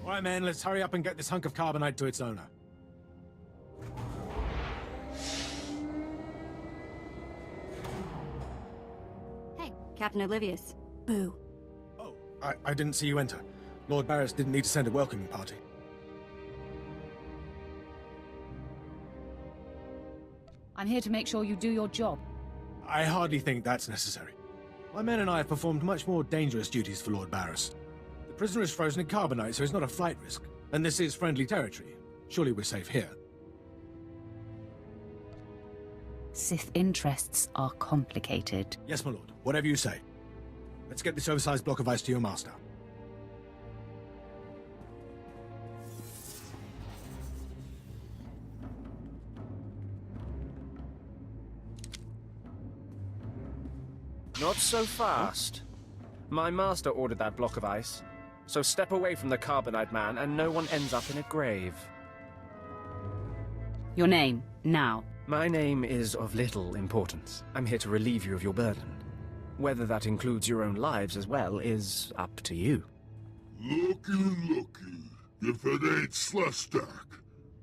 All right, man, let's hurry up and get this hunk of carbonite to its owner. Hey, Captain Oblivious. Boo. Oh, I didn't see you enter. Lord Barris didn't need to send a welcoming party. I'm here to make sure you do your job. I hardly think that's necessary. My men and I have performed much more dangerous duties for Lord Barris. The prisoner is frozen in carbonite, so he's not a flight risk. And this is friendly territory. Surely we're safe here. Sith interests are complicated. Yes, my lord. Whatever you say. Let's get this oversized block of ice to your master. Not so fast. My master ordered that block of ice, so step away from the carbonite man and no one ends up in a grave. Your name, now. My name is of little importance. I'm here to relieve you of your burden. Whether that includes your own lives as well is up to you. Looky. If it ain't Slestak,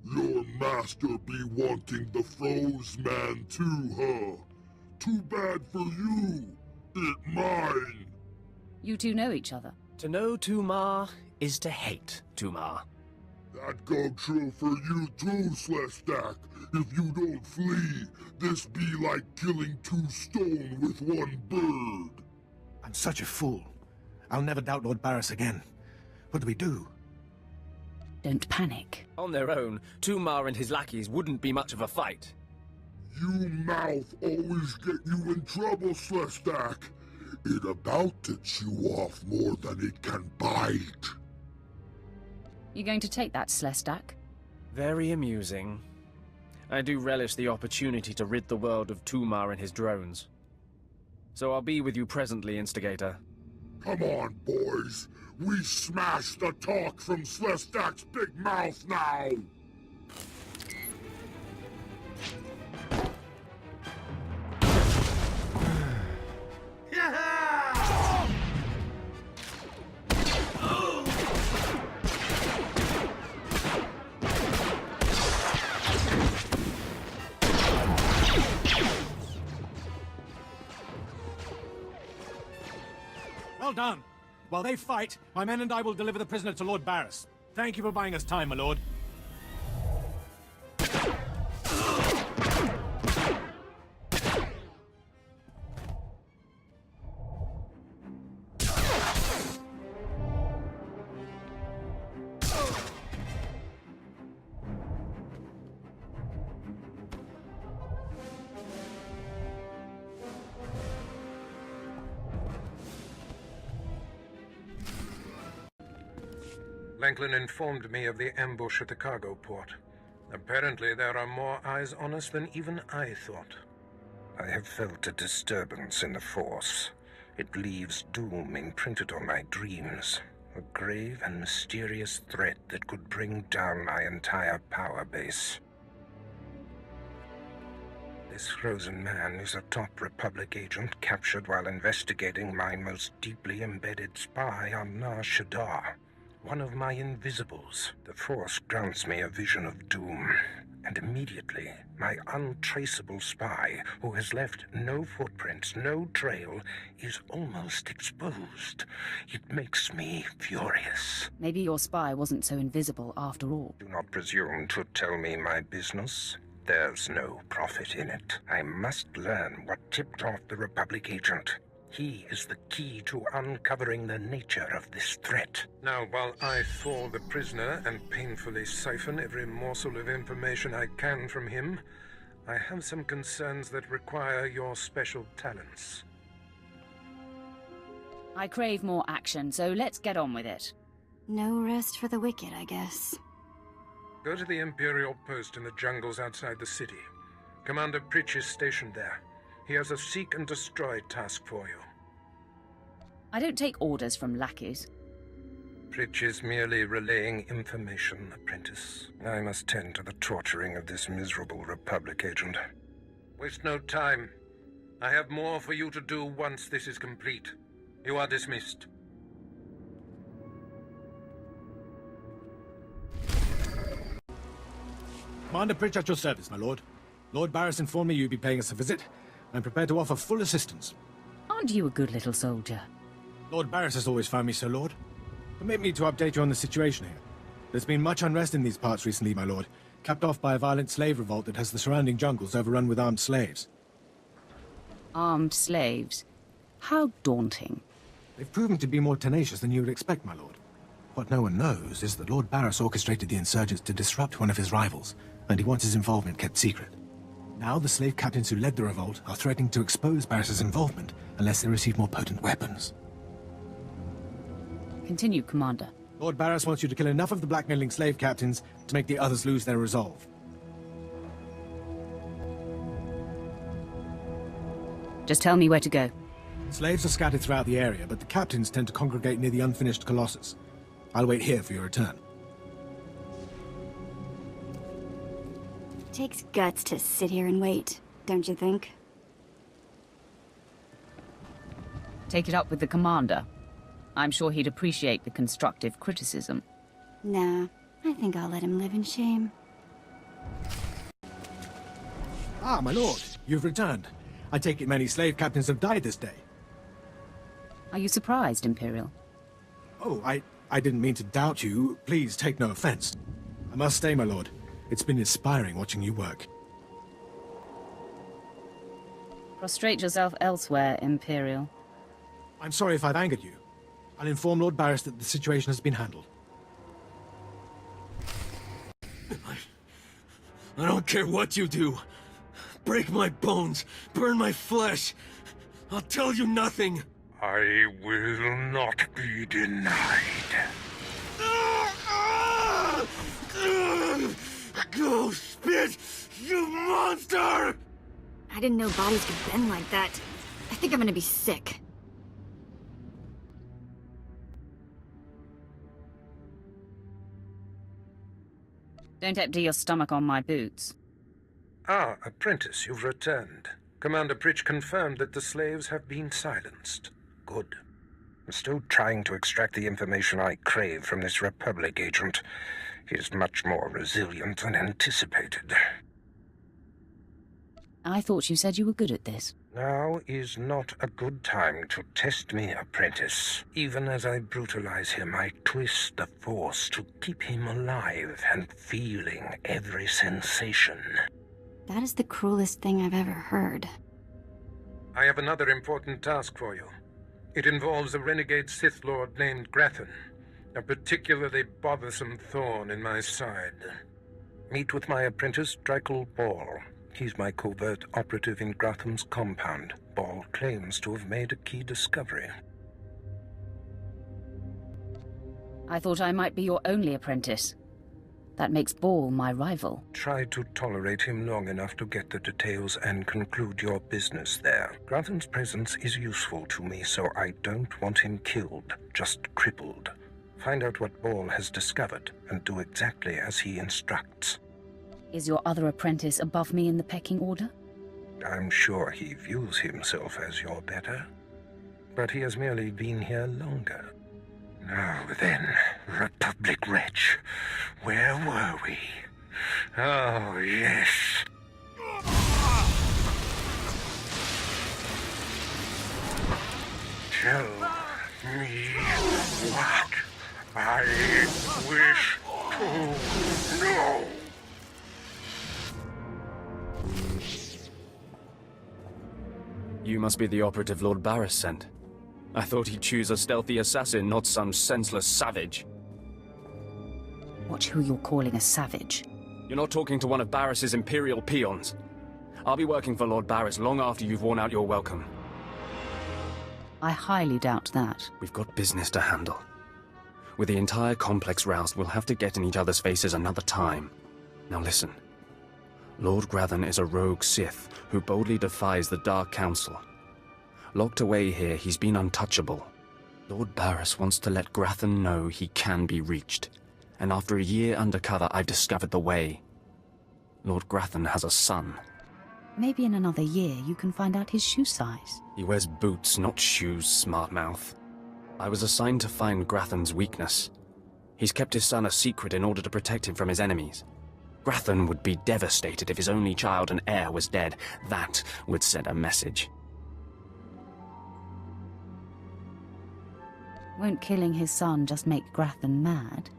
your master be wanting the froze man too, huh? Too bad for you. It mine. You two know each other. To know Tumar is to hate Tumar. That go true for you too, Slestak. If you don't flee, this be like killing two stone with one bird. I'm such a fool. I'll never doubt Lord Barris again. What do we do? Don't panic. On their own, Tumar and his lackeys wouldn't be much of a fight. You mouth always get you in trouble, Slestak. It about to chew off more than it can bite. You going to take that, Slestak? Very amusing. I do relish the opportunity to rid the world of Tumar and his drones. So I'll be with you presently, Instigator. Come on, boys. We smash the talk from Slestak's big mouth now. Well done. While they fight, my men and I will deliver the prisoner to Lord Barris. Thank you for buying us time, my lord. Lanklin informed me of the ambush at the cargo port. Apparently there are more eyes on us than even I thought. I have felt a disturbance in the Force. It leaves doom imprinted on my dreams. A grave and mysterious threat that could bring down my entire power base. This frozen man is a top Republic agent captured while investigating my most deeply embedded spy on Nar Shaddaa. One of my invisibles. The Force grants me a vision of doom. And immediately, my untraceable spy, who has left no footprints, no trail, is almost exposed. It makes me furious. Maybe your spy wasn't so invisible after all. Do not presume to tell me my business. There's no profit in it. I must learn what tipped off the Republic agent. He is the key to uncovering the nature of this threat. Now, while I thaw the prisoner and painfully siphon every morsel of information I can from him, I have some concerns that require your special talents. I crave more action, so let's get on with it. No rest for the wicked, I guess. Go to the Imperial post in the jungles outside the city. Commander Pritch is stationed there. He has a seek and destroy task for you. I don't take orders from lackeys. Pritch is merely relaying information, apprentice. I must tend to the torturing of this miserable Republic agent. Waste no time. I have more for you to do once this is complete. You are dismissed. Commander Pritch at your service, my lord. Lord Barris informed me you'd be paying us a visit. I'm prepared to offer full assistance. Aren't you a good little soldier? Lord Barris has always found me so, Lord. Permit me to update you on the situation here. There's been much unrest in these parts recently, my lord, capped off by a violent slave revolt that has the surrounding jungles overrun with armed slaves. Armed slaves? How daunting. They've proven to be more tenacious than you would expect, my lord. What no one knows is that Lord Barris orchestrated the insurgents to disrupt one of his rivals, and he wants his involvement kept secret. Now the slave captains who led the revolt are threatening to expose Barris's involvement unless they receive more potent weapons. Continue, Commander. Lord Barris wants you to kill enough of the blackmailing slave captains to make the others lose their resolve. Just tell me where to go. Slaves are scattered throughout the area, but the captains tend to congregate near the unfinished Colossus. I'll wait here for your return. Takes guts to sit here and wait, don't you think? Take it up with the Commander. I'm sure he'd appreciate the constructive criticism. Nah, I think I'll let him live in shame. Ah, my lord, you've returned. I take it many slave captains have died this day. Are you surprised, Imperial? Oh, I didn't mean to doubt you. Please take no offense. I must stay, my lord. It's been inspiring watching you work. Prostrate yourself elsewhere, Imperial. I'm sorry if I've angered you. I'll inform Lord Barris that the situation has been handled. I don't care what you do. Break my bones, burn my flesh. I'll tell you nothing. I will not be denied. Go spit, you monster! I didn't know bodies could bend like that. I think I'm gonna be sick. Don't empty your stomach on my boots. Ah, apprentice, you've returned. Commander Pritch confirmed that the slaves have been silenced. Good. I'm still trying to extract the information I crave from this Republic agent. He is much more resilient than anticipated. I thought you said you were good at this. Now is not a good time to test me, apprentice. Even as I brutalize him, I twist the Force to keep him alive and feeling every sensation. That is the cruelest thing I've ever heard. I have another important task for you. It involves a renegade Sith Lord named Grathan, a particularly bothersome thorn in my side. Meet with my apprentice, Drykel Ball. He's my covert operative in Gratham's compound. Ball claims to have made a key discovery. I thought I might be your only apprentice. That makes Ball my rival. Try to tolerate him long enough to get the details and conclude your business there. Grathan's presence is useful to me, so I don't want him killed, just crippled. Find out what Ball has discovered, and do exactly as he instructs. Is your other apprentice above me in the pecking order? I'm sure he views himself as your better, but he has merely been here longer. Now then, Republic wretch, where were we? Oh, yes. Tell me what I wish to know. You must be the operative Lord Barris sent. I thought he'd choose a stealthy assassin, not some senseless savage. Watch who you're calling a savage. You're not talking to one of Barris's Imperial peons. I'll be working for Lord Barris long after you've worn out your welcome. I highly doubt that. We've got business to handle. With the entire complex roused, we'll have to get in each other's faces another time. Now listen. Lord Grathan is a rogue Sith who boldly defies the Dark Council. Locked away here, he's been untouchable. Lord Barris wants to let Grathan know he can be reached. And after a year undercover, I've discovered the way. Lord Grathan has a son. Maybe in another year you can find out his shoe size. He wears boots, not shoes, smart mouth. I was assigned to find Grathan's weakness. He's kept his son a secret in order to protect him from his enemies. Grathan would be devastated if his only child and heir was dead. That would send a message. Won't killing his son just make Grathan mad?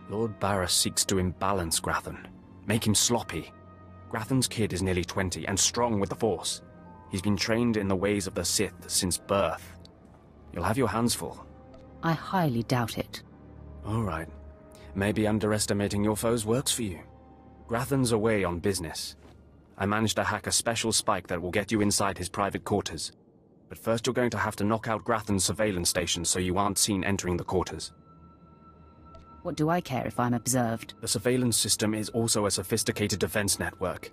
Lord Barras seeks to imbalance Grathan, make him sloppy. Grathan's kid is nearly 20 and strong with the Force. He's been trained in the ways of the Sith since birth. You'll have your hands full. I highly doubt it. All right. Maybe underestimating your foes works for you. Grathan's away on business. I managed to hack a special spike that will get you inside his private quarters. But first you're going to have to knock out Grathan's surveillance station so you aren't seen entering the quarters. What do I care if I'm observed? The surveillance system is also a sophisticated defense network.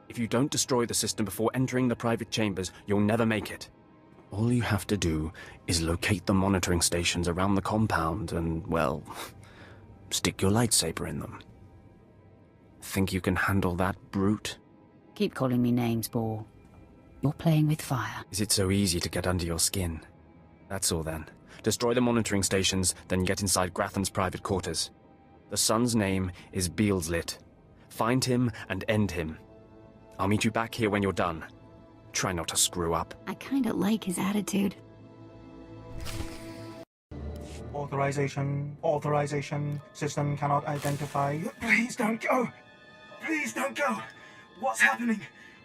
If you don't destroy the system before entering the private chambers, you'll never make it. All you have to do is locate the monitoring stations around the compound and, well, stick your lightsaber in them. Think you can handle that brute? Keep calling me names, Ball. You're playing with fire. Is it so easy to get under your skin? That's all then. Destroy the monitoring stations, then get inside Grathan's private quarters. The son's name is Beelslit. Find him and end him. I'll meet you back here when you're done. Try not to screw up. I kinda like his attitude. Authorization. Authorization. System cannot identify. Please don't go! Please don't go! What's happening?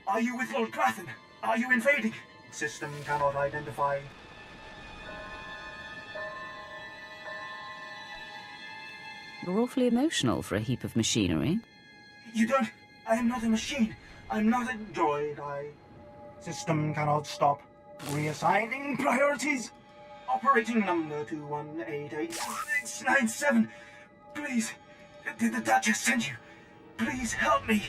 Are you with Lord Grathan? Are you invading? System cannot identify. You're awfully emotional for a heap of machinery. You don't... I am not a machine. I'm not a droid. System cannot stop. Reassigning priorities. Operating number 2188-697. Please. Did the Duchess send you? Please help me.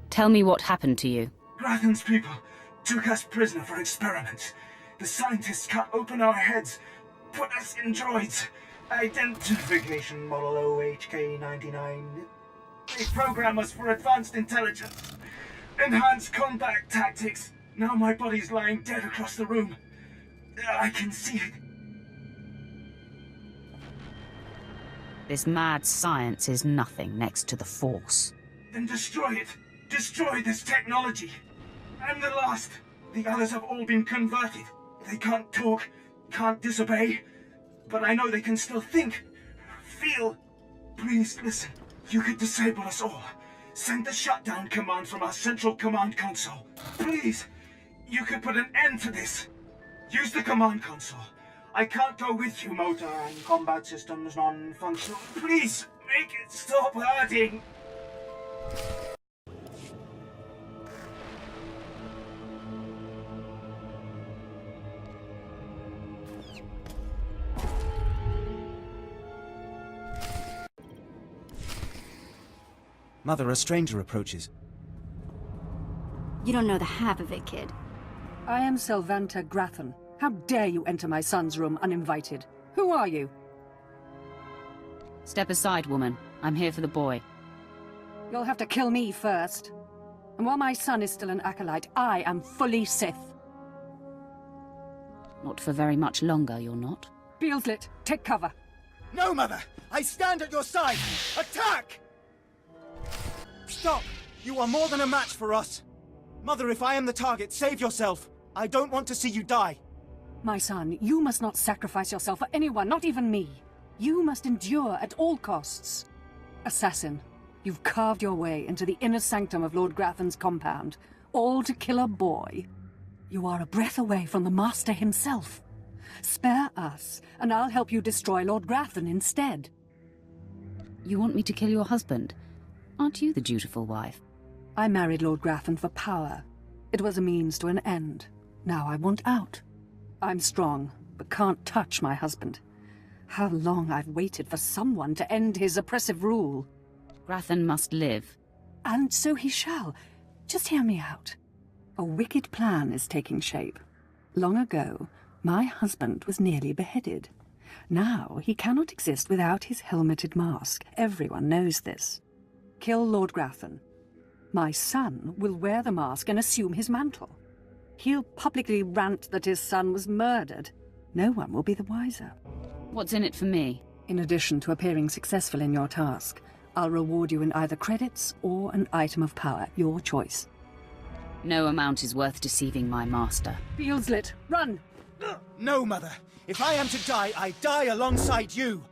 Tell me what happened to you. Grathan's people took us prisoner for experiments. The scientists cut open our heads, put us in droids. Identification model OHK-99. They program us for advanced intelligence. Enhanced combat tactics. Now my body's lying dead across the room. I can see it. This mad science is nothing next to the Force. Then destroy it. Destroy this technology. I'm the last. The others have all been converted. They can't talk, can't disobey. But I know they can still think, feel. Please listen. You could disable us all. Send the shutdown command from our central command console. Please. You could put an end to this. Use the command console. I can't go with you, motor and combat systems non-functional. Please, make it stop hurting. Mother, a stranger approaches. You don't know the half of it, kid. I am Selvanta Grathan. How dare you enter my son's room uninvited? Who are you? Step aside, woman. I'm here for the boy. You'll have to kill me first. And while my son is still an acolyte, I am fully Sith. Not for very much longer, you're not. Beelslit, take cover. No, Mother! I stand at your side! Attack! Stop! You are more than a match for us. Mother, if I am the target, save yourself. I don't want to see you die. My son, you must not sacrifice yourself for anyone, not even me. You must endure at all costs. Assassin, you've carved your way into the inner sanctum of Lord Grathan's compound, all to kill a boy. You are a breath away from the Master himself. Spare us, and I'll help you destroy Lord Grathan instead. You want me to kill your husband? Aren't you the dutiful wife? I married Lord Grathan for power. It was a means to an end. Now I want out. I'm strong, but can't touch my husband. How long I've waited for someone to end his oppressive rule. Grathan must live. And so he shall. Just hear me out. A wicked plan is taking shape. Long ago, my husband was nearly beheaded. Now he cannot exist without his helmeted mask. Everyone knows this. Kill Lord Grathan. My son will wear the mask and assume his mantle. He'll publicly rant that his son was murdered. No one will be the wiser. What's in it for me? In addition to appearing successful in your task, I'll reward you in either credits or an item of power, your choice. No amount is worth deceiving my master. Fieldslit, run! No, Mother. If I am to die, I die alongside you.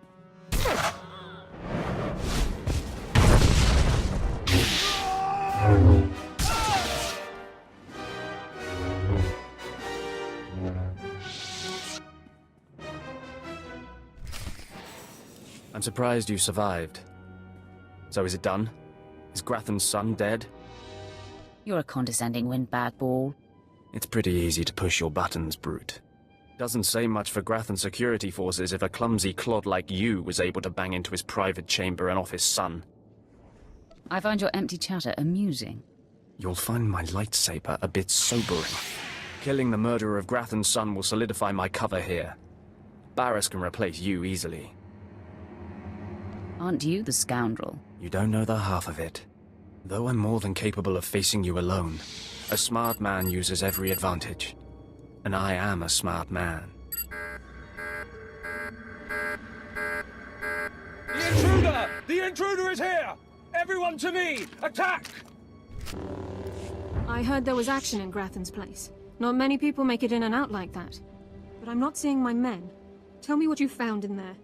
I'm surprised you survived. So is it done? Is Grathan's son dead? You're a condescending windbag ball. It's pretty easy to push your buttons, Brute. Doesn't say much for Grathan's security forces if a clumsy clod like you was able to bang into his private chamber and off his son. I find your empty chatter amusing. You'll find my lightsaber a bit sobering. Killing the murderer of Grathan's son will solidify my cover here. Barriss can replace you easily. Aren't you the scoundrel? You don't know the half of it. Though I'm more than capable of facing you alone, a smart man uses every advantage. And I am a smart man. The intruder! The intruder is here! Everyone to me! Attack! I heard there was action in Grathan's place. Not many people make it in and out like that. But I'm not seeing my men. Tell me what you found in there.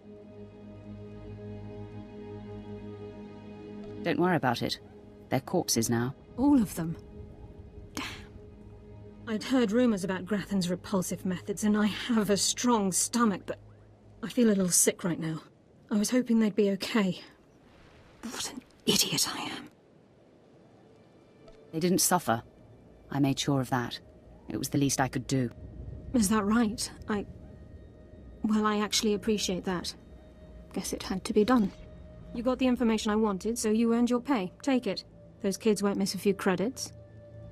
Don't worry about it. They're corpses now. All of them? Damn. I'd heard rumors about Grathan's repulsive methods, and I have a strong stomach, but I feel a little sick right now. I was hoping they'd be okay. What an idiot I am. They didn't suffer. I made sure of that. It was the least I could do. Is that right? Well, I actually appreciate that. Guess it had to be done. You got the information I wanted, so you earned your pay. Take it. Those kids won't miss a few credits.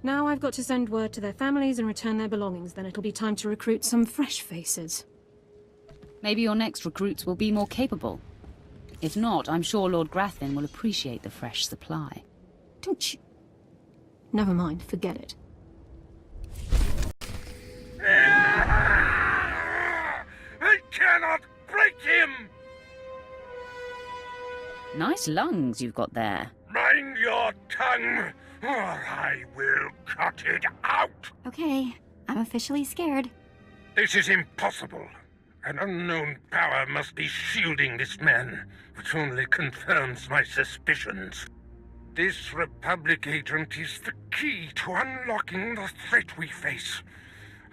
Now I've got to send word to their families and return their belongings, then it'll be time to recruit some fresh faces. Maybe your next recruits will be more capable. If not, I'm sure Lord Grathan will appreciate the fresh supply. Don't you... Never mind, forget it. I cannot break him! Nice lungs you've got there. Mind your tongue, or I will cut it out! Okay, I'm officially scared. This is impossible. An unknown power must be shielding this man, which only confirms my suspicions. This Republic agent is the key to unlocking the threat we face.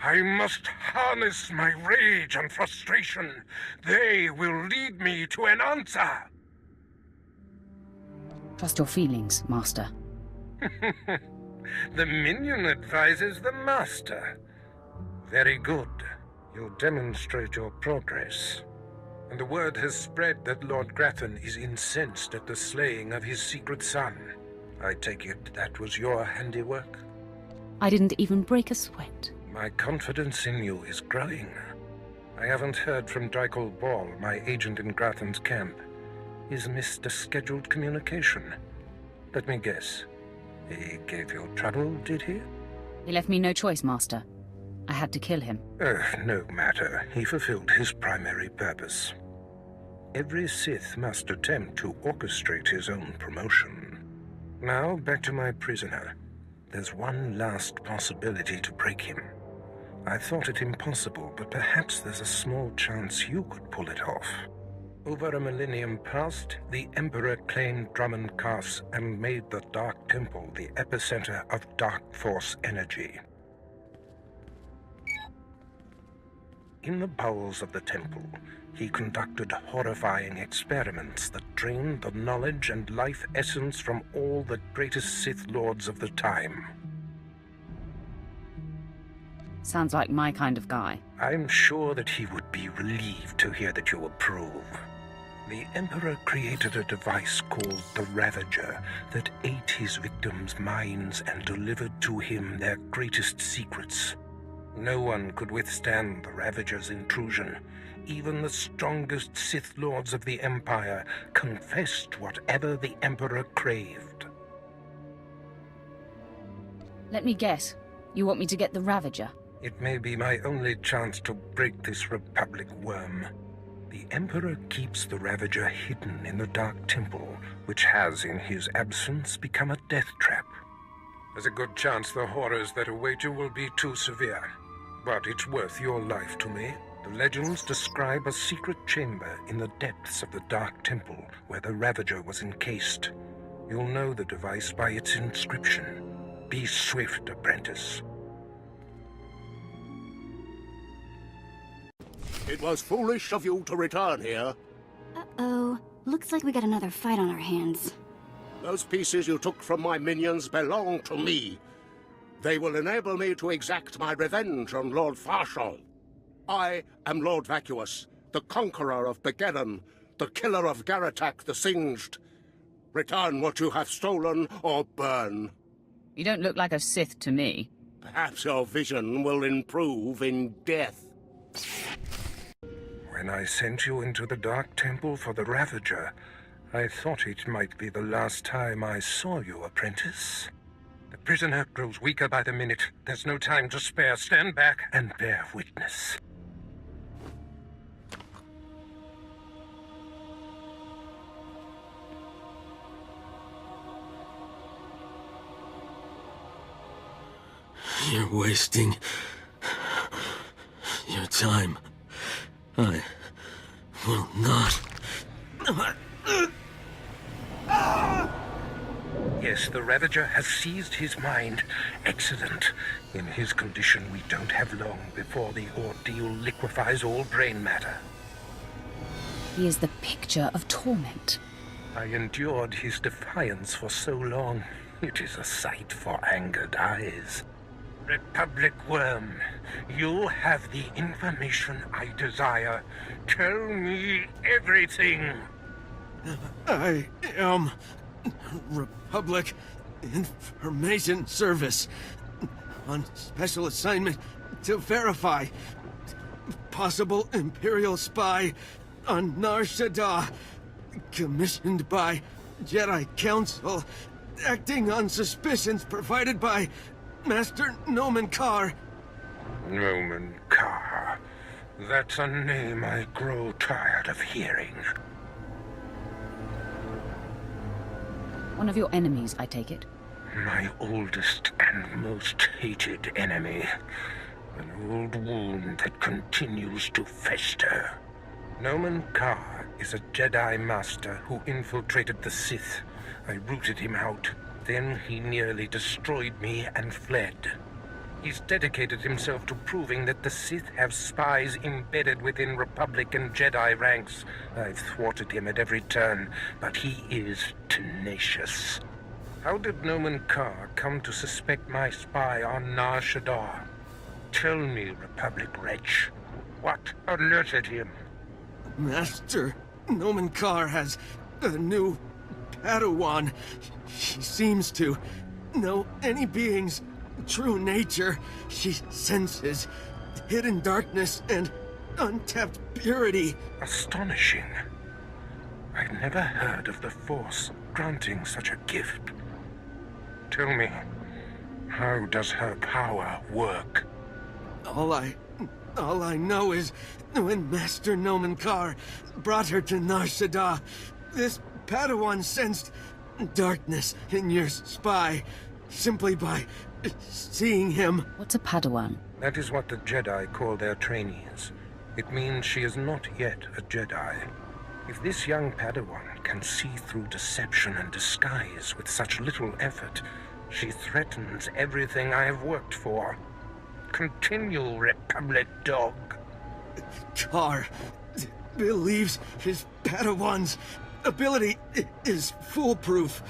I must harness my rage and frustration. They will lead me to an answer. Trust your feelings, Master. The minion advises the Master. Very good. You'll demonstrate your progress. And the word has spread that Lord Grathan is incensed at the slaying of his secret son. I take it that was your handiwork? I didn't even break a sweat. My confidence in you is growing. I haven't heard from Drykel Ball, my agent in Grathan's camp. He's missed a scheduled communication. Let me guess. He gave you trouble, did he? He left me no choice, Master. I had to kill him. No matter. He fulfilled his primary purpose. Every Sith must attempt to orchestrate his own promotion. Now, back to my prisoner. There's one last possibility to break him. I thought it impossible, but perhaps there's a small chance you could pull it off. Over a millennium past, the Emperor claimed Drummond Cass and made the Dark Temple the epicenter of Dark Force energy. In the bowels of the temple, he conducted horrifying experiments that drained the knowledge and life essence from all the greatest Sith Lords of the time. Sounds like my kind of guy. I'm sure that he would be relieved to hear that you approve. The Emperor created a device called the Ravager that ate his victims' minds and delivered to him their greatest secrets. No one could withstand the Ravager's intrusion. Even the strongest Sith Lords of the Empire confessed whatever the Emperor craved. Let me guess. You want me to get the Ravager? It may be my only chance to break this Republic worm. The Emperor keeps the Ravager hidden in the Dark Temple, which has, in his absence, become a death trap. There's a good chance the horrors that await you will be too severe, but it's worth your life to me. The legends describe a secret chamber in the depths of the Dark Temple where the Ravager was encased. You'll know the device by its inscription. Be swift, apprentice. It was foolish of you to return here. Uh-oh. Looks like we got another fight on our hands. Those pieces you took from my minions belong to me. They will enable me to exact my revenge on Lord Farshal. I am Lord Vacuous, the conqueror of Begeddon, the killer of Garatak the Singed. Return what you have stolen, or burn. You don't look like a Sith to me. Perhaps your vision will improve in death. When I sent you into the Dark Temple for the Ravager, I thought it might be the last time I saw you, apprentice. The prisoner grows weaker by the minute. There's no time to spare. Stand back and bear witness. You're wasting your time. I will not. Yes, the Ravager has seized his mind. Excellent. In his condition, we don't have long before the ordeal liquefies all brain matter. He is the picture of torment. I endured his defiance for so long. It is a sight for angered eyes. Republic Worm, you have the information I desire. Tell me everything. I am Republic Information Service on special assignment to verify possible Imperial spy on Nar Shaddaa, commissioned by Jedi Council, acting on suspicions provided by Master Nomen Karr. Nomen Karr. That's a name I grow tired of hearing. One of your enemies, I take it? My oldest and most hated enemy. An old wound that continues to fester. Nomen Karr is a Jedi Master who infiltrated the Sith. I rooted him out. Then he nearly destroyed me and fled. He's dedicated himself to proving that the Sith have spies embedded within Republic and Jedi ranks. I've thwarted him at every turn, but he is tenacious. How did Nomen Karr come to suspect my spy on Nar Shaddaa? Tell me, Republic wretch, what alerted him? Master Nomen Karr has a new Padawan. She seems to know any being's true nature. She senses hidden darkness and untapped purity. Astonishing. I've never heard of the Force granting such a gift. Tell me, how does her power work? All I know is when Master Nomen Karr brought her to Nar Shaddaa, this Padawan sensed darkness in your spy simply by seeing him. What's a Padawan? That is what the Jedi call their trainees. It means she is not yet a Jedi. If this young Padawan can see through deception and disguise with such little effort, she threatens everything I have worked for. Continue, Republic dog. Karr believes his Padawan's ability is foolproof,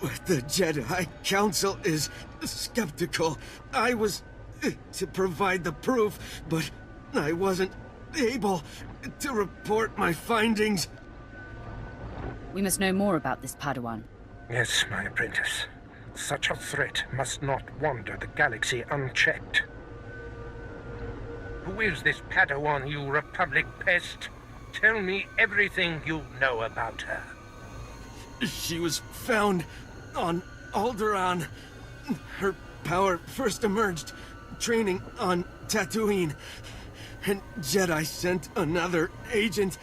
but the Jedi Council is skeptical. I was to provide the proof, but I wasn't able to report my findings. We must know more about this Padawan. Yes, my apprentice. Such a threat must not wander the galaxy unchecked. Who is this Padawan, you Republic pest? Tell me everything you know about her. She was found on Alderaan. Her power first emerged training on Tatooine. and Jedi sent another agent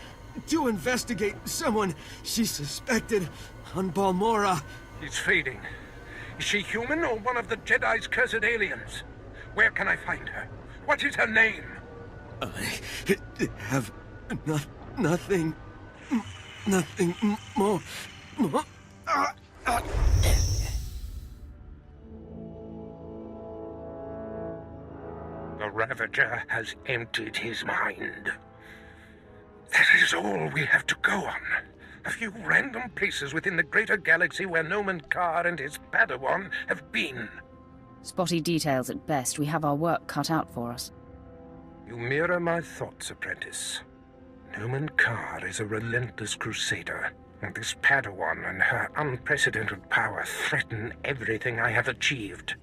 to investigate someone she suspected on Balmora. He's fading. Is she human or one of the Jedi's cursed aliens? Where can I find her? What is her name? I have nothing more. The Ravager has emptied his mind. That is all we have to go on. A few random places within the greater galaxy where Noman Carr and his Padawan have been. Spotty details at best. We have our work cut out for us. You mirror my thoughts, apprentice. Noman Carr is a relentless crusader, and this Padawan and her unprecedented power threaten everything I have achieved.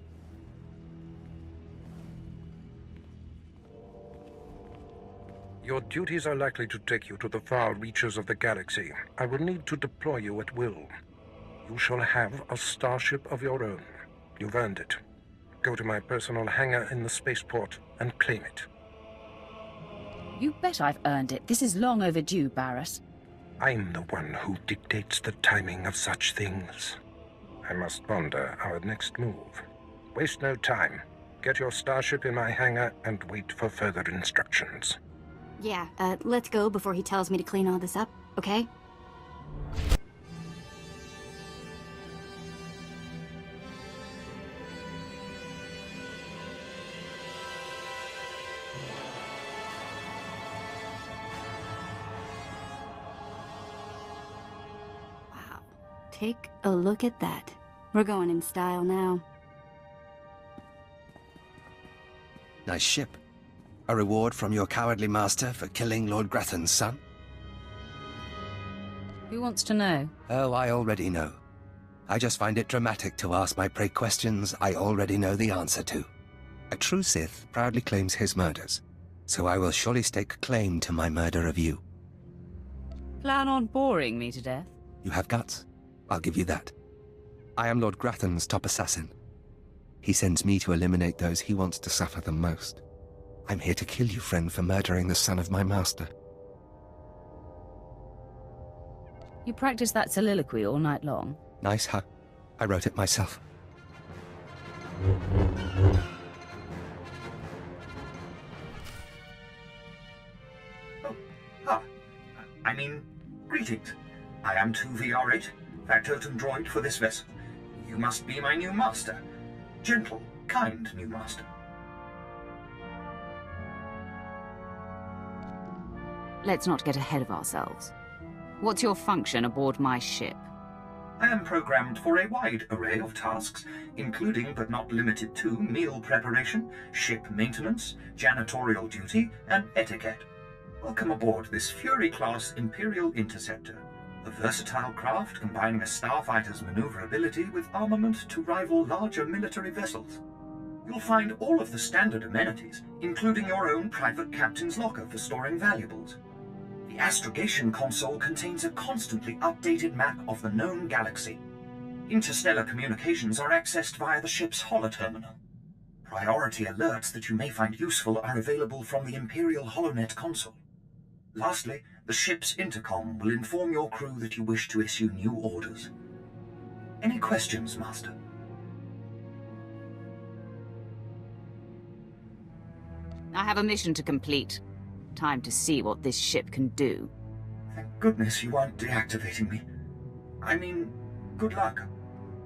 Your duties are likely to take you to the far reaches of the galaxy. I will need to deploy you at will. You shall have a starship of your own. You've earned it. Go to my personal hangar in the spaceport and claim it. You bet I've earned it. This is long overdue, Barris. I'm the one who dictates the timing of such things. I must ponder our next move. Waste no time. Get your starship in my hangar and wait for further instructions. Yeah, let's go before he tells me to clean all this up, okay? Wow. Take a look at that. We're going in style now. Nice ship. A reward from your cowardly master for killing Lord Grathan's son? Who wants to know? Oh, I already know. I just find it dramatic to ask my prey questions I already know the answer to. A true Sith proudly claims his murders, so I will surely stake claim to my murder of you. Plan on boring me to death? You have guts. I'll give you that. I am Lord Grathan's top assassin. He sends me to eliminate those he wants to suffer the most. I'm here to kill you, friend, for murdering the son of my master. You practice that soliloquy all night long? Nice, huh? I wrote it myself. Greetings. I am 2VR8, factotum droid for this vessel. You must be my new master. Gentle, kind new master. Let's not get ahead of ourselves. What's your function aboard my ship? I am programmed for a wide array of tasks, including but not limited to meal preparation, ship maintenance, janitorial duty, and etiquette. Welcome aboard this Fury-class Imperial Interceptor, a versatile craft combining a starfighter's maneuverability with armament to rival larger military vessels. You'll find all of the standard amenities, including your own private captain's locker for storing valuables. The astrogation console contains a constantly updated map of the known galaxy. Interstellar communications are accessed via the ship's holoterminal. Priority alerts that you may find useful are available from the Imperial HoloNet console. Lastly, the ship's intercom will inform your crew that you wish to issue new orders. Any questions, Master? I have a mission to complete. Time to see what this ship can do. Thank goodness you aren't deactivating me. I mean, good luck.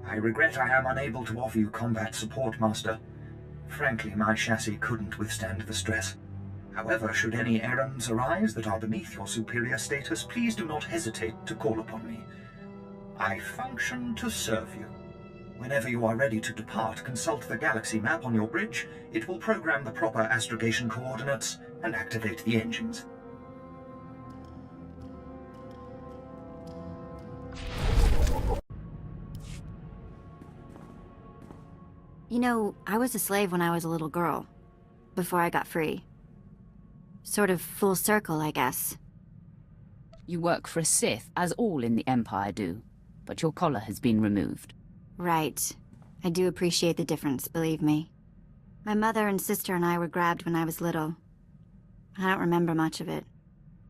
I regret I am unable to offer you combat support, Master. Frankly, my chassis couldn't withstand the stress. However, should any errands arise that are beneath your superior status, please do not hesitate to call upon me. I function to serve you. Whenever you are ready to depart, consult the galaxy map on your bridge. It will program the proper astrogation coordinates and activate the engines. You know, I was a slave when I was a little girl, before I got free. Sort of full circle, I guess. You work for a Sith, as all in the Empire do, but your collar has been removed. Right. I do appreciate the difference, believe me. My mother and sister and I were grabbed when I was little. I don't remember much of it.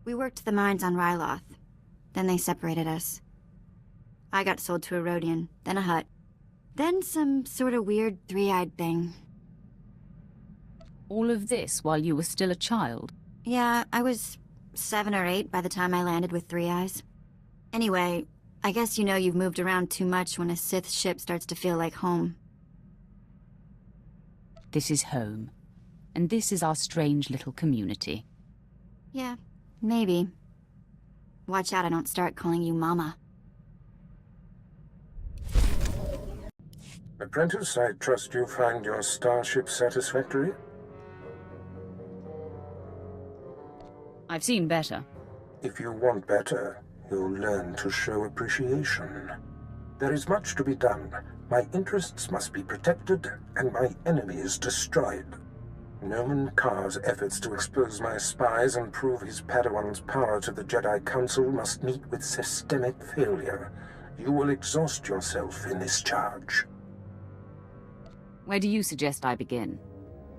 We worked the mines on Ryloth. Then they separated us. I got sold to a Rhodian, then a Hutt. Then some sort of weird three-eyed thing. All of this while you were still a child? Yeah, I was 7 or 8 by the time I landed with Three Eyes. Anyway, I guess you know you've moved around too much when a Sith ship starts to feel like home. This is home. And this is our strange little community. Yeah, maybe. Watch out I don't start calling you Mama. Apprentice, I trust you find your starship satisfactory? I've seen better. If you want better, you'll learn to show appreciation. There is much to be done. My interests must be protected, and my enemies destroyed. Noman Karr's efforts to expose my spies and prove his Padawan's power to the Jedi Council must meet with systemic failure. You will exhaust yourself in this charge. Where do you suggest I begin?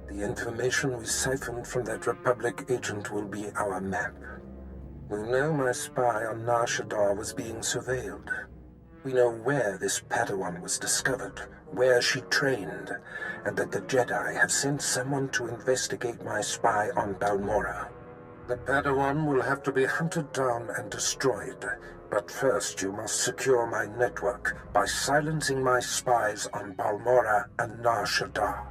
The information we siphoned from that Republic agent will be our map. We know my spy on Nar Shaddaa was being surveilled. We know where this Padawan was discovered, where she trained, and that the Jedi have sent someone to investigate my spy on Balmorra. The Padawan will have to be hunted down and destroyed, but first you must secure my network by silencing my spies on Balmorra and Nar Shaddaa.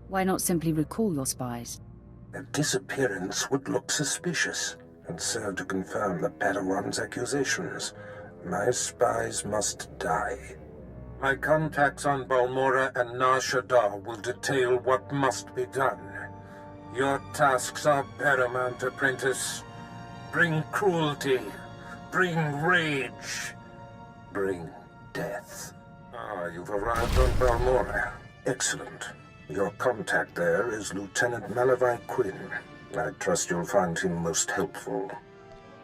Why not simply recall your spies? Their disappearance would look suspicious and serve to confirm the Padawan's accusations. My spies must die. My contacts on Balmorra and Nar Shaddaa will detail what must be done. Your tasks are paramount, apprentice. Bring cruelty. Bring rage. Bring death. Ah, you've arrived on Balmorra. Excellent. Your contact there is Lieutenant Malavai Quinn. I trust you'll find him most helpful.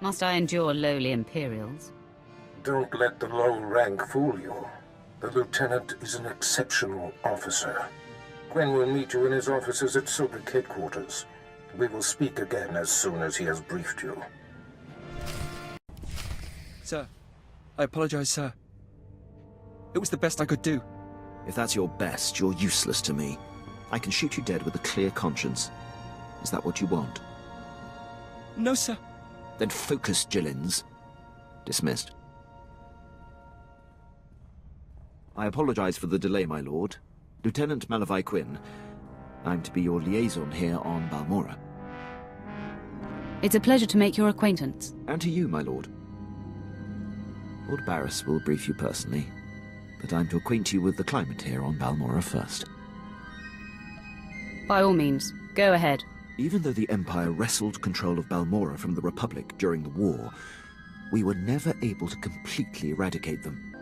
Must I endure lowly Imperials? Don't let the low rank fool you. The Lieutenant is an exceptional officer. Quinn will meet you in his offices at Sobek headquarters. We will speak again as soon as he has briefed you. Sir, I apologize, sir. It was the best I could do. If that's your best, you're useless to me. I can shoot you dead with a clear conscience. Is that what you want? No, sir. Then focus, Jillins. Dismissed. I apologize for the delay, my lord. Lieutenant Malavai Quinn. I'm to be your liaison here on Balmorra. It's a pleasure to make your acquaintance. And to you, my lord. Lord Barris will brief you personally, but I'm to acquaint you with the climate here on Balmorra first. By all means, go ahead. Even though the Empire wrestled control of Balmorra from the Republic during the war, we were never able to completely eradicate them.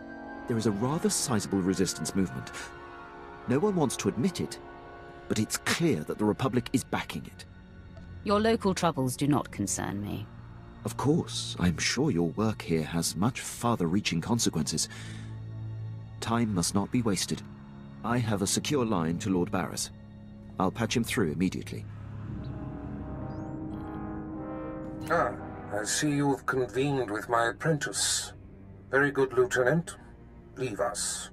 There is a rather sizable resistance movement. No one wants to admit it, but it's clear that the Republic is backing it. Your local troubles do not concern me. Of course, I'm sure your work here has much farther-reaching consequences. Time must not be wasted. I have a secure line to Lord Barris. I'll patch him through immediately. Ah, I see you've convened with my apprentice. Very good, Lieutenant. Leave us.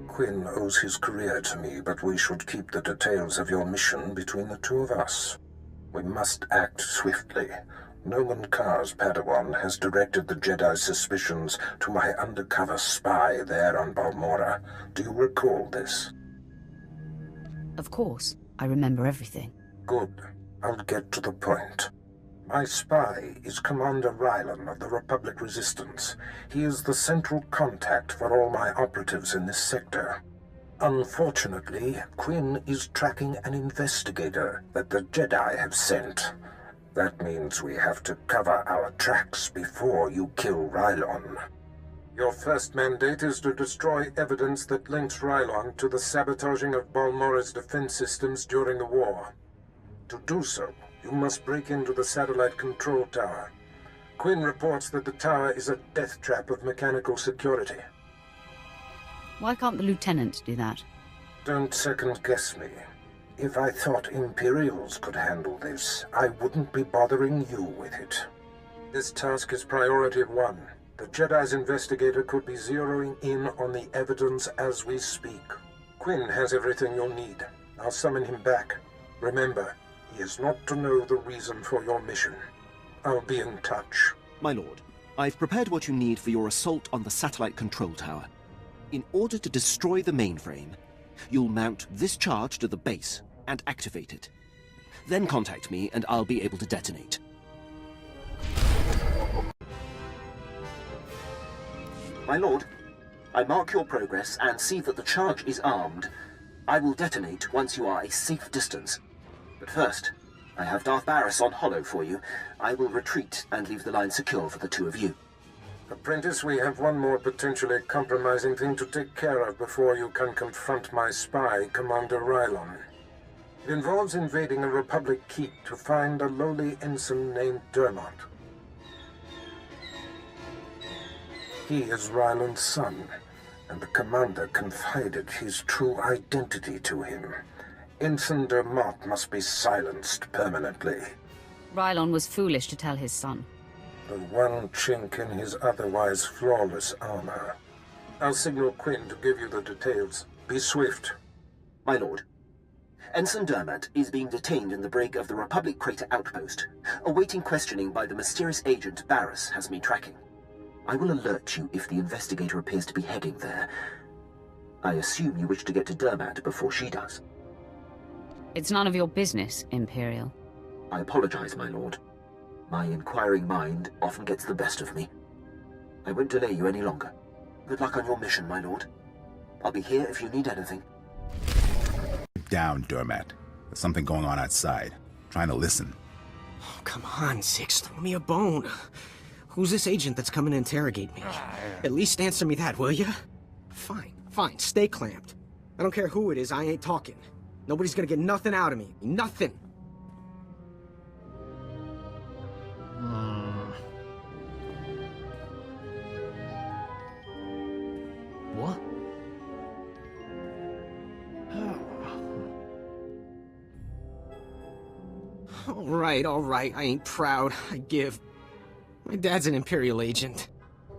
Quinn owes his career to me, but we should keep the details of your mission between the two of us. We must act swiftly. Noman Karr's Padawan has directed the Jedi's suspicions to my undercover spy there on Balmorra. Do you recall this? Of course. I remember everything. Good. I'll get to the point. My spy is Commander Rylan of the Republic Resistance. He is the central contact for all my operatives in this sector. Unfortunately, Quinn is tracking an investigator that the Jedi have sent. That means we have to cover our tracks before you kill Rylon. Your first mandate is to destroy evidence that links Rylon to the sabotaging of Balmorra's defense systems during the war. To do so, you must break into the satellite control tower. Quinn reports that the tower is a death trap of mechanical security. Why can't the lieutenant do that? Don't second-guess me. If I thought Imperials could handle this, I wouldn't be bothering you with it. This task is priority 1. The Jedi's investigator could be zeroing in on the evidence as we speak. Quinn has everything you'll need. I'll summon him back. Remember, he is not to know the reason for your mission. I'll be in touch. My lord, I've prepared what you need for your assault on the satellite control tower. In order to destroy the mainframe, you'll mount this charge to the base and activate it. Then contact me and I'll be able to detonate. My lord, I mark your progress and see that the charge is armed. I will detonate once you are a safe distance. But first, I have Darth Barris on holo for you. I will retreat and leave the line secure for the two of you. Apprentice, we have one more potentially compromising thing to take care of before you can confront my spy, Commander Rylon. It involves invading a Republic keep to find a lowly ensign named Dermot. He is Rylon's son, and the commander confided his true identity to him. Ensign Dermot must be silenced permanently. Rylon was foolish to tell his son. The one chink in his otherwise flawless armor. I'll signal Quinn to give you the details. Be swift. My lord, Ensign Dermot is being detained in the brig of the Republic Crater Outpost, awaiting questioning by the mysterious agent Barris has me tracking. I will alert you if the investigator appears to be heading there. I assume you wish to get to Dermot before she does. It's none of your business, Imperial. I apologize, my lord. My inquiring mind often gets the best of me. I won't delay you any longer. Good luck on your mission, my lord. I'll be here if you need anything. Down, Dermot. There's something going on outside. Trying to listen. Oh, come on, Six. Throw me a bone. Who's this agent that's coming to interrogate me? At least answer me that, will ya? Fine, fine. Stay clamped. I don't care who it is, I ain't talking. Nobody's gonna get nothing out of me. Nothing. What? All right. I ain't proud. I give. My dad's an Imperial agent.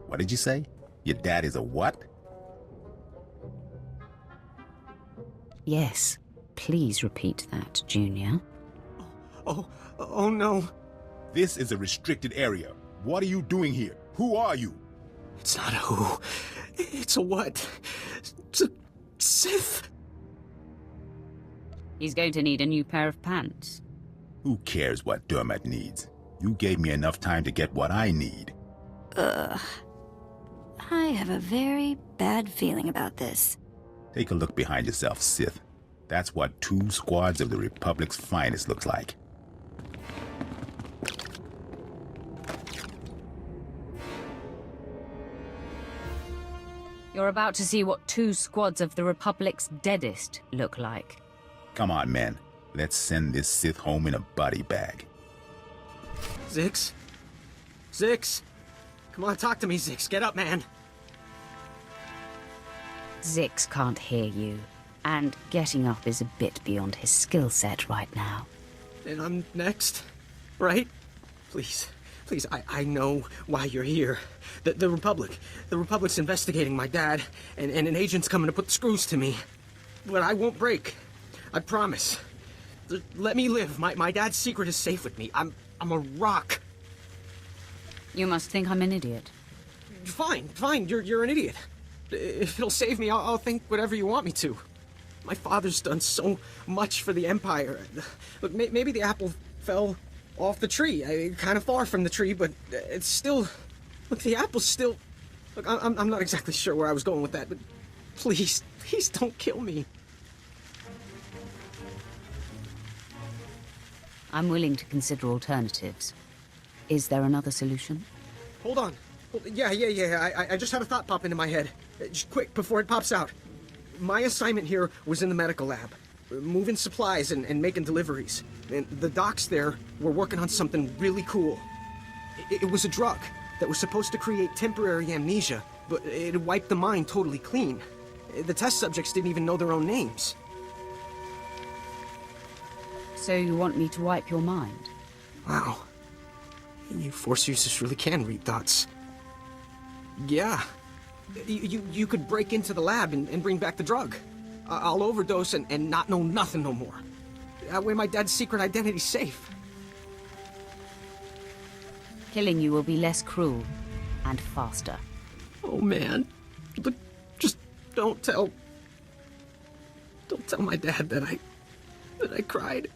What did you say? Your dad is a what? Yes. Please repeat that, Junior. Oh no. This is a restricted area. What are you doing here? Who are you? It's not a who. It's a what. It's a Sith. He's going to need a new pair of pants. Who cares what Dermot needs? You gave me enough time to get what I need. I have a very bad feeling about this. Take a look behind yourself, Sith. That's what 2 squads of the Republic's finest looks like. You're about to see what 2 squads of the Republic's deadest look like. Come on, man. Let's send this Sith home in a body bag. Zix? Zix? Come on, talk to me, Zix. Get up, man. Zix can't hear you, and getting up is a bit beyond his skill set right now. And I'm next, right? Please, I know why you're here. The Republic's investigating my dad, and an agent's coming to put the screws to me. But I won't break. I promise. Let me live. My dad's secret is safe with me. I'm a rock. You must think I'm an idiot. Fine. You're an idiot. If it'll save me, I'll think whatever you want me to. My father's done so much for the Empire. Look, maybe the apple fell off the tree. Kind of far from the tree, but it's still... Look, the apple's still... Look, I'm not exactly sure where I was going with that, but please don't kill me. I'm willing to consider alternatives. Is there another solution? Hold on. Yeah. I just had a thought pop into my head. Just quick, before it pops out. My assignment here was in the medical lab. Moving supplies and making deliveries. And the docs there were working on something really cool. It was a drug that was supposed to create temporary amnesia, but it wiped the mind totally clean. The test subjects didn't even know their own names. So you want me to wipe your mind? Wow. You Force users really can read thoughts. Yeah. You could break into the lab and bring back the drug. I'll overdose and not know nothing no more. That way my dad's secret identity's safe. Killing you will be less cruel and faster. Oh man. But just don't tell my dad that I cried.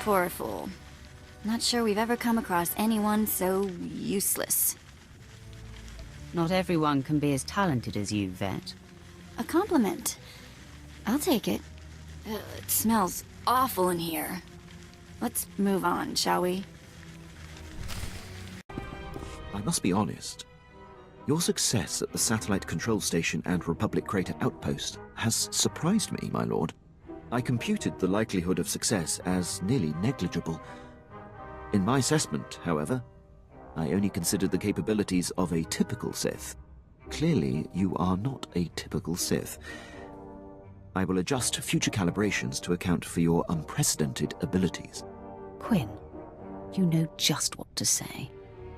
Poor fool. Not sure we've ever come across anyone so useless. Not everyone can be as talented as you, Vet. A compliment. I'll take it. It smells awful in here. Let's move on, shall we? I must be honest. Your success at the Satellite Control Station and Republic Crater Outpost has surprised me, my lord. I computed the likelihood of success as nearly negligible. In my assessment, however, I only considered the capabilities of a typical Sith. Clearly, you are not a typical Sith. I will adjust future calibrations to account for your unprecedented abilities. Quinn, you know just what to say.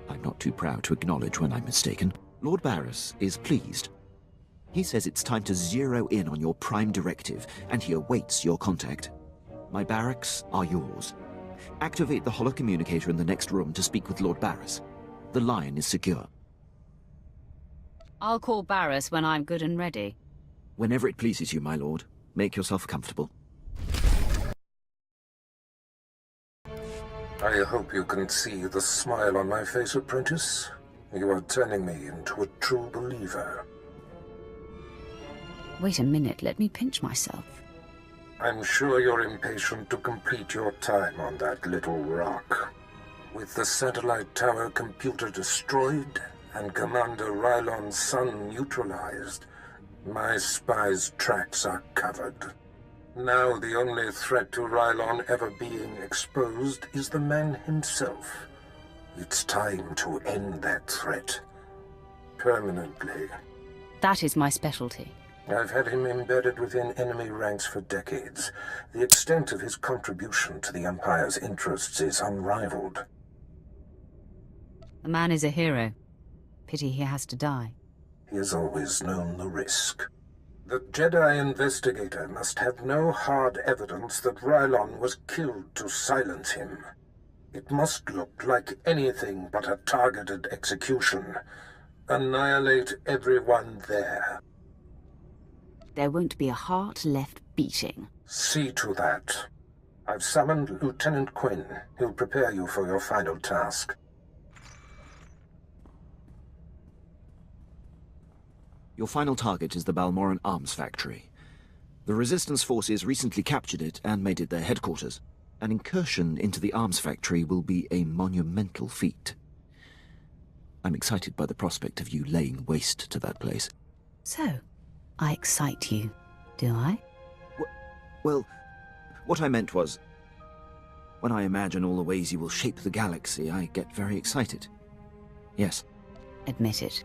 I'm not too proud to acknowledge when I'm mistaken. Lord Barris is pleased. He says it's time to zero in on your prime directive, and he awaits your contact. My barracks are yours. Activate the holocommunicator in the next room to speak with Lord Barris. The line is secure. I'll call Barris when I'm good and ready. Whenever it pleases you, my lord. Make yourself comfortable. I hope you can see the smile on my face, apprentice. You are turning me into a true believer. Wait a minute, let me pinch myself. I'm sure you're impatient to complete your time on that little rock. With the satellite tower computer destroyed and Commander Rylon's son neutralized, my spy's tracks are covered. Now the only threat to Rylon ever being exposed is the man himself. It's time to end that threat. Permanently. That is my specialty. I've had him embedded within enemy ranks for decades. The extent of his contribution to the Empire's interests is unrivaled. The man is a hero. Pity he has to die. He has always known the risk. The Jedi investigator must have no hard evidence that Rylon was killed to silence him. It must look like anything but a targeted execution. Annihilate everyone there. There won't be a heart left beating. See to that. I've summoned Lieutenant Quinn. He'll prepare you for your final task. Your final target is the Balmoran Arms Factory. The Resistance forces recently captured it and made it their headquarters. An incursion into the arms factory will be a monumental feat. I'm excited by the prospect of you laying waste to that place. So, I excite you, do I? Well, what I meant was, when I imagine all the ways you will shape the galaxy, I get very excited. Yes. Admit it.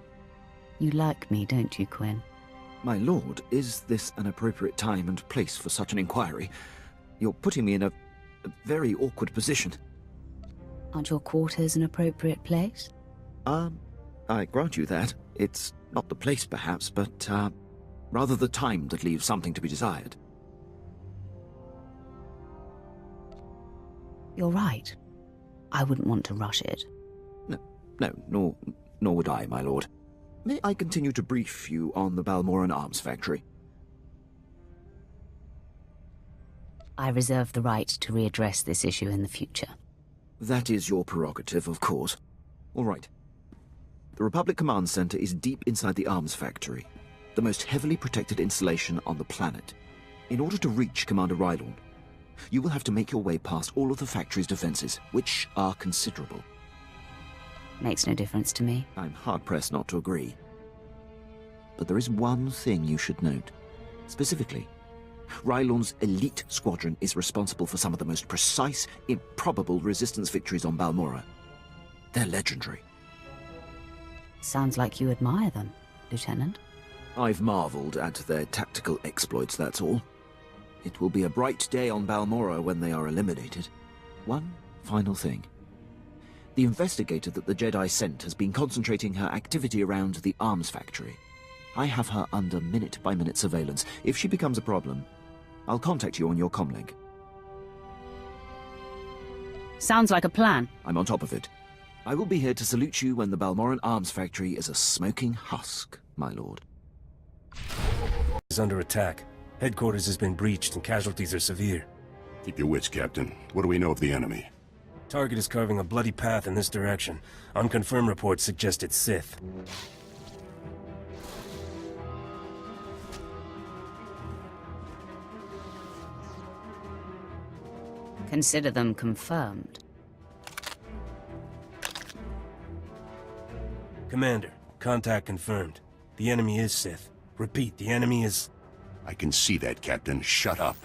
You like me, don't you, Quinn? My lord, is this an appropriate time and place for such an inquiry? You're putting me in a very awkward position. Aren't your quarters an appropriate place? I grant you that. It's not the place, perhaps, but, rather the time that leaves something to be desired. You're right. I wouldn't want to rush it. No, nor would I, my lord. May I continue to brief you on the Balmoran Arms Factory? I reserve the right to readdress this issue in the future. That is your prerogative, of course. All right. The Republic Command Center is deep inside the arms factory, the most heavily protected installation on the planet. In order to reach Commander Rylon, you will have to make your way past all of the factory's defenses, which are considerable. Makes no difference to me. I'm hard-pressed not to agree. But there is one thing you should note. Specifically, Rylorn's elite squadron is responsible for some of the most precise, improbable resistance victories on Balmorra. They're legendary. Sounds like you admire them, Lieutenant. I've marveled at their tactical exploits, that's all. It will be a bright day on Balmorra when they are eliminated. One final thing. The investigator that the Jedi sent has been concentrating her activity around the arms factory. I have her under minute-by-minute surveillance. If she becomes a problem, I'll contact you on your comlink. Sounds like a plan. I'm on top of it. I will be here to salute you when the Balmorran arms factory is a smoking husk, my lord. Is under attack. Headquarters has been breached and casualties are severe. Keep your wits, Captain. What do we know of the enemy? Target is carving a bloody path in this direction. Unconfirmed reports suggest it's Sith. Consider them confirmed. Commander, contact confirmed. The enemy is Sith. Repeat, the enemy is... I can see that, Captain. Shut up.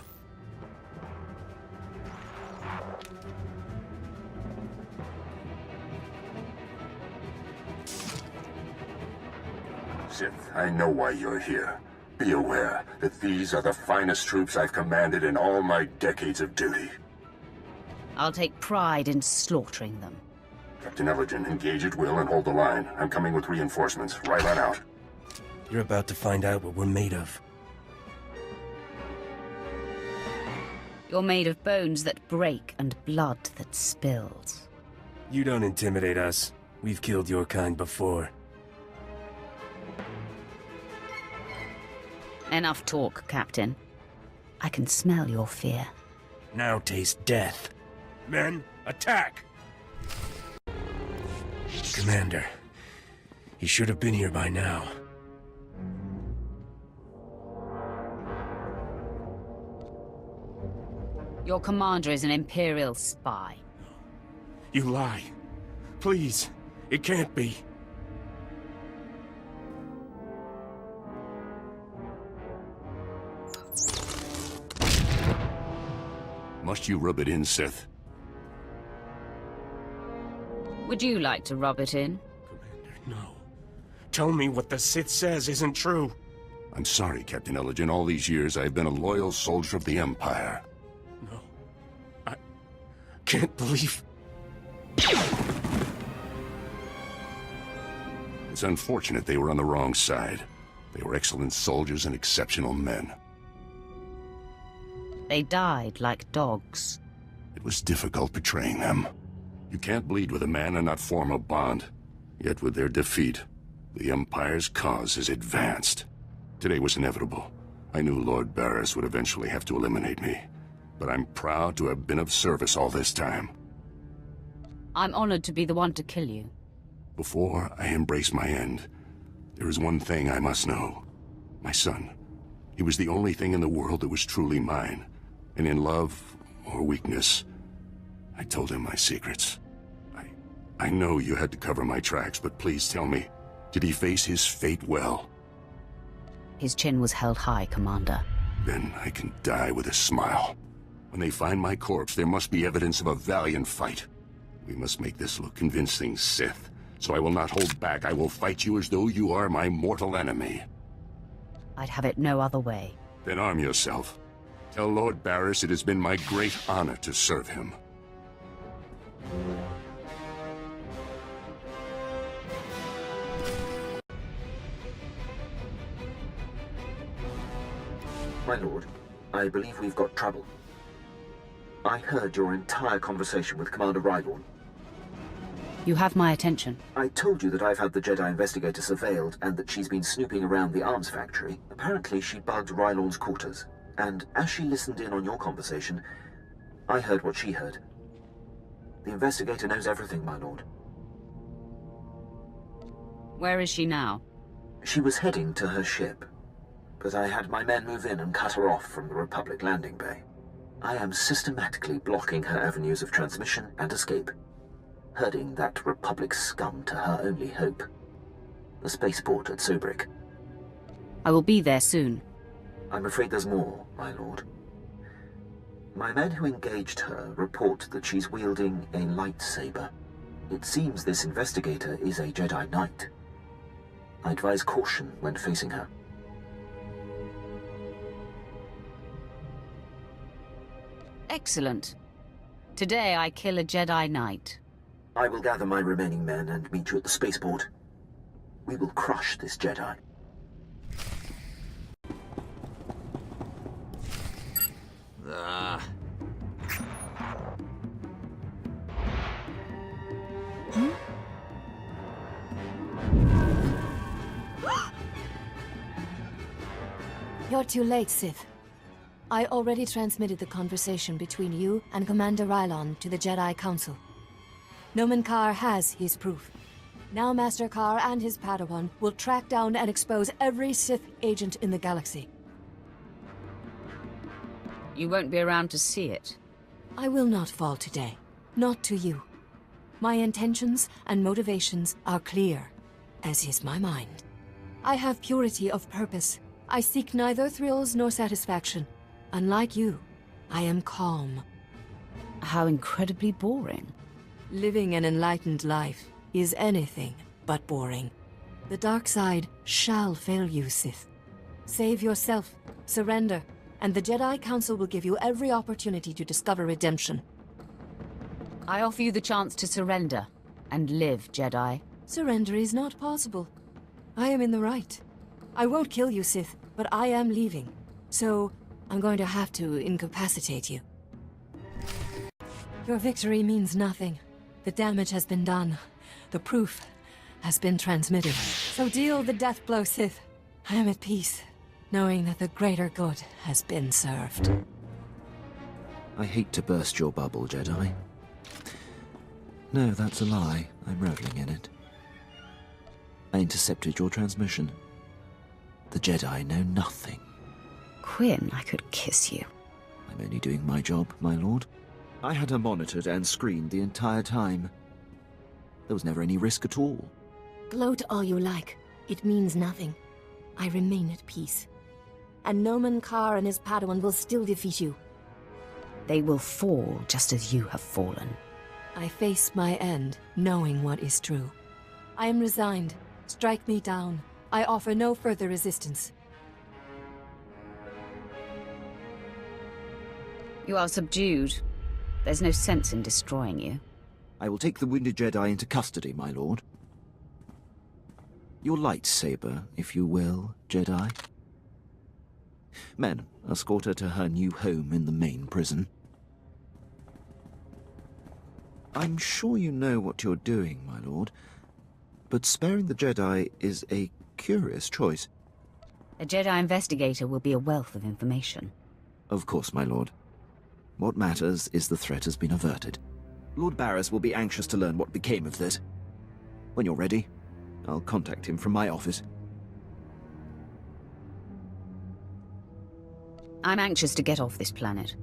Sith, I know why you're here. Be aware that these are the finest troops I've commanded in all my decades of duty. I'll take pride in slaughtering them. Captain Elgin, engage at will and hold the line. I'm coming with reinforcements. Right on out. You're about to find out what we're made of. You're made of bones that break and blood that spills. You don't intimidate us. We've killed your kind before. Enough talk, Captain. I can smell your fear. Now taste death. Men, attack! Commander, he should have been here by now. Your commander is an Imperial spy. You lie. Please, it can't be. Must you rub it in, Sith? Would you like to rub it in? Commander, no. Tell me what the Sith says isn't true. I'm sorry, Captain Elgin. All these years, I've been a loyal soldier of the Empire. No. I can't believe... It's unfortunate they were on the wrong side. They were excellent soldiers and exceptional men. They died like dogs. It was difficult betraying them. You can't bleed with a man and not form a bond. Yet with their defeat, the Empire's cause has advanced. Today was inevitable. I knew Lord Barris would eventually have to eliminate me. But I'm proud to have been of service all this time. I'm honored to be the one to kill you. Before I embrace my end, there is one thing I must know. My son. He was the only thing in the world that was truly mine. And in love or weakness, I told him my secrets. I know you had to cover my tracks, but please tell me, did he face his fate well? His chin was held high, Commander. Then I can die with a smile. When they find my corpse, there must be evidence of a valiant fight. We must make this look convincing, Sith. So I will not hold back. I will fight you as though you are my mortal enemy. I'd have it no other way. Then arm yourself. Tell Lord Barris it has been my great honor to serve him. My lord, I believe we've got trouble. I heard your entire conversation with Commander Rylorn. You have my attention. I told you that I've had the Jedi investigator surveilled and that she's been snooping around the arms factory. Apparently she bugged Rylorn's quarters, and as she listened in on your conversation, I heard what she heard. The investigator knows everything, my lord. Where is she now? She was heading to her ship, but I had my men move in and cut her off from the Republic landing bay. I am systematically blocking her avenues of transmission and escape, herding that Republic scum to her only hope, the spaceport at Sobrik. I will be there soon. I'm afraid there's more, my lord. My men who engaged her report that she's wielding a lightsaber. It seems this investigator is a Jedi Knight. I advise caution when facing her. Excellent. Today I kill a Jedi Knight. I will gather my remaining men and meet you at the spaceport. We will crush this Jedi. You're too late, Sith. I already transmitted the conversation between you and Commander Rylon to the Jedi Council. Nomen Karr has his proof. Now Master Karr and his Padawan will track down and expose every Sith agent in the galaxy. You won't be around to see it. I will not fall today. Not to you. My intentions and motivations are clear, as is my mind. I have purity of purpose. I seek neither thrills nor satisfaction. Unlike you, I am calm. How incredibly boring. Living an enlightened life is anything but boring. The dark side shall fail you, Sith. Save yourself, surrender, and the Jedi Council will give you every opportunity to discover redemption. I offer you the chance to surrender and live, Jedi. Surrender is not possible. I am in the right. I won't kill you, Sith, but I am leaving. So, I'm going to have to incapacitate you. Your victory means nothing. The damage has been done. The proof has been transmitted. So deal the death blow, Sith. I am at peace, knowing that the greater good has been served. I hate to burst your bubble, Jedi. No, that's a lie. I'm reveling in it. I intercepted your transmission. The Jedi know nothing. Quinn, I could kiss you. I'm only doing my job, my lord. I had her monitored and screened the entire time. There was never any risk at all. Gloat all you like. It means nothing. I remain at peace. And Nomen Karr and his Padawan will still defeat you. They will fall just as you have fallen. I face my end, knowing what is true. I am resigned. Strike me down. I offer no further resistance. You are subdued. There's no sense in destroying you. I will take the wounded Jedi into custody, my lord. Your lightsaber, if you will, Jedi. Men, escort her to her new home in the main prison. I'm sure you know what you're doing, my lord, but sparing the Jedi is a curious choice. A Jedi investigator will be a wealth of information. Of course, my lord. What matters is the threat has been averted. Lord Barris will be anxious to learn what became of this. When you're ready, I'll contact him from my office. I'm anxious to get off this planet.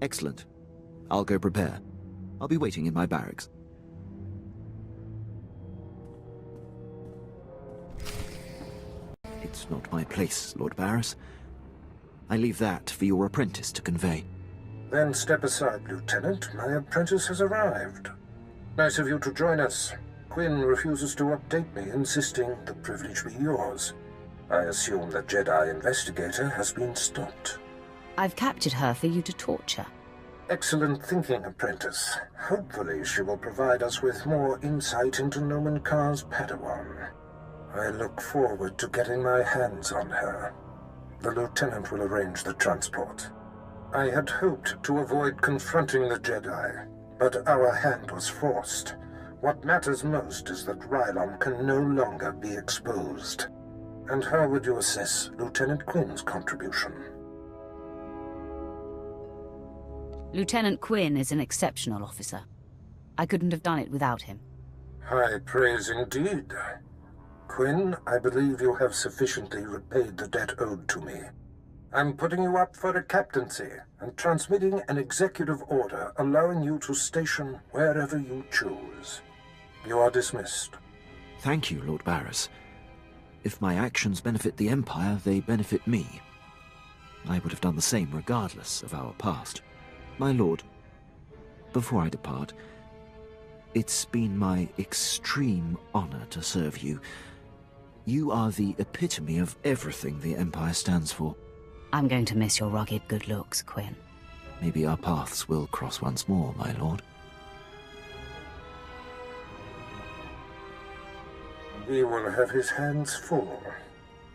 Excellent. I'll go prepare. I'll be waiting in my barracks. It's not my place, Lord Barris. I leave that for your apprentice to convey. Then step aside, Lieutenant. My apprentice has arrived. Nice of you to join us. Quinn refuses to update me, insisting the privilege be yours. I assume the Jedi investigator has been stopped. I've captured her for you to torture. Excellent thinking, apprentice. Hopefully she will provide us with more insight into Nomen Karr's Padawan. I look forward to getting my hands on her. The lieutenant will arrange the transport. I had hoped to avoid confronting the Jedi, but our hand was forced. What matters most is that Rylon can no longer be exposed. And how would you assess Lieutenant Quinn's contribution? Lieutenant Quinn is an exceptional officer. I couldn't have done it without him. High praise indeed. Quinn, I believe you have sufficiently repaid the debt owed to me. I'm putting you up for a captaincy and transmitting an executive order allowing you to station wherever you choose. You are dismissed. Thank you, Lord Barris. If my actions benefit the Empire, they benefit me. I would have done the same regardless of our past. My lord, before I depart, it's been my extreme honor to serve you. You are the epitome of everything the Empire stands for. I'm going to miss your rugged good looks, Quinn. Maybe our paths will cross once more, my lord. He will have his hands full.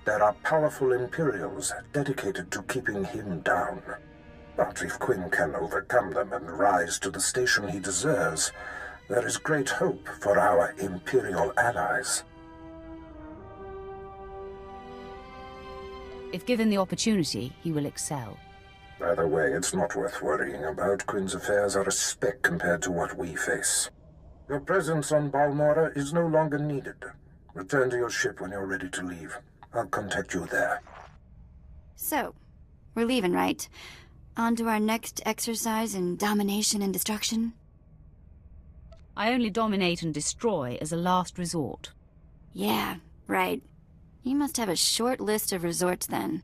There are powerful Imperials dedicated to keeping him down. But if Quinn can overcome them and rise to the station he deserves, there is great hope for our Imperial allies. If given the opportunity, he will excel. Either way, it's not worth worrying about. Quinn's affairs are a speck compared to what we face. Your presence on Balmorra is no longer needed. Return to your ship when you're ready to leave. I'll contact you there. So, we're leaving, right? On to our next exercise in domination and destruction? I only dominate and destroy as a last resort. Yeah, right. You must have a short list of resorts then.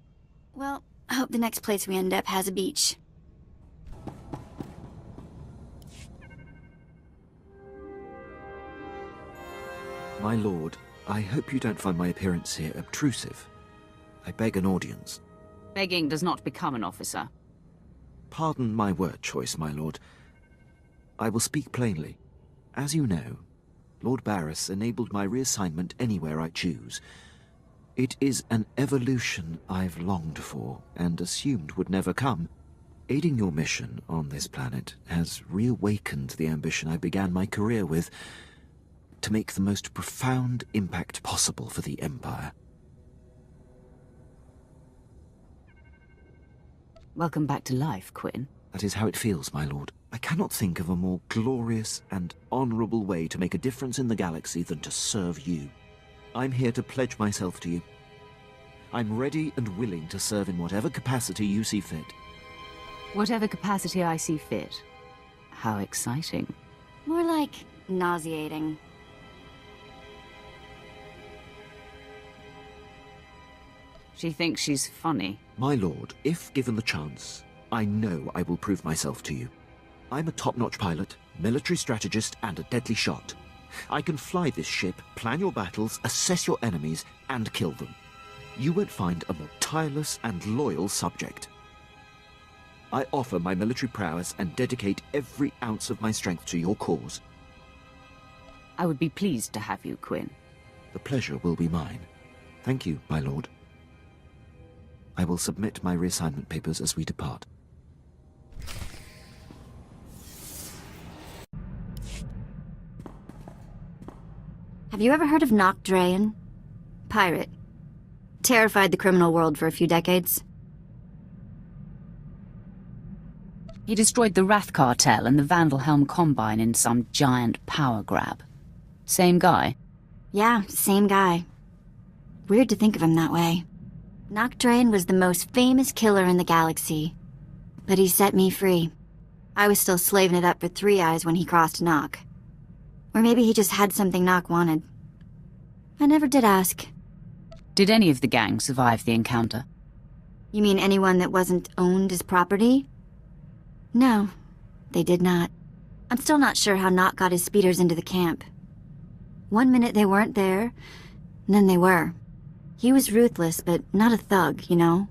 Well, I hope the next place we end up has a beach. My lord, I hope you don't find my appearance here obtrusive. I beg an audience. Begging does not become an officer. Pardon my word choice, my lord. I will speak plainly. As you know, Lord Barris enabled my reassignment anywhere I choose. It is an evolution I've longed for and assumed would never come. Aiding your mission on this planet has reawakened the ambition I began my career with, to make the most profound impact possible for the Empire. Welcome back to life, Quinn. That is how it feels, my lord. I cannot think of a more glorious and honorable way to make a difference in the galaxy than to serve you. I'm here to pledge myself to you. I'm ready and willing to serve in whatever capacity you see fit. Whatever capacity I see fit. How exciting. More like nauseating. She thinks she's funny. My lord, if given the chance, I know I will prove myself to you. I'm a top-notch pilot, military strategist, and a deadly shot. I can fly this ship, plan your battles, assess your enemies, and kill them. You won't find a more tireless and loyal subject. I offer my military prowess and dedicate every ounce of my strength to your cause. I would be pleased to have you, Quinn. The pleasure will be mine. Thank you, my lord. I will submit my reassignment papers as we depart. Have you ever heard of Nock Drayan? Pirate. Terrified the criminal world for a few decades. He destroyed the Wrath Cartel and the Vandalhelm Combine in some giant power grab. Same guy? Yeah, same guy. Weird to think of him that way. Nock Drayan was the most famous killer in the galaxy. But he set me free. I was still slaving it up for Three Eyes when he crossed Nock. Or maybe he just had something Nock wanted. I never did ask. Did any of the gang survive the encounter? You mean anyone that wasn't owned as property? No, they did not. I'm still not sure how Nock got his speeders into the camp. One minute they weren't there, and then they were. He was ruthless, but not a thug, you know?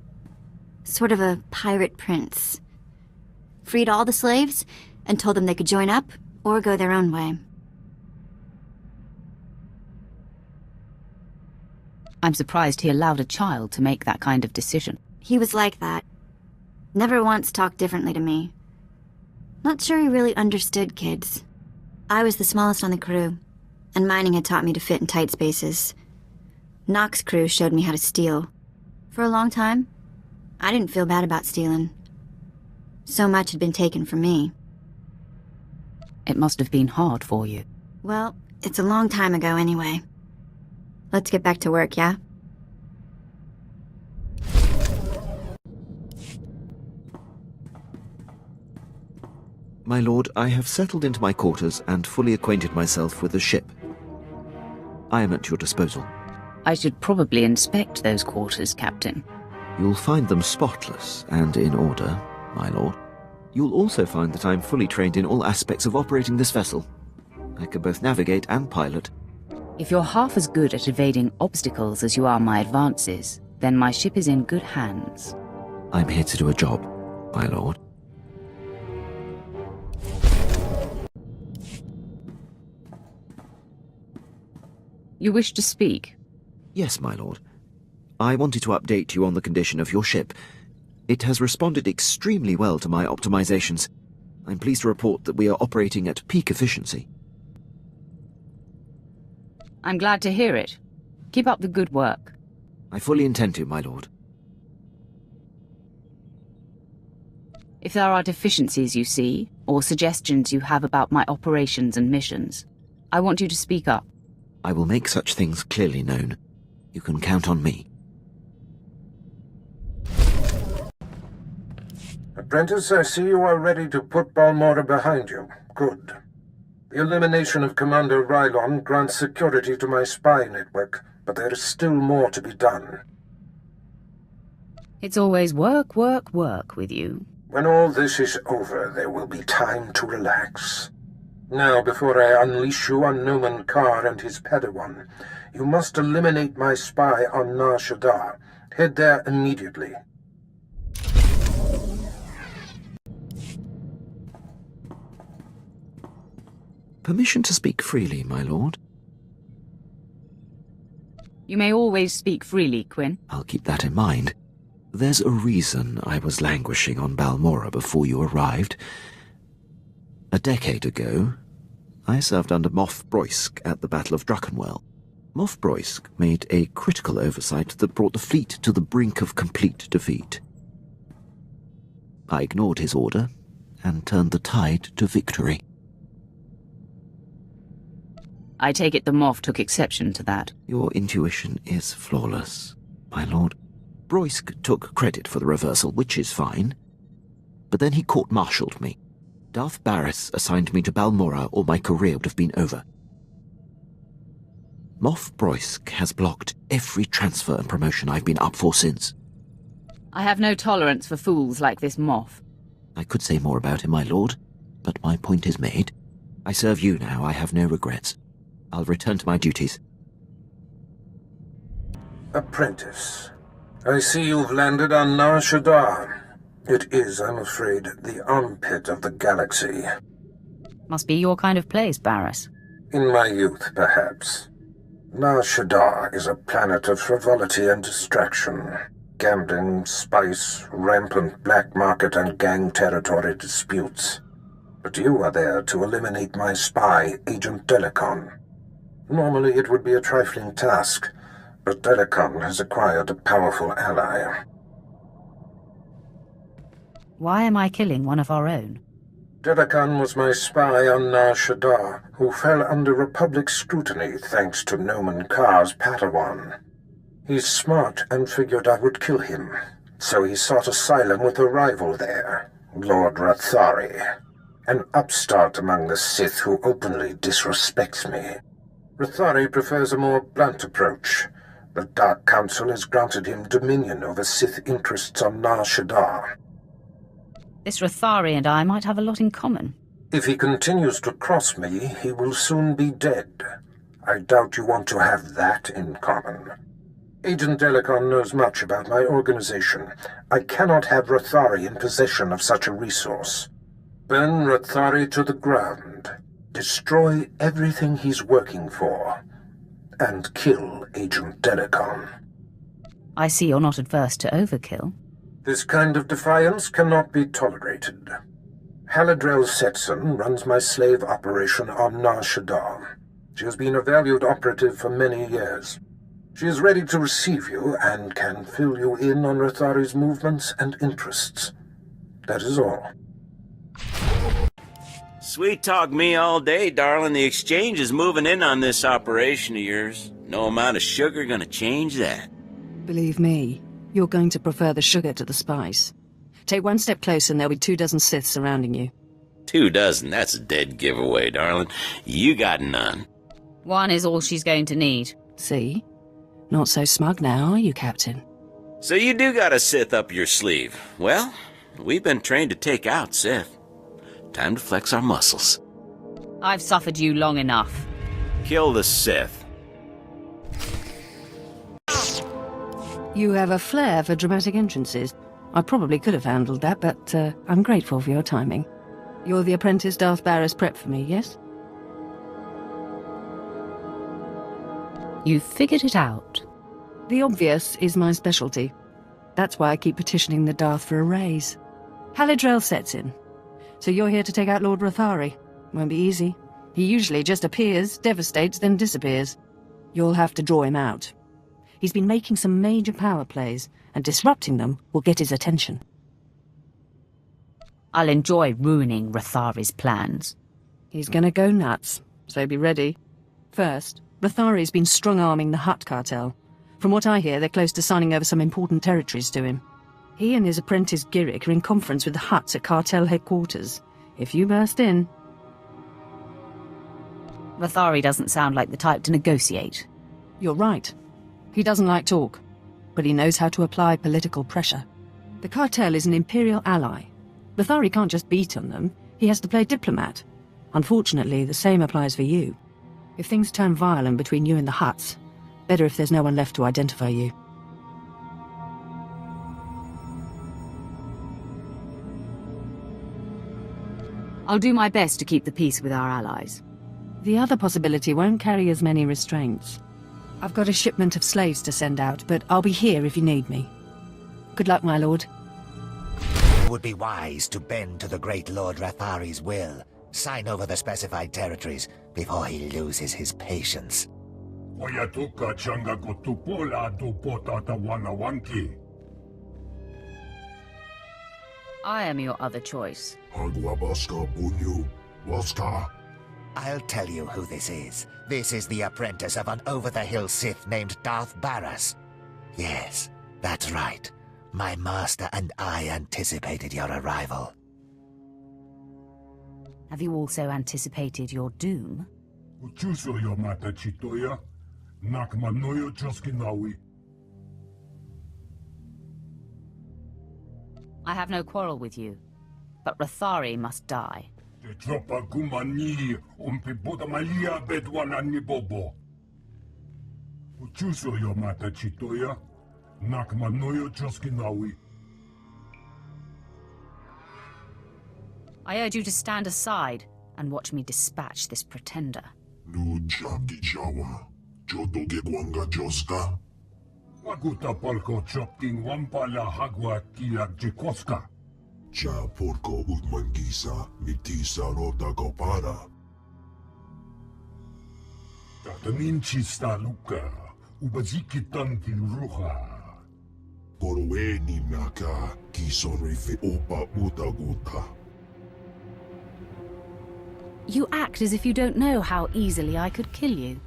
Sort of a pirate prince. Freed all the slaves, and told them they could join up, or go their own way. I'm surprised he allowed a child to make that kind of decision. He was like that. Never once talked differently to me. Not sure he really understood kids. I was the smallest on the crew, and mining had taught me to fit in tight spaces. Nock's crew showed me how to steal. For a long time, I didn't feel bad about stealing. So much had been taken from me. It must have been hard for you. Well, it's a long time ago anyway. Let's get back to work, yeah? My lord, I have settled into my quarters and fully acquainted myself with the ship. I am at your disposal. I should probably inspect those quarters, Captain. You'll find them spotless and in order, my lord. You'll also find that I'm fully trained in all aspects of operating this vessel. I can both navigate and pilot. If you're half as good at evading obstacles as you are my advances, then my ship is in good hands. I'm here to do a job, my lord. You wish to speak? Yes, my lord. I wanted to update you on the condition of your ship. It has responded extremely well to my optimizations. I'm pleased to report that we are operating at peak efficiency. I'm glad to hear it. Keep up the good work. I fully intend to, my lord. If there are deficiencies you see, or suggestions you have about my operations and missions, I want you to speak up. I will make such things clearly known. You can count on me. Apprentice, I see you are ready to put Balmorra behind you. Good. The elimination of Commander Rylon grants security to my spy network, but there is still more to be done. It's always work, work, work with you. When all this is over, there will be time to relax. Now, before I unleash you on Noman Carr and his Padawan, you must eliminate my spy on Nar Shaddaa. Head there immediately. Permission to speak freely, my lord? You may always speak freely, Quinn. I'll keep that in mind. There's a reason I was languishing on Balmorra before you arrived. A decade ago, I served under Moff Broysk at the Battle of Druckenwell. Moff Broysk made a critical oversight that brought the fleet to the brink of complete defeat. I ignored his order and turned the tide to victory. I take it the Moff took exception to that. Your intuition is flawless, my lord. Broysk took credit for the reversal, which is fine. But then he court-martialed me. Darth Barris assigned me to Balmorra, or my career would have been over. Moff Broysk has blocked every transfer and promotion I've been up for since. I have no tolerance for fools like this Moff. I could say more about him, my lord, but my point is made. I serve you now, I have no regrets. I'll return to my duties. Apprentice, I see you've landed on Nar Shaddaa. It is, I'm afraid, the armpit of the galaxy. Must be your kind of place, Barris. In my youth, perhaps. Nar Shaddaa is a planet of frivolity and distraction. Gambling, spice, rampant black market and gang territory disputes. But you are there to eliminate my spy, Agent Delicon. Normally it would be a trifling task, but Delicon has acquired a powerful ally. Why am I killing one of our own? Delicon was my spy on Nar Shaddaa, who fell under Republic scrutiny thanks to Noman Carr's Padawan. He's smart and figured I would kill him, so he sought asylum with a rival there, Lord Rathari, an upstart among the Sith who openly disrespects me. Rathari prefers a more blunt approach. The Dark Council has granted him dominion over Sith interests on Nar Shaddaa. This Rathari and I might have a lot in common. If he continues to cross me, he will soon be dead. I doubt you want to have that in common. Agent Delicon knows much about my organization. I cannot have Rathari in possession of such a resource. Burn Rathari to the ground. Destroy everything he's working for. And kill Agent Delicon. I see you're not adverse to overkill. This kind of defiance cannot be tolerated. Haladrel Setson runs my slave operation on Nar Shaddaa. She has been a valued operative for many years. She is ready to receive you and can fill you in on Rathari's movements and interests. That is all. Sweet talk me all day, darling. The exchange is moving in on this operation of yours. No amount of sugar gonna change that. Believe me, you're going to prefer the sugar to the spice. Take one step closer and there'll be 24 Sith surrounding you. 24, that's a dead giveaway, darling. You got none. One is all she's going to need. See? Not so smug now, are you, Captain? So you do got a Sith up your sleeve. Well, we've been trained to take out Sith. Time to flex our muscles. I've suffered you long enough. Kill the Sith. You have a flair for dramatic entrances. I probably could have handled that, but I'm grateful for your timing. You're the apprentice Darth Barris prepped for me, yes? You figured it out. The obvious is my specialty. That's why I keep petitioning the Darth for a raise. Halidrel sets in. So you're here to take out Lord Rathari. Won't be easy. He usually just appears, devastates, then disappears. You'll have to draw him out. He's been making some major power plays, and disrupting them will get his attention. I'll enjoy ruining Rathari's plans. He's gonna go nuts, so be ready. First, Rathari's been strong-arming the Hutt cartel. From what I hear, they're close to signing over some important territories to him. He and his apprentice Giric are in conference with the Hutts at cartel headquarters. If you burst in... Rathari doesn't sound like the type to negotiate. You're right. He doesn't like talk, but he knows how to apply political pressure. The cartel is an Imperial ally. Rathari can't just beat on them, he has to play diplomat. Unfortunately, the same applies for you. If things turn violent between you and the Hutts, better if there's no one left to identify you. I'll do my best to keep the peace with our allies. The other possibility won't carry as many restraints. I've got a shipment of slaves to send out, but I'll be here if you need me. Good luck, my lord. It would be wise to bend to the great Lord Rathari's will. Sign over the specified territories before he loses his patience. I am your other choice. I'll tell you who this is. This is the apprentice of an over-the-hill Sith named Darth Barris. Yes, that's right. My master and I anticipated your arrival. Have you also anticipated your doom? I have no quarrel with you, but Rathari must die. I urge you to stand aside and watch me dispatch this pretender. You act as if you don't know how easily I could kill you.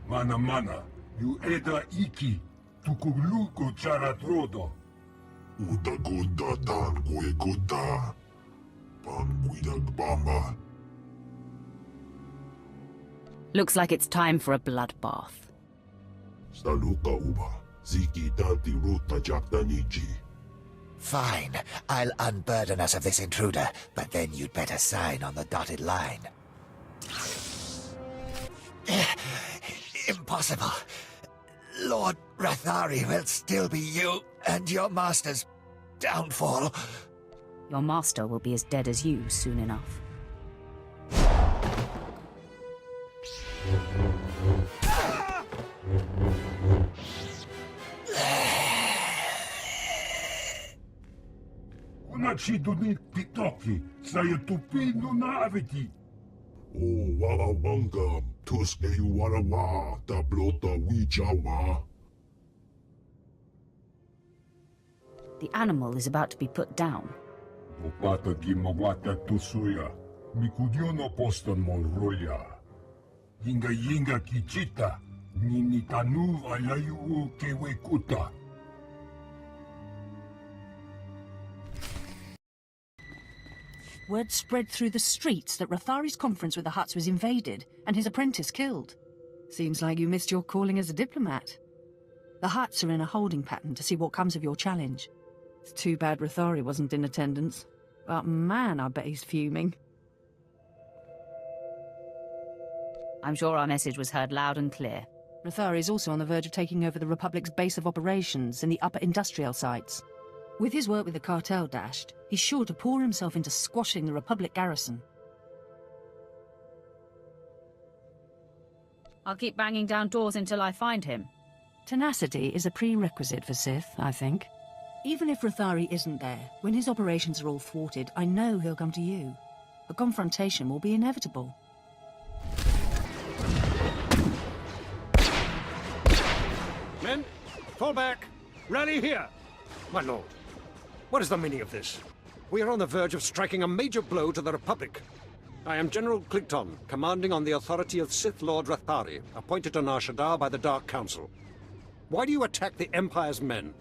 Mana, you eda iki, tukuluko charatrodo. Udagunda dan gueguda, panguidagbamba. Looks like it's time for a bloodbath. Saluka uba, ziki tanti ruta jaktaniji. Fine. I'll unburden us of this intruder, but then you'd better sign on the dotted line. Impossible. Lord Rathari will still be you and your master's downfall. Your master will be as dead as you soon enough. The animal is about to be put down. Word spread through the streets that Rathari's conference with the Hutts was invaded and his apprentice killed. Seems like you missed your calling as a diplomat. The Hutts are in a holding pattern to see what comes of your challenge. It's too bad Rathari wasn't in attendance. But man, I bet he's fuming. I'm sure our message was heard loud and clear. Rathari is also on the verge of taking over the Republic's base of operations in the upper industrial sites. With his work with the cartel dashed, he's sure to pour himself into squashing the Republic garrison. I'll keep banging down doors until I find him. Tenacity is a prerequisite for Sith, I think. Even if Rathari isn't there, when his operations are all thwarted, I know he'll come to you. A confrontation will be inevitable. Men, fall back. Rally here. My lord, what is the meaning of this? We are on the verge of striking a major blow to the Republic. I am General Clinton, commanding on the authority of Sith Lord Rathari, appointed to Nar Shaddaa by the Dark Council. Why do you attack the Empire's men?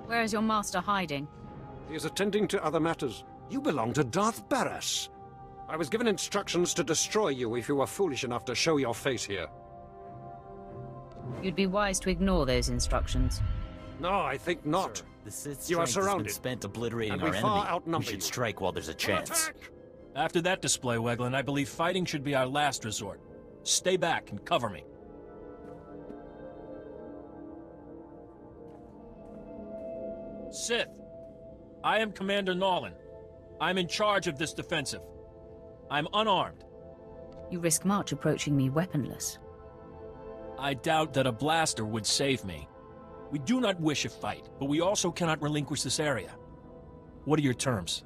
Where is your master hiding? He is attending to other matters. You belong to Darth Barras. I was given instructions to destroy you if you were foolish enough to show your face here. You'd be wise to ignore those instructions. No, I think not. Sir, the Sith's you are strength surrounded. has been spent obliterating and our we far enemy. outnumber We should you. strike while there's a chance. After that display, Weglin, I believe fighting should be our last resort. Stay back and cover me. Sith, I am Commander Nolan. I'm in charge of this defensive. I'm unarmed. You risk much approaching me weaponless. I doubt that a blaster would save me. We do not wish a fight, but we also cannot relinquish this area. What are your terms?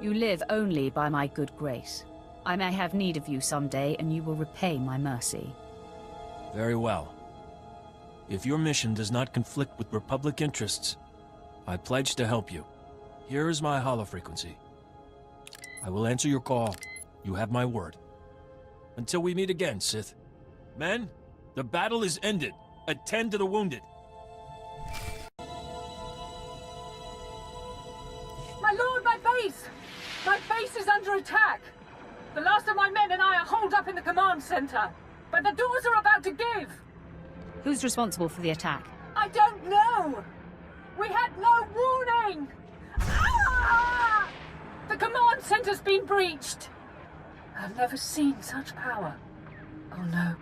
You live only by my good grace. I may have need of you someday, and you will repay my mercy. Very well. If your mission does not conflict with Republic interests, I pledge to help you. Here is my holofrequency. I will answer your call. You have my word. Until we meet again, Sith. Men, the battle is ended. Attend to the wounded. My lord, my base! My base is under attack! The last of my men and I are holed up in the command center, but the doors are about to give! Who's responsible for the attack? I don't know! We had no warning! Ah! The command center's been breached! I've never seen such power. Oh no.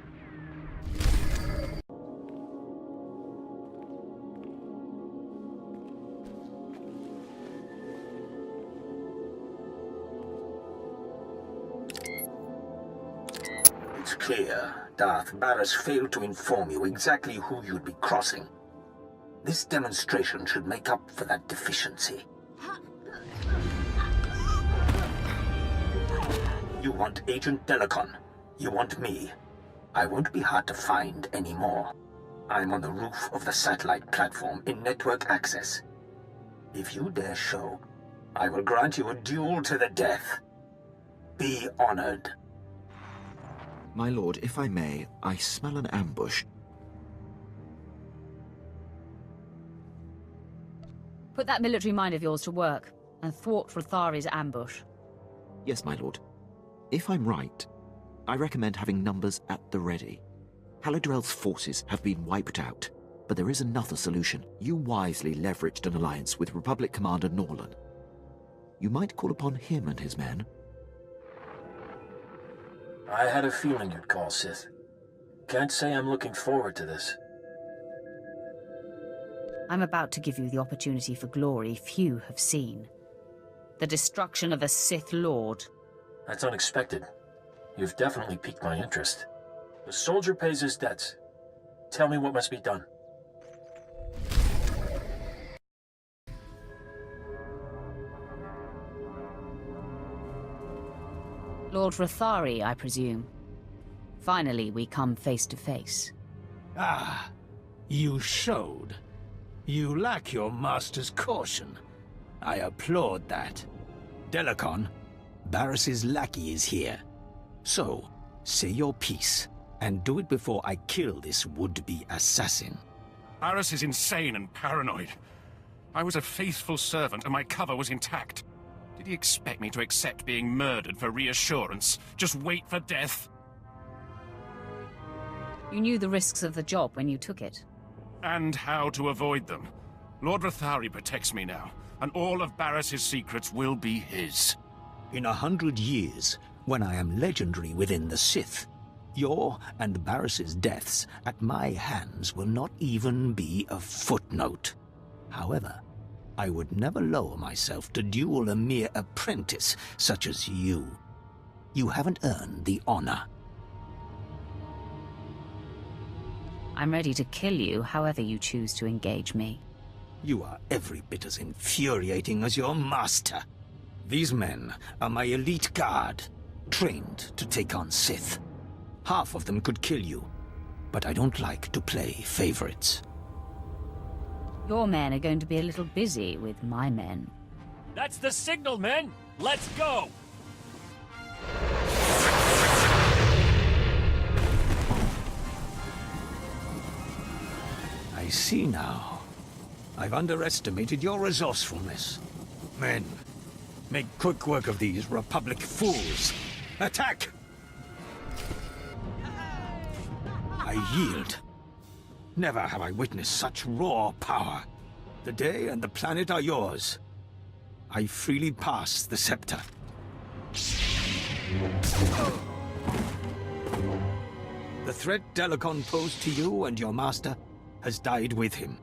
It's clear Darth Barras failed to inform you exactly who you'd be crossing. This demonstration should make up for that deficiency. You want Agent Delicon. You want me. I won't be hard to find anymore. I'm on the roof of the satellite platform in network access. If you dare show, I will grant you a duel to the death. Be honored. My lord, if I may, I smell an ambush. Put that military mind of yours to work, and thwart Rathari's ambush. Yes, my lord. If I'm right, I recommend having numbers at the ready. Haladrel's forces have been wiped out, but there is another solution. You wisely leveraged an alliance with Republic Commander Nolan. You might call upon him and his men. I had a feeling you'd call, Sith. Can't say I'm looking forward to this. I'm about to give you the opportunity for glory few have seen. The destruction of a Sith Lord. That's unexpected. You've definitely piqued my interest. The soldier pays his debts. Tell me what must be done. Lord Rathari, I presume. Finally, we come face to face. Ah, you showed. You lack your master's caution. I applaud that. Delicon, Barras's lackey is here. So, say your piece, and do it before I kill this would-be assassin. Barras is insane and paranoid. I was a faithful servant and my cover was intact. Did he expect me to accept being murdered for reassurance? Just wait for death? You knew the risks of the job when you took it. And how to avoid them. Lord Rathari protects me now, and all of Barris's secrets will be his. In 100 years, when I am legendary within the Sith, your and Barris's deaths at my hands will not even be a footnote. However, I would never lower myself to duel a mere apprentice such as you. You haven't earned the honor. I'm ready to kill you however you choose to engage me. You are every bit as infuriating as your master. These men are my elite guard, trained to take on Sith. Half of them could kill you, but I don't like to play favorites. Your men are going to be a little busy with my men. That's the signal, men! Let's go! I see now. I've underestimated your resourcefulness. Men, make quick work of these Republic fools. Attack! I yield. Never have I witnessed such raw power. The day and the planet are yours. I freely pass the scepter. The threat Delicon posed to you and your master has died with him.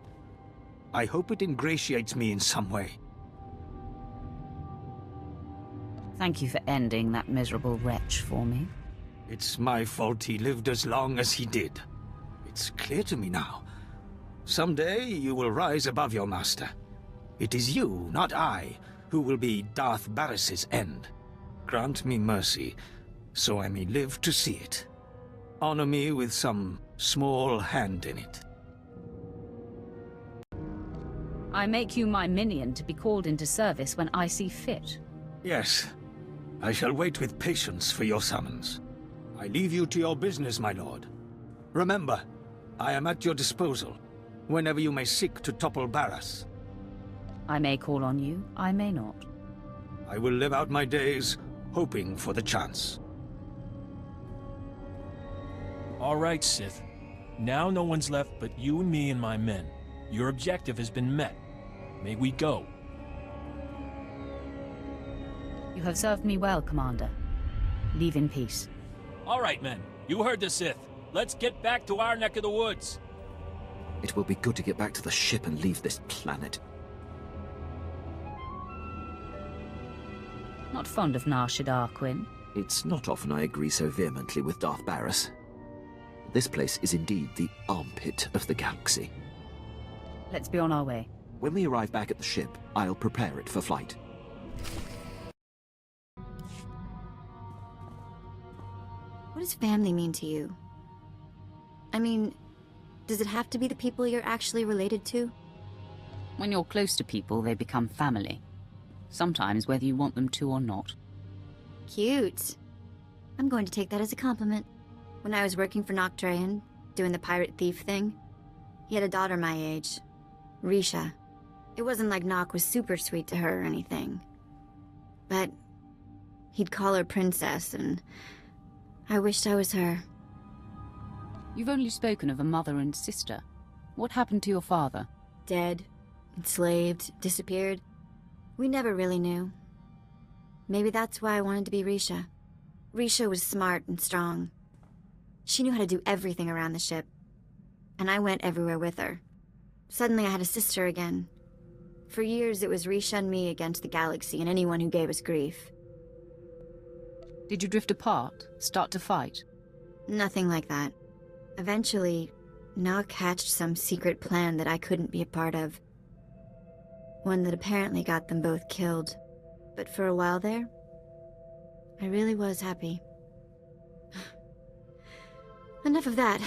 I hope it ingratiates me in some way. Thank you for ending that miserable wretch for me. It's my fault he lived as long as he did. It's clear to me now. Someday you will rise above your master. It is you, not I, who will be Darth Barris's end. Grant me mercy, so I may live to see it. Honor me with some small hand in it. I make you my minion to be called into service when I see fit. Yes. I shall wait with patience for your summons. I leave you to your business, my lord. Remember, I am at your disposal, whenever you may seek to topple Barris. I may call on you, I may not. I will live out my days, hoping for the chance. All right, Sith. Now no one's left but you and me and my men. Your objective has been met. May we go. You have served me well, Commander. Leave in peace. All right, men. You heard the Sith. Let's get back to our neck of the woods. It will be good to get back to the ship and leave this planet. Not fond of Nar Shaddaa, Quinn. It's not often I agree so vehemently with Darth Barris. This place is indeed the armpit of the galaxy. Let's be on our way. When we arrive back at the ship, I'll prepare it for flight. What does family mean to you? I mean, does it have to be the people you're actually related to? When you're close to people, they become family. Sometimes whether you want them to or not. Cute. I'm going to take that as a compliment. When I was working for Noctrayan, doing the pirate thief thing, he had a daughter my age, Risha. It wasn't like Nock was super sweet to her or anything. But he'd call her princess, and I wished I was her. You've only spoken of a mother and sister. What happened to your father? Dead, enslaved, disappeared. We never really knew. Maybe that's why I wanted to be Risha. Risha was smart and strong. She knew how to do everything around the ship. And I went everywhere with her. Suddenly I had a sister again. For years it was Risha and me against the galaxy and anyone who gave us grief. Did you drift apart? Start to fight? Nothing like that. Eventually, Nock hatched some secret plan that I couldn't be a part of. One that apparently got them both killed. But for a while there, I really was happy. Enough of that.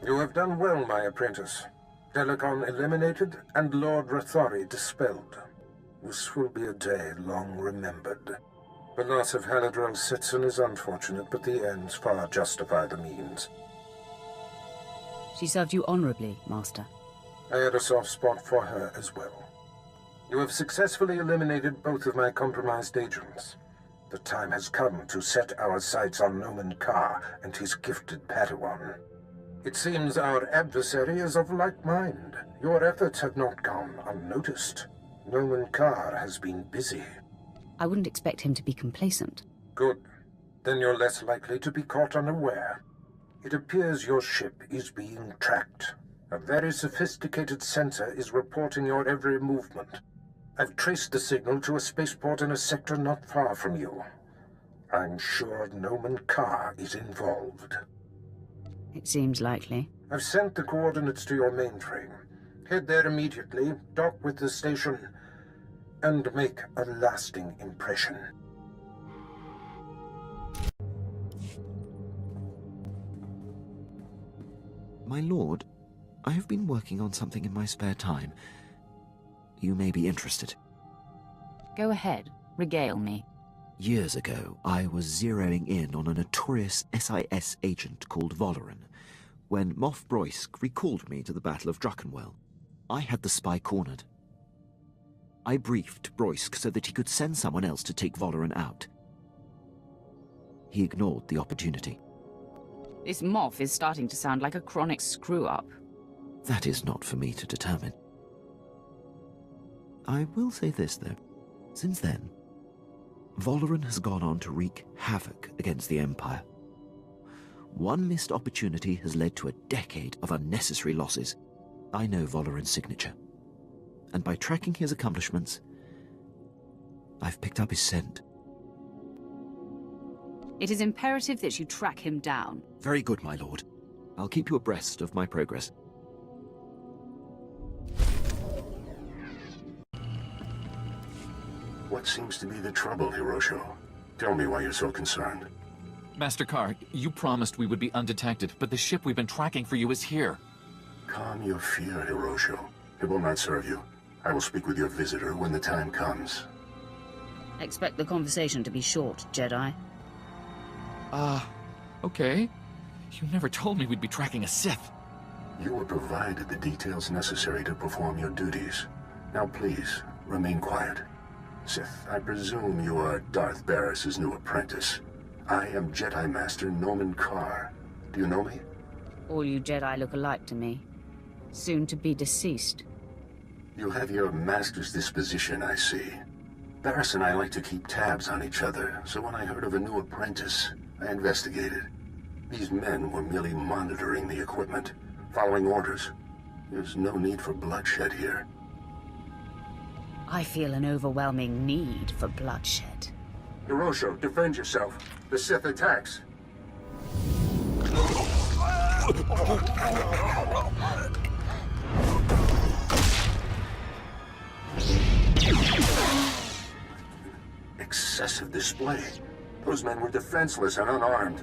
You have done well, my apprentice. Delicon eliminated and Lord Rathari dispelled. This will be a day long remembered. The loss of Haladrel Sitson is unfortunate, but the ends far justify the means. She served you honorably, Master. I had a soft spot for her as well. You have successfully eliminated both of my compromised agents. The time has come to set our sights on Noman Carr and his gifted Padawan. It seems our adversary is of like mind. Your efforts have not gone unnoticed. Noman Carr has been busy. I wouldn't expect him to be complacent. Good. Then you're less likely to be caught unaware. It appears your ship is being tracked. A very sophisticated sensor is reporting your every movement. I've traced the signal to a spaceport in a sector not far from you. I'm sure Noman Carr is involved. It seems likely. I've sent the coordinates to your mainframe. Head there immediately, dock with the station, and make a lasting impression. My lord, I have been working on something in my spare time. You may be interested. Go ahead, regale me. Years ago, I was zeroing in on a notorious SIS agent called Voloran, when Moff Broysk recalled me to the Battle of Druckenwell. I had the spy cornered. I briefed Broysk so that he could send someone else to take Voloran out. He ignored the opportunity. This Moff is starting to sound like a chronic screw-up. That is not for me to determine. I will say this, though. Since then, Voloran has gone on to wreak havoc against the Empire. One missed opportunity has led to a decade of unnecessary losses. I know Voloran's signature, and by tracking his accomplishments, I've picked up his scent. It is imperative that you track him down. Very good, my lord. I'll keep you abreast of my progress. What seems to be the trouble, Hirosho? Tell me why you're so concerned. Master Carr, you promised we would be undetected, but the ship we've been tracking for you is here. Calm your fear, Hirosho. It will not serve you. I will speak with your visitor when the time comes. Expect the conversation to be short, Jedi. Okay. You never told me we'd be tracking a Sith. You were provided the details necessary to perform your duties. Now please, remain quiet. Sith, I presume you are Darth Barris's new apprentice. I am Jedi Master Noman Carr. Do you know me? All you Jedi look alike to me. Soon to be deceased. You have your master's disposition, I see. Barris and I like to keep tabs on each other, so when I heard of a new apprentice, I investigated. These men were merely monitoring the equipment, following orders. There's no need for bloodshed here. I feel an overwhelming need for bloodshed. Hirosho, defend yourself. The Sith attacks. Excessive display. Those men were defenseless and unarmed.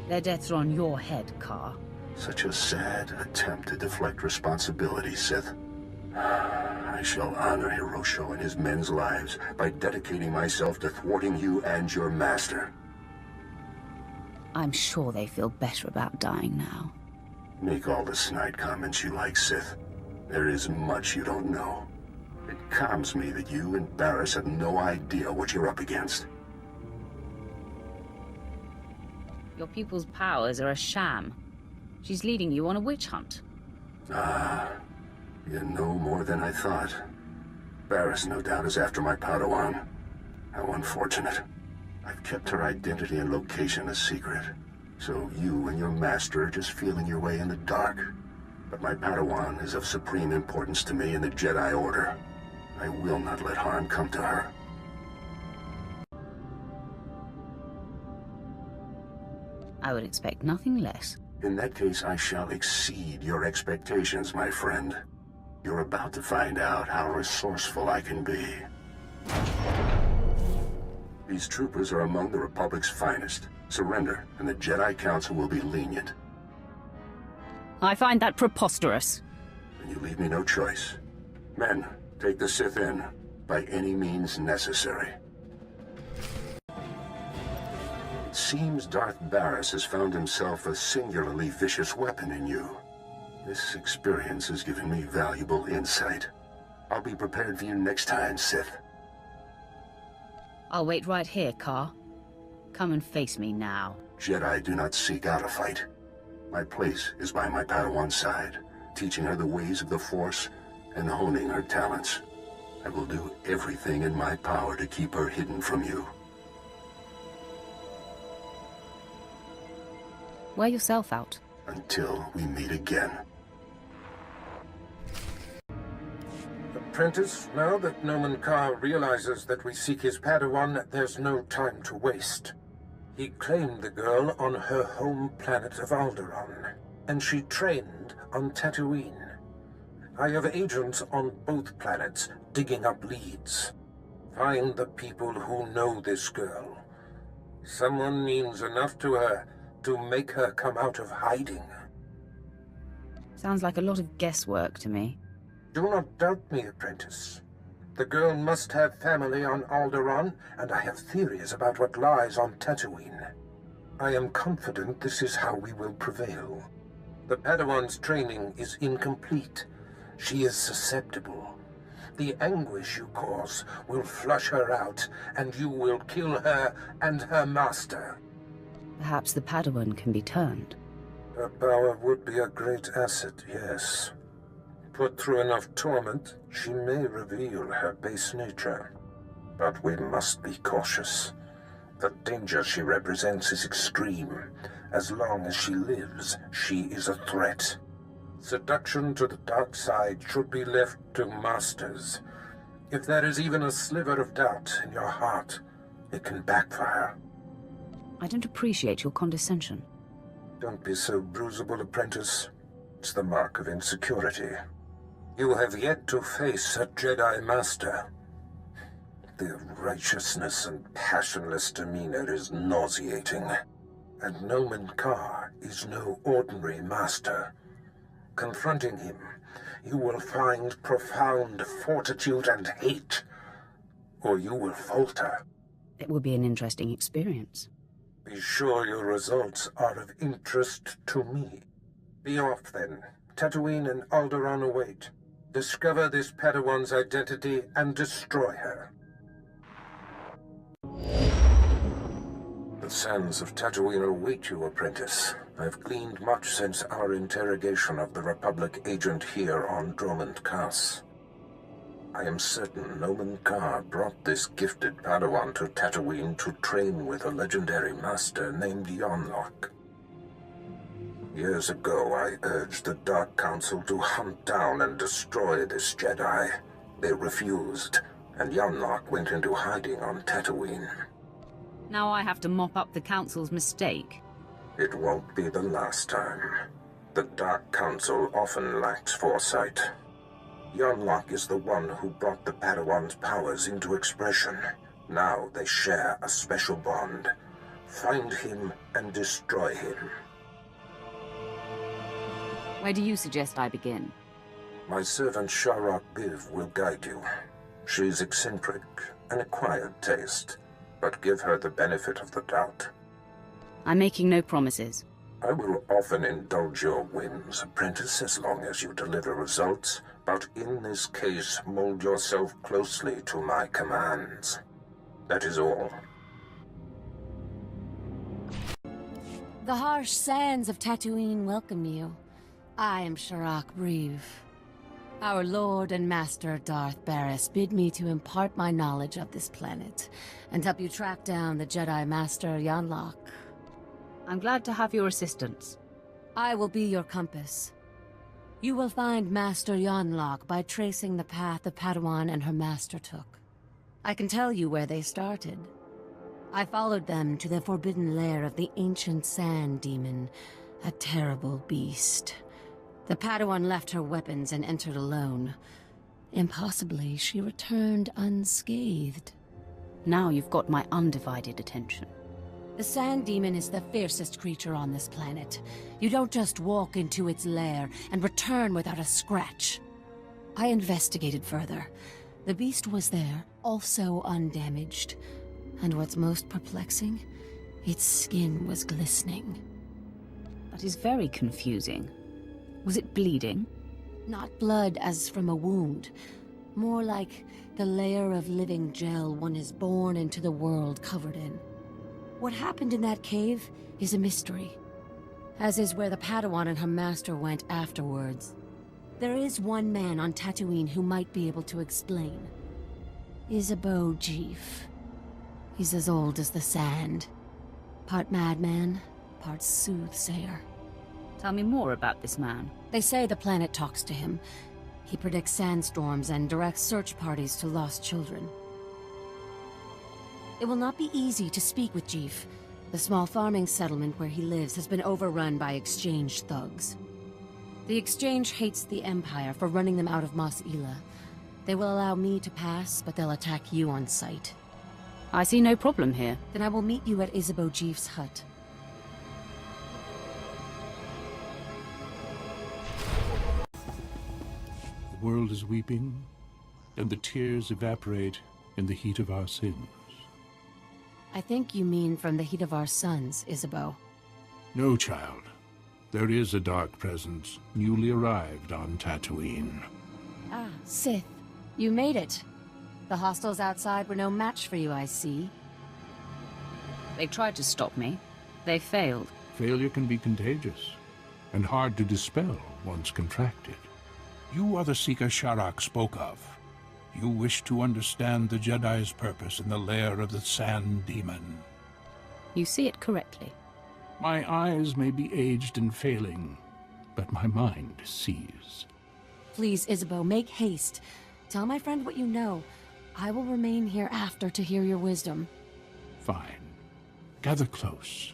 Their deaths are on your head, Carr. Such a sad attempt to deflect responsibility, Sith. I shall honor Hirosho and his men's lives by dedicating myself to thwarting you and your master. I'm sure they feel better about dying now. Make all the snide comments you like, Sith. There is much you don't know. It calms me that you and Barris have no idea what you're up against. Your pupil's powers are a sham. She's leading you on a witch hunt. Ah, you know more than I thought. Barris, no doubt, is after my Padawan. How unfortunate. I've kept her identity and location a secret. So you and your master are just feeling your way in the dark. But my Padawan is of supreme importance to me in the Jedi Order. I will not let harm come to her. I would expect nothing less. In that case, I shall exceed your expectations, my friend. You're about to find out how resourceful I can be. These troopers are among the Republic's finest. Surrender, and the Jedi Council will be lenient. I find that preposterous. And you leave me no choice. Men, take the Sith in, by any means necessary. It seems Darth Barris has found himself a singularly vicious weapon in you. This experience has given me valuable insight. I'll be prepared for you next time, Sith. I'll wait right here, Car. Come and face me now. Jedi do not seek out a fight. My place is by my Padawan's side, teaching her the ways of the Force and honing her talents. I will do everything in my power to keep her hidden from you. Wear yourself out. Until we meet again. Apprentice, now that Noman Carr realizes that we seek his Padawan, there's no time to waste. He claimed the girl on her home planet of Alderaan, and she trained on Tatooine. I have agents on both planets digging up leads. Find the people who know this girl. Someone means enough to her to make her come out of hiding. Sounds like a lot of guesswork to me. Do not doubt me, Apprentice. The girl must have family on Alderaan, and I have theories about what lies on Tatooine. I am confident this is how we will prevail. The Padawan's training is incomplete. She is susceptible. The anguish you cause will flush her out, and you will kill her and her master. Perhaps the Padawan can be turned. Her power would be a great asset, yes. Put through enough torment, she may reveal her base nature. But we must be cautious. The danger she represents is extreme. As long as she lives, she is a threat. Seduction to the dark side should be left to masters. If there is even a sliver of doubt in your heart, it can backfire. I don't appreciate your condescension. Don't be so bruisable, Apprentice. It's the mark of insecurity. You have yet to face a Jedi Master. Their righteousness and passionless demeanor is nauseating. And Noman Carr is no ordinary master. Confronting him, you will find profound fortitude and hate, or you will falter. It will be an interesting experience. Be sure your results are of interest to me. Be off, then. Tatooine and Alderaan await. Discover this Padawan's identity and destroy her. The sands of Tatooine await you, Apprentice. I've gleaned much since our interrogation of the Republic agent here on Dromund Kaas. I am certain Noman Carr brought this gifted Padawan to Tatooine to train with a legendary master named Yonlock. Years ago, I urged the Dark Council to hunt down and destroy this Jedi. They refused, and Yonlock went into hiding on Tatooine. Now I have to mop up the Council's mistake. It won't be the last time. The Dark Council often lacks foresight. Yonlock is the one who brought the Padawan's powers into expression. Now they share a special bond. Find him and destroy him. Where do you suggest I begin? My servant Sharok Biv will guide you. She's eccentric, an acquired taste, but give her the benefit of the doubt. I'm making no promises. I will often indulge your whims, Apprentice, as long as you deliver results, but in this case, mold yourself closely to my commands. That is all. The harsh sands of Tatooine welcome you. I am Sharok Breeve. Our Lord and Master Darth Barris bid me to impart my knowledge of this planet and help you track down the Jedi Master Yonlock. I'm glad to have your assistance. I will be your compass. You will find Master Yonlock by tracing the path the Padawan and her master took. I can tell you where they started. I followed them to the forbidden lair of the ancient sand demon, a terrible beast. The Padawan left her weapons and entered alone. Impossibly, she returned unscathed. Now you've got my undivided attention. The sand demon is the fiercest creature on this planet. You don't just walk into its lair and return without a scratch. I investigated further. The beast was there, also undamaged. And what's most perplexing? Its skin was glistening. That is very confusing. Was it bleeding? Not blood as from a wound, More like the layer of living gel one is born into the world covered in. What happened in that cave is a mystery, as is where the Padawan and her master went afterwards. There is one man on Tatooine who might be able to explain. Isabeau Jeef. He's as old as the sand. Part madman, part soothsayer. Tell me more about this man. They say the planet talks to him. He predicts sandstorms and directs search parties to lost children. It will not be easy to speak with Jeef. The small farming settlement where he lives has been overrun by Exchange thugs. The Exchange hates the Empire for running them out of Mos Ela. They will allow me to pass, but they'll attack you on sight. I see no problem here. Then I will meet you at Isabeau Jeef's hut. The world is weeping, and the tears evaporate in the heat of our sins. I think you mean from the heat of our suns, Isabeau. No, child. There is a dark presence, newly arrived on Tatooine. Ah, Sith. You made it. The hostiles outside were no match for you, I see. They tried to stop me. They failed. Failure can be contagious, and hard to dispel once contracted. You are the Seeker Sharak spoke of. You wish to understand the Jedi's purpose in the lair of the Sand Demon. You see it correctly. My eyes may be aged and failing, but my mind sees. Please, Isabeau, make haste. Tell my friend what you know. I will remain here after to hear your wisdom. Fine. Gather close.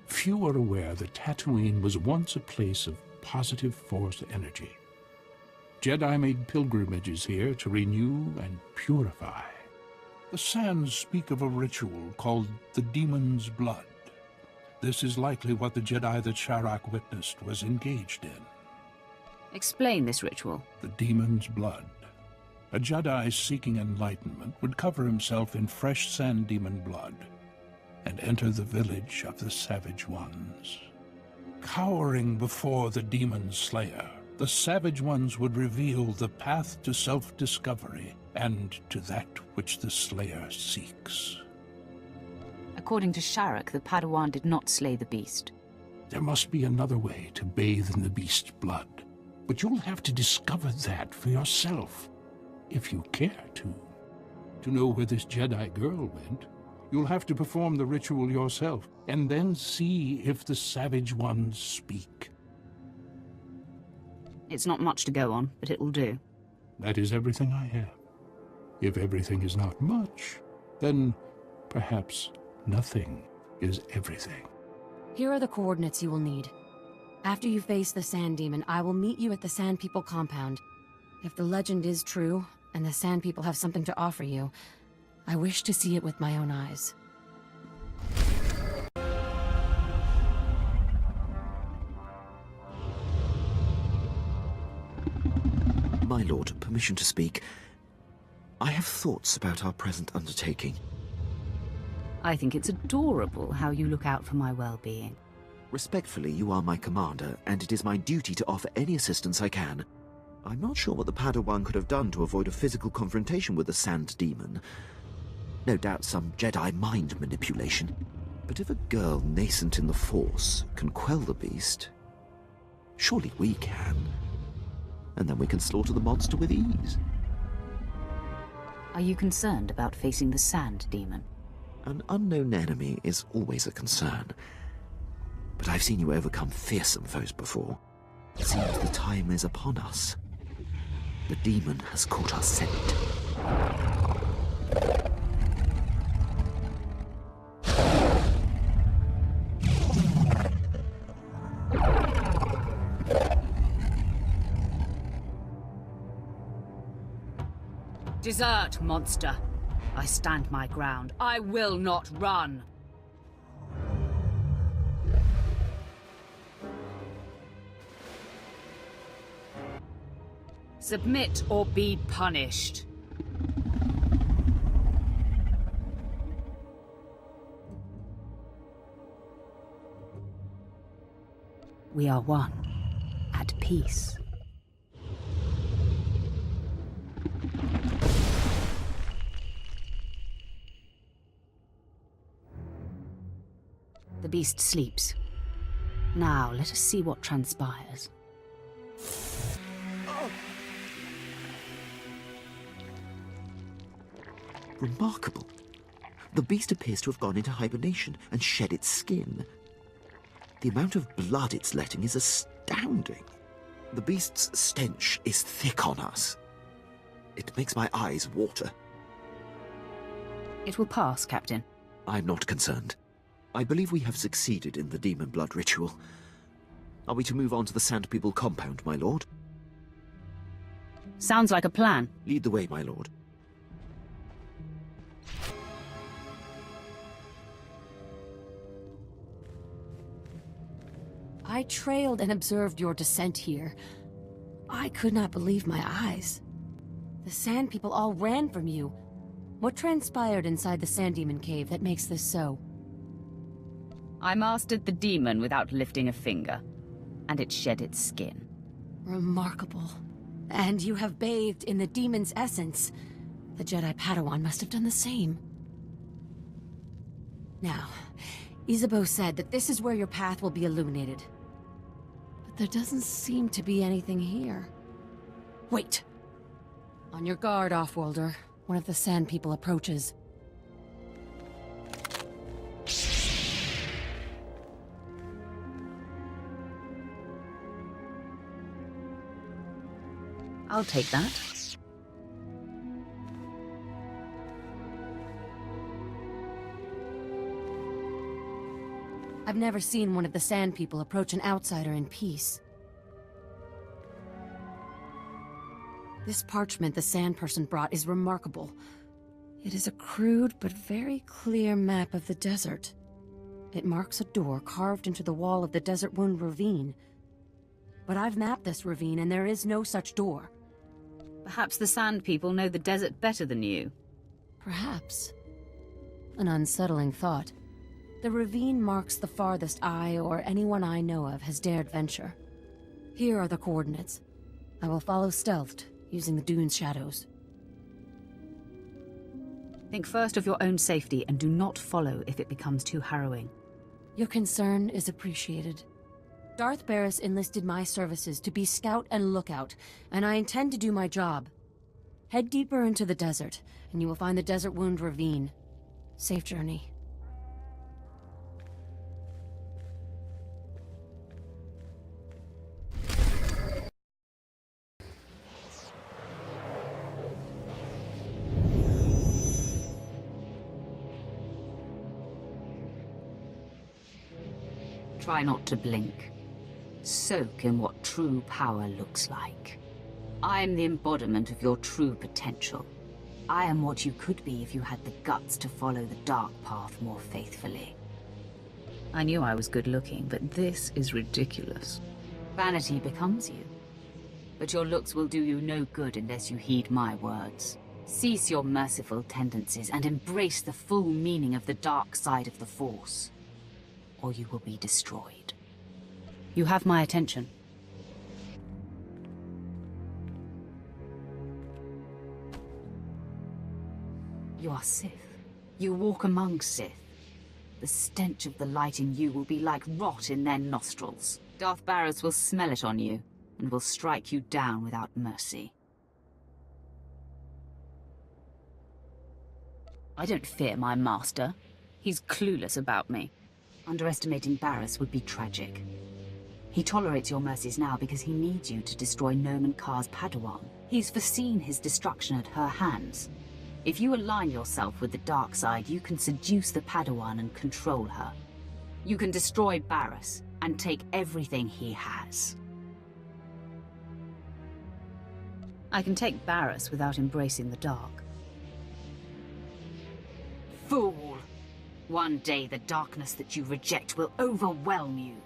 Few are aware that Tatooine was once a place of positive Force energy. Jedi made pilgrimages here to renew and purify. The sands speak of a ritual called the Demon's Blood. This is likely what the Jedi that Sharak witnessed was engaged in. Explain this ritual. The Demon's Blood. A Jedi seeking enlightenment would cover himself in fresh Sand Demon blood and enter the village of the Savage Ones. Cowering before the Demon Slayer, the Savage Ones would reveal the path to self-discovery and to that which the Slayer seeks. According to Sharak, the Padawan did not slay the beast. There must be another way to bathe in the beast's blood, but you'll have to discover that for yourself, if you care to. To know where this Jedi girl went, you'll have to perform the ritual yourself, and then see if the Savage Ones speak. It's not much to go on, but it will do. That is everything I have. If everything is not much, then perhaps nothing is everything. Here are the coordinates you will need. After you face the Sand Demon, I will meet you at the Sand People compound. If the legend is true, and the Sand People have something to offer you, I wish to see it with my own eyes. My lord, permission to speak. I have thoughts about our present undertaking. I think it's adorable how you look out for my well-being. Respectfully, you are my commander, and it is my duty to offer any assistance I can. I'm not sure what the Padawan could have done to avoid a physical confrontation with the Sand Demon. No doubt some Jedi mind manipulation. But if a girl nascent in the Force can quell the beast, surely we can. And then we can slaughter the monster with ease. Are you concerned about facing the Sand Demon? An unknown enemy is always a concern. But I've seen you overcome fearsome foes before. It seems the time is upon us. The demon has caught our scent. Desert, monster! I stand my ground. I will not run! Submit or be punished. We are one, at peace. beast sleeps. Now, let us see what transpires. Remarkable. The beast appears to have gone into hibernation and shed its skin. The amount of blood it's letting is astounding. The beast's stench is thick on us. It makes my eyes water. It will pass, Captain. I'm not concerned. I believe we have succeeded in the demon blood ritual. Are we to move on to the Sand People compound, my lord? Sounds like a plan. Lead the way, my lord. I trailed and observed your descent here. I could not believe my eyes. The Sand People all ran from you. What transpired inside the Sand Demon Cave that makes this so? I mastered the demon without lifting a finger, and it shed its skin. Remarkable. And you have bathed in the demon's essence. The Jedi Padawan must have done the same. Now, Isabeau said that this is where your path will be illuminated. But there doesn't seem to be anything here. Wait! On your guard, Offworlder. One of the Sand People approaches. I'll take that. I've never seen one of the Sand People approach an outsider in peace. This parchment the Sand Person brought is remarkable. It is a crude but very clear map of the desert. It marks a door carved into the wall of the Desert Wound Ravine. But I've mapped this ravine and there is no such door. Perhaps the Sand People know the desert better than you. Perhaps. An unsettling thought. The ravine marks the farthest I or anyone I know of has dared venture. Here are the coordinates. I will follow stealthed, using the dune's shadows. Think first of your own safety and do not follow if it becomes too harrowing. Your concern is appreciated. Darth Barris enlisted my services to be scout and lookout, and I intend to do my job. Head deeper into the desert, and you will find the Desert Wound Ravine. Safe journey. Try not to blink. Soak in what true power looks like. I am the embodiment of your true potential. I am what you could be if you had the guts to follow the dark path more faithfully. I knew I was good looking, but this is ridiculous. Vanity becomes you. But your looks will do you no good unless you heed my words. Cease your merciful tendencies and embrace the full meaning of the dark side of the Force, or you will be destroyed. You have my attention. You are Sith. You walk among Sith. The stench of the light in you will be like rot in their nostrils. Darth Barris will smell it on you, and will strike you down without mercy. I don't fear my master. He's clueless about me. Underestimating Barris would be tragic. He tolerates your mercies now because he needs you to destroy Nomen Karr's Padawan. He's foreseen his destruction at her hands. If you align yourself with the dark side, you can seduce the Padawan and control her. You can destroy Barris and take everything he has. I can take Barris without embracing the dark. Fool! One day the darkness that you reject will overwhelm you.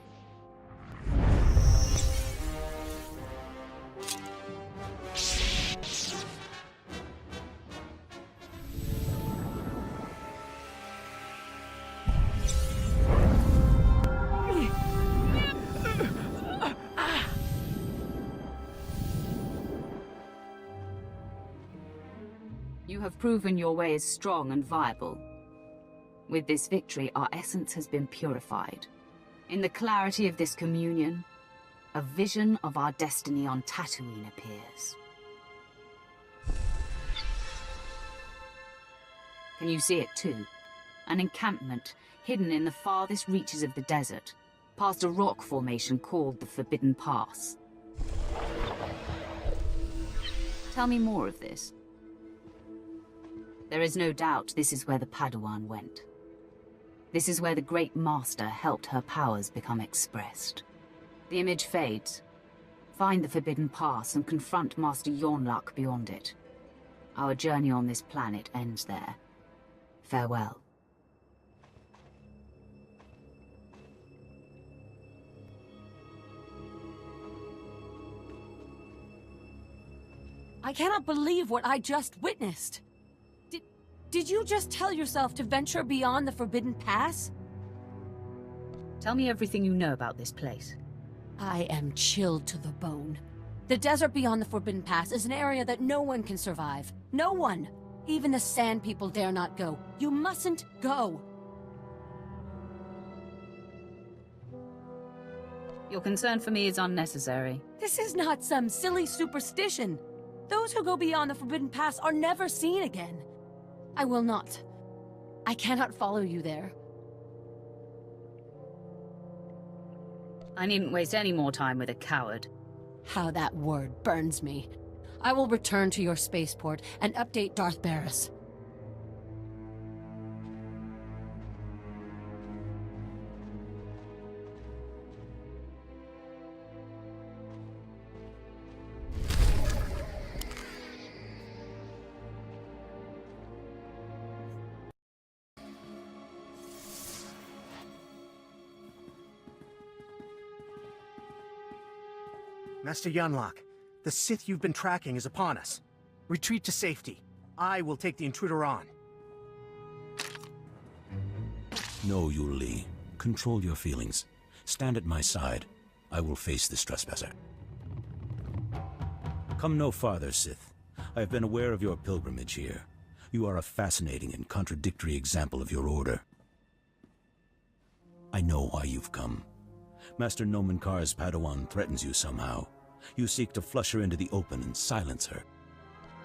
You have proven your way is strong and viable. With this victory, our essence has been purified. In the clarity of this communion, a vision of our destiny on Tatooine appears. Can you see it too? An encampment hidden in the farthest reaches of the desert, past a rock formation called the Forbidden Pass. Tell me more of this. There is no doubt this is where the Padawan went. This is where the Great Master helped her powers become expressed. The image fades. Find the Forbidden Pass and confront Master Yonlak beyond it. Our journey on this planet ends there. Farewell. I cannot believe what I just witnessed. Did you just tell yourself to venture beyond the Forbidden Pass? Tell me everything you know about this place. I am chilled to the bone. The desert beyond the Forbidden Pass is an area that no one can survive. No one! Even the Sand People dare not go. You mustn't go! Your concern for me is unnecessary. This is not some silly superstition. Those who go beyond the Forbidden Pass are never seen again. I will not. I cannot follow you there. I needn't waste any more time with a coward. How that word burns me. I will return to your spaceport and update Darth Barris. Master Yonlak, the Sith you've been tracking is upon us. Retreat to safety. I will take the intruder on. No, Yuli. Control your feelings. Stand at my side. I will face this trespasser. Come no farther, Sith. I have been aware of your pilgrimage here. You are a fascinating and contradictory example of your order. I know why you've come. Master Nomen Karr's Padawan threatens you somehow. You seek to flush her into the open and silence her.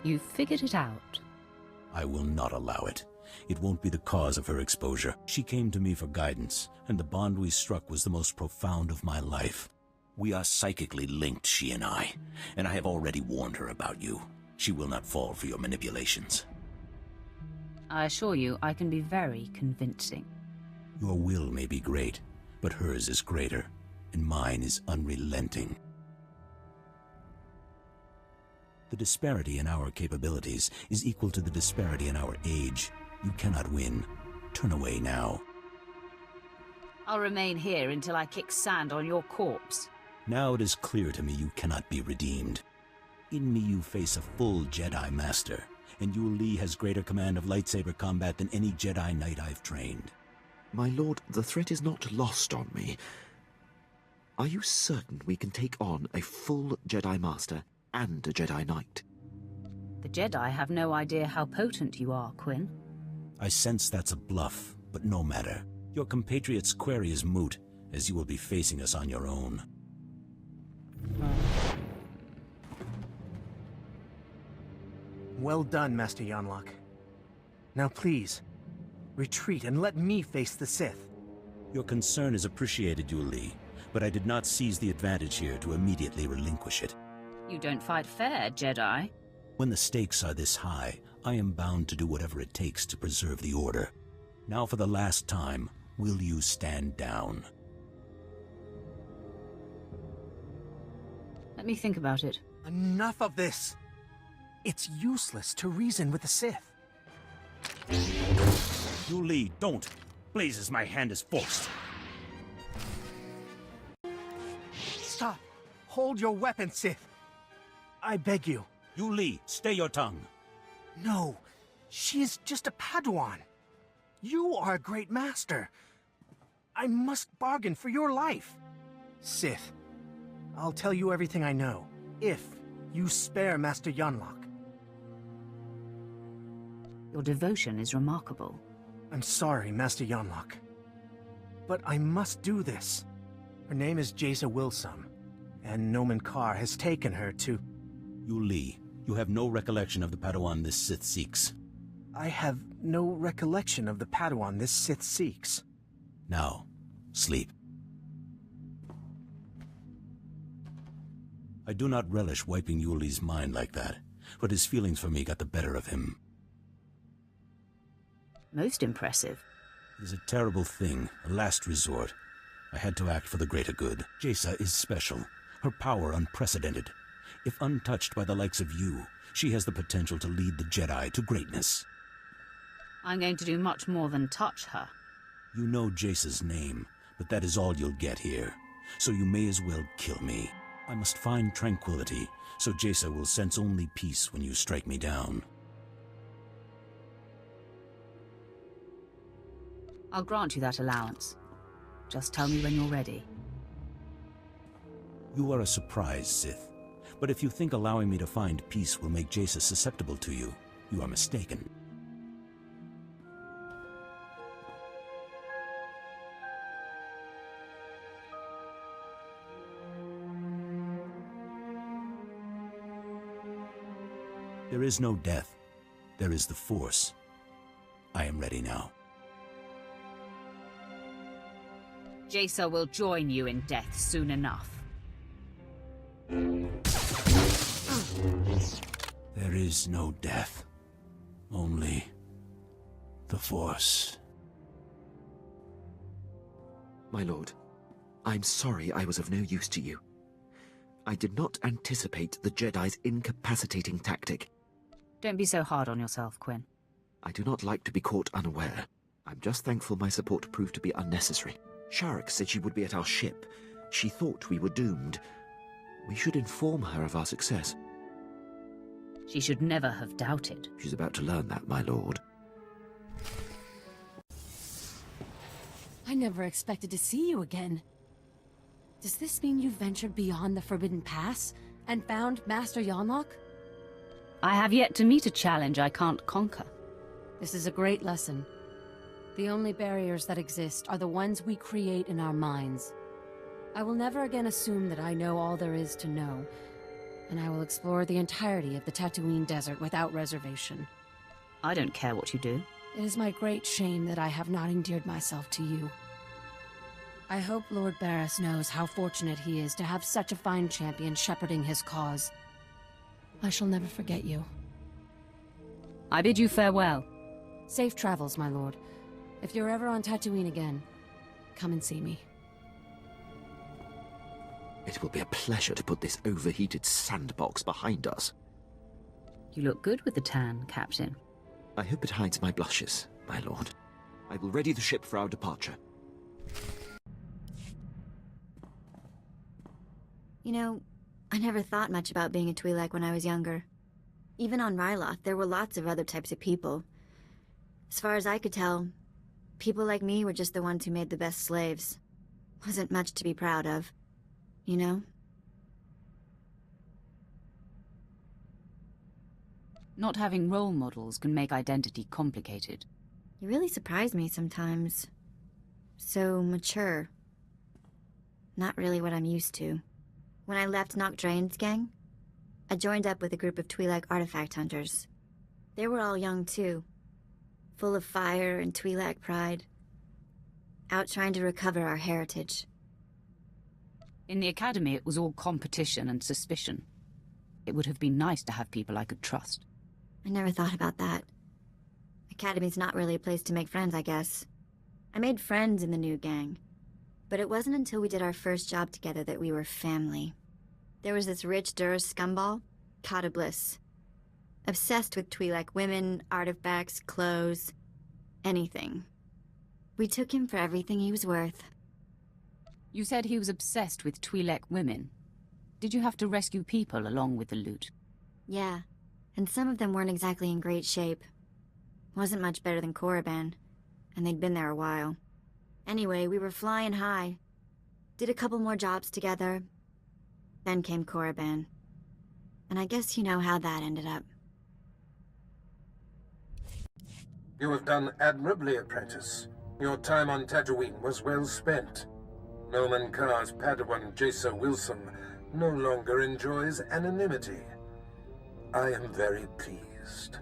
You've figured it out. I will not allow it. It won't be the cause of her exposure. She came to me for guidance, and the bond we struck was the most profound of my life. We are psychically linked, she and I have already warned her about you. She will not fall for your manipulations. I assure you, I can be very convincing. Your will may be great, but hers is greater, and mine is unrelenting. The disparity in our capabilities is equal to the disparity in our age. You cannot win. Turn away now. I'll remain here until I kick sand on your corpse. Now it is clear to me you cannot be redeemed. In me you face a full Jedi Master, and Yul Li has greater command of lightsaber combat than any Jedi Knight I've trained. My lord, the threat is not lost on me. Are you certain we can take on a full Jedi Master and a Jedi Knight? The Jedi have no idea how potent you are, Quinn. I sense that's a bluff, but no matter. Your compatriot's query is moot, as you will be facing us on your own. Well done, Master Yonlak. Now please, retreat and let me face the Sith. Your concern is appreciated, Yul Li, but I did not seize the advantage here to immediately relinquish it. You don't fight fair, Jedi. When the stakes are this high, I am bound to do whatever it takes to preserve the Order. Now for the last time, will you stand down? Let me think about it. Enough of this! It's useless to reason with the Sith. Yul Li, don't! Blazes, my hand is forced. Stop! Hold your weapon, Sith! I beg you. Yul Li, stay your tongue. No, she is just a Padawan. You are a great master. I must bargain for your life. Sith, I'll tell you everything I know, if you spare Master Yonlak. Your devotion is remarkable. I'm sorry, Master Yonlock. But I must do this. Her name is Jaisa Wilsum, and Noman Carr has taken her to... Yu Li, you have no recollection of the Padawan this Sith seeks. I have no recollection of the Padawan this Sith seeks. Now, sleep. I do not relish wiping Yu Li's mind like that, but his feelings for me got the better of him. Most impressive. It is a terrible thing, a last resort. I had to act for the greater good. Jaisa is special, her power unprecedented. If untouched by the likes of you, she has the potential to lead the Jedi to greatness. I'm going to do much more than touch her. You know Jaisa's name, but that is all you'll get here. So you may as well kill me. I must find tranquility, so Jaisa will sense only peace when you strike me down. I'll grant you that allowance. Just tell me when you're ready. You are a surprise, Sith. But if you think allowing me to find peace will make Jaisa susceptible to you, you are mistaken. There is no death. There is the Force. I am ready now. Jaisa will join you in death soon enough. There is no death. Only the Force. My lord, I'm sorry I was of no use to you. I did not anticipate the Jedi's incapacitating tactic. Don't be so hard on yourself, Quinn. I do not like to be caught unaware. I'm just thankful my support proved to be unnecessary. Sharuk said she would be at our ship. She thought we were doomed. We should inform her of our success. She should never have doubted. She's about to learn that, my lord. I never expected to see you again. Does this mean you ventured beyond the Forbidden Pass and found Master Yonlock? I have yet to meet a challenge I can't conquer. This is a great lesson. The only barriers that exist are the ones we create in our minds. I will never again assume that I know all there is to know, and I will explore the entirety of the Tatooine Desert without reservation. I don't care what you do. It is my great shame that I have not endeared myself to you. I hope Lord Barriss knows how fortunate he is to have such a fine champion shepherding his cause. I shall never forget you. I bid you farewell. Safe travels, my lord. If you're ever on Tatooine again, come and see me. It will be a pleasure to put this overheated sandbox behind us. You look good with the tan, Captain. I hope it hides my blushes, my lord. I will ready the ship for our departure. You know, I never thought much about being a Twi'lek when I was younger. Even on Ryloth, there were lots of other types of people. As far as I could tell, people like me were just the ones who made the best slaves. Wasn't much to be proud of, you know? Not having role models can make identity complicated. You really surprise me sometimes. So mature. Not really what I'm used to. When I left Noct Draen's gang, I joined up with a group of Twi'lek artifact hunters. They were all young too, full of fire and Twi'lek pride, out trying to recover our heritage. In the academy, it was all competition and suspicion. It would have been nice to have people I could trust. I never thought about that. Academy's not really a place to make friends, I guess. I made friends in the new gang, but it wasn't until we did our first job together that we were family. There was this rich Duras scumball, Kata Bliss. Obsessed with Twi'lek women, artifacts, clothes, anything. We took him for everything he was worth. You said he was obsessed with Twi'lek women. Did you have to rescue people along with the loot? Yeah, and some of them weren't exactly in great shape. Wasn't much better than Korriban, and they'd been there a while. Anyway, we were flying high. Did a couple more jobs together. Then came Korriban. And I guess you know how that ended up. You have done admirably, apprentice. Your time on Tatooine was well spent. Noman Carr's Padawan Jacer Wilson no longer enjoys anonymity. I am very pleased.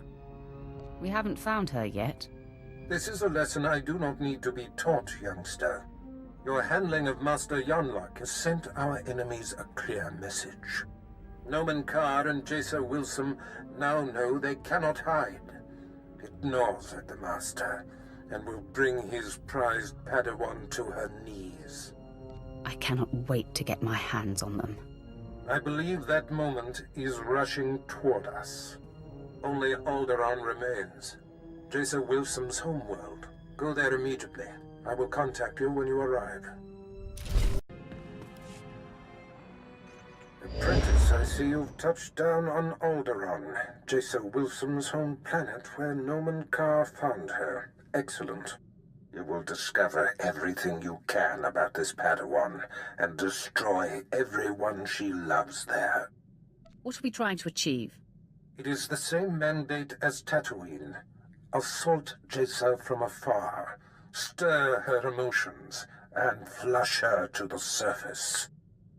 We haven't found her yet. This is a lesson I do not need to be taught, youngster. Your handling of Master Yonlok has sent our enemies a clear message. Noman Carr and Jacer Wilson now know they cannot hide. It gnaws at the Master, and will bring his prized Padawan to her knees. I cannot wait to get my hands on them. I believe that moment is rushing toward us. Only Alderaan remains. Jacer Wilson's homeworld. Go there immediately. I will contact you when you arrive. Apprentice, I see you've touched down on Alderaan, Jacer Wilson's home planet where Noman Carr found her. Excellent. You will discover everything you can about this Padawan and destroy everyone she loves there. What are we trying to achieve? It is the same mandate as Tatooine. Assault Jacer from afar, stir her emotions, and flush her to the surface.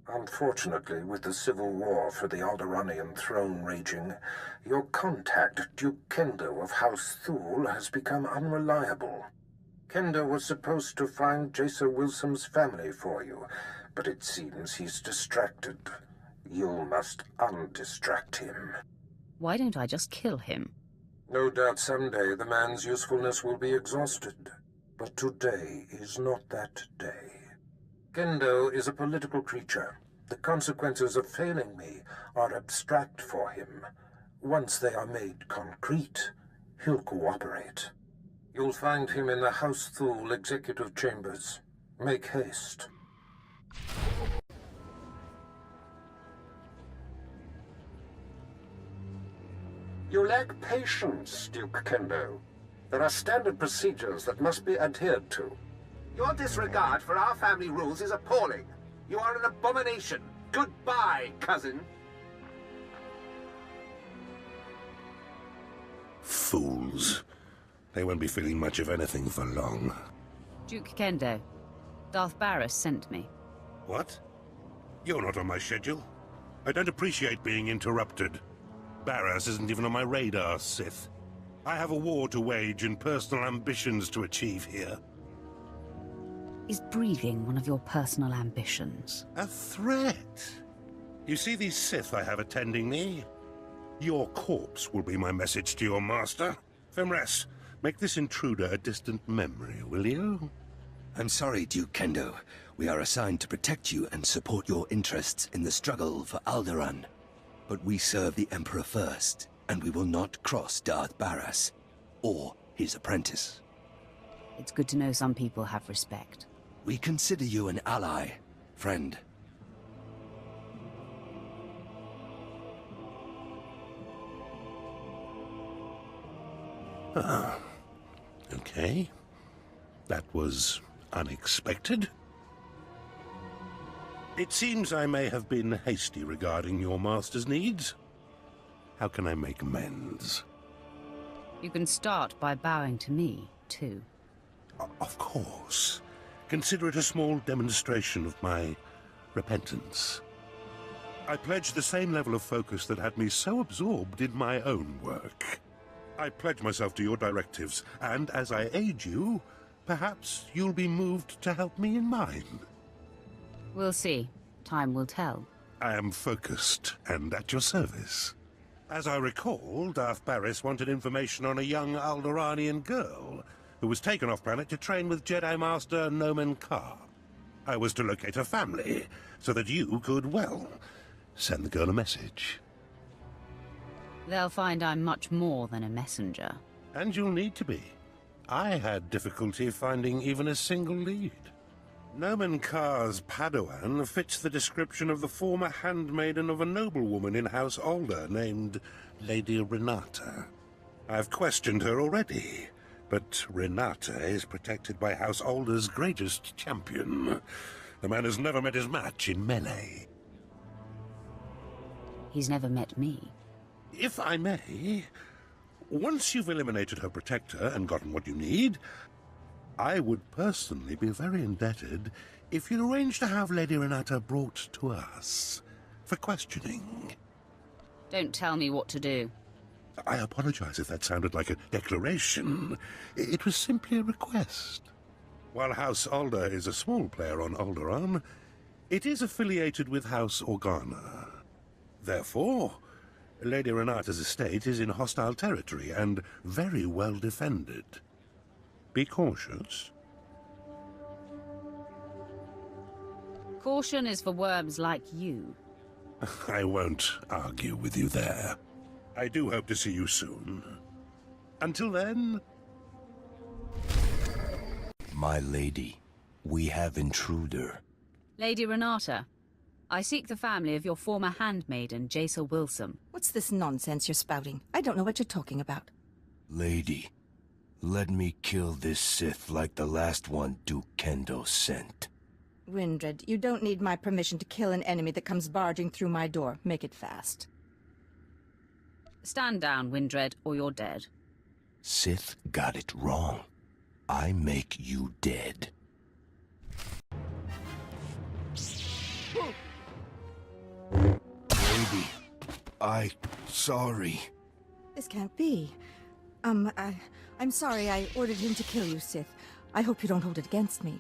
Unfortunately, with the civil war for the Alderaanian throne raging, your contact, Duke Kendo of House Thule, has become unreliable. Kendo was supposed to find Jacer Wilson's family for you, but it seems he's distracted. You must undistract him. Why don't I just kill him? No doubt someday the man's usefulness will be exhausted, but today is not that day. Kendo is a political creature. The consequences of failing me are abstract for him. Once they are made concrete, he'll cooperate. You'll find him in the House Thule executive chambers. Make haste. You lack patience, Duke Kendo. There are standard procedures that must be adhered to. Your disregard for our family rules is appalling. You are an abomination. Goodbye, cousin. Fools. They won't be feeling much of anything for long. Duke Kendo. Darth Barris sent me. What? You're not on my schedule. I don't appreciate being interrupted. Barris isn't even on my radar, Sith. I have a war to wage and personal ambitions to achieve here. Is breathing one of your personal ambitions? A threat? You see these Sith I have attending me? Your corpse will be my message to your master. Femres, make this intruder a distant memory, will you? I'm sorry, Duke Kendo. We are assigned to protect you and support your interests in the struggle for Alderaan. But we serve the Emperor first, and we will not cross Darth Barris or his apprentice. It's good to know some people have respect. We consider you an ally, friend. Ah, okay. That was unexpected. It seems I may have been hasty regarding your master's needs. How can I make amends? You can start by bowing to me, too. Of course. Consider it a small demonstration of my repentance. I pledge the same level of focus that had me so absorbed in my own work. I pledge myself to your directives, and as I aid you, perhaps you'll be moved to help me in mine. We'll see. Time will tell. I am focused and at your service. As I recall, Darth Barris wanted information on a young Alderaanian girl who was taken off-planet to train with Jedi Master Noman Carr. I was to locate her family, so that you could, well, send the girl a message. They'll find I'm much more than a messenger. And you'll need to be. I had difficulty finding even a single lead. Noman Carr's Padawan fits the description of the former handmaiden of a noblewoman in House Alder named Lady Renata. I've questioned her already, but Renata is protected by House Alder's greatest champion. The man has never met his match in melee. He's never met me. If I may, once you've eliminated her protector and gotten what you need, I would personally be very indebted if you'd arrange to have Lady Renata brought to us for questioning. Don't tell me what to do. I apologize if that sounded like a declaration. It was simply a request. While House Alder is a small player on Alderaan, it is affiliated with House Organa. Therefore, Lady Renata's estate is in hostile territory and very well defended. Be cautious. Caution is for worms like you. I won't argue with you there. I do hope to see you soon. Until then... My lady, we have intruder. Lady Renata, I seek the family of your former handmaiden, Jaisa Wilson. What's this nonsense you're spouting? I don't know what you're talking about. Lady, let me kill this Sith like the last one Duke Kendo sent. Windred, you don't need my permission to kill an enemy that comes barging through my door. Make it fast. Stand down, Windred, or you're dead. Sith got it wrong. I make you dead. Lady, sorry. This can't be. I'm sorry I ordered him to kill you, Sith. I hope you don't hold it against me.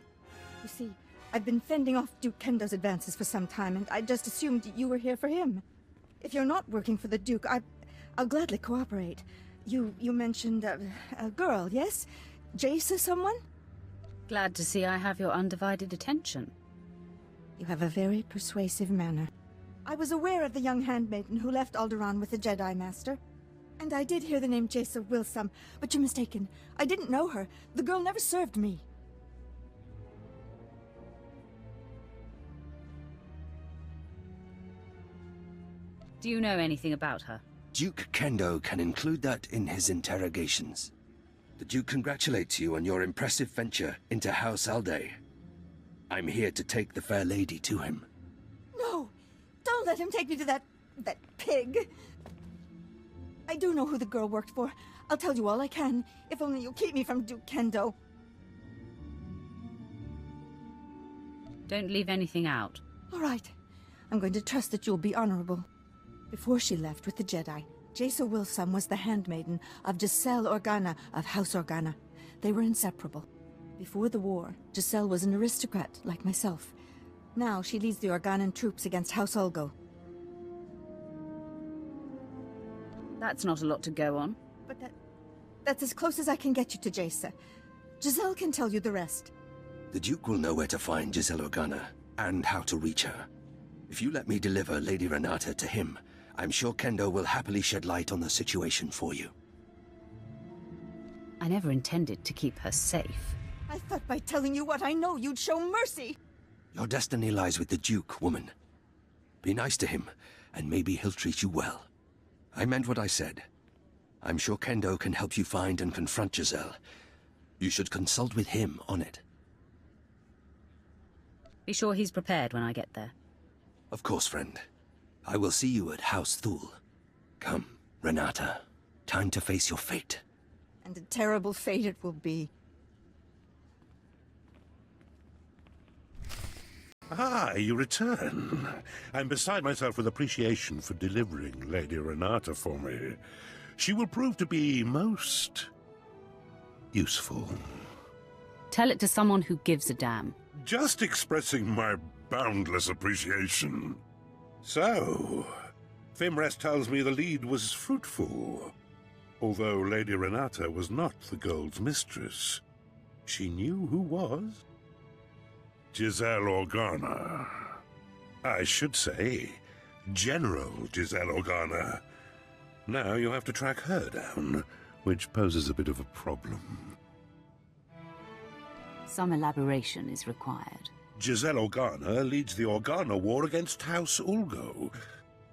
You see, I've been fending off Duke Kendo's advances for some time, and I just assumed you were here for him. If you're not working for the Duke, I'll gladly cooperate. You mentioned a girl, yes? Jaisa someone? Glad to see I have your undivided attention. You have a very persuasive manner. I was aware of the young handmaiden who left Alderaan with the Jedi Master. And I did hear the name Jaisa Wilson, but you're mistaken. I didn't know her. The girl never served me. Do you know anything about her? Duke Kendo can include that in his interrogations. The Duke congratulates you on your impressive venture into House Alde. I'm here to take the fair lady to him. No! Don't let him take me to that pig! I do know who the girl worked for. I'll tell you all I can, if only you'll keep me from Duke Kendo. Don't leave anything out. All right. I'm going to trust that you'll be honorable. Before she left with the Jedi, Jaisa Wilson was the handmaiden of Giselle Organa of House Organa. They were inseparable. Before the war, Giselle was an aristocrat like myself. Now she leads the Organan troops against House Ulgo. That's not a lot to go on. But that's as close as I can get you to Jaisa. Giselle can tell you the rest. The Duke will know where to find Giselle Organa, and how to reach her. If you let me deliver Lady Renata to him, I'm sure Kendo will happily shed light on the situation for you. I never intended to keep her safe. I thought by telling you what I know, you'd show mercy. Your destiny lies with the Duke, woman. Be nice to him, and maybe he'll treat you well. I meant what I said. I'm sure Kendo can help you find and confront Giselle. You should consult with him on it. Be sure he's prepared when I get there. Of course, friend. I will see you at House Thule. Come, Renata. Time to face your fate. And a terrible fate it will be. Ah, you return. I'm beside myself with appreciation for delivering Lady Renata for me. She will prove to be most useful. Tell it to someone who gives a damn. Just expressing my boundless appreciation. So, Fimrest tells me the lead was fruitful. Although Lady Renata was not the Gold's mistress, she knew who was. Giselle Organa. I should say, General Giselle Organa. Now you have to track her down, which poses a bit of a problem. Some elaboration is required. Giselle Organa leads the Organa War against House Ulgo.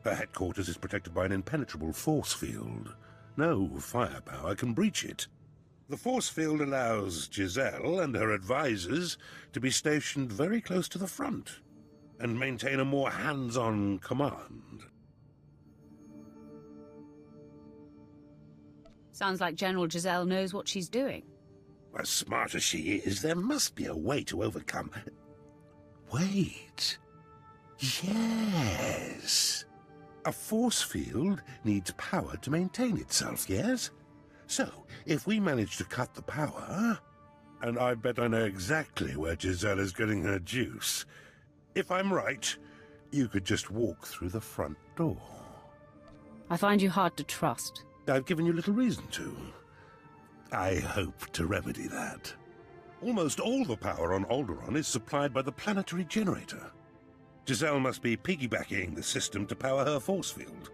Her headquarters is protected by an impenetrable force field. No firepower can breach it. The force field allows Giselle and her advisors to be stationed very close to the front and maintain a more hands-on command. Sounds like General Giselle knows what she's doing. As smart as she is, there must be a way to overcome... Wait. Yes. A force field needs power to maintain itself, yes? So, if we manage to cut the power... And I bet I know exactly where Giselle is getting her juice. If I'm right, you could just walk through the front door. I find you hard to trust. I've given you little reason to. I hope to remedy that. Almost all the power on Alderaan is supplied by the planetary generator. Giselle must be piggybacking the system to power her force field.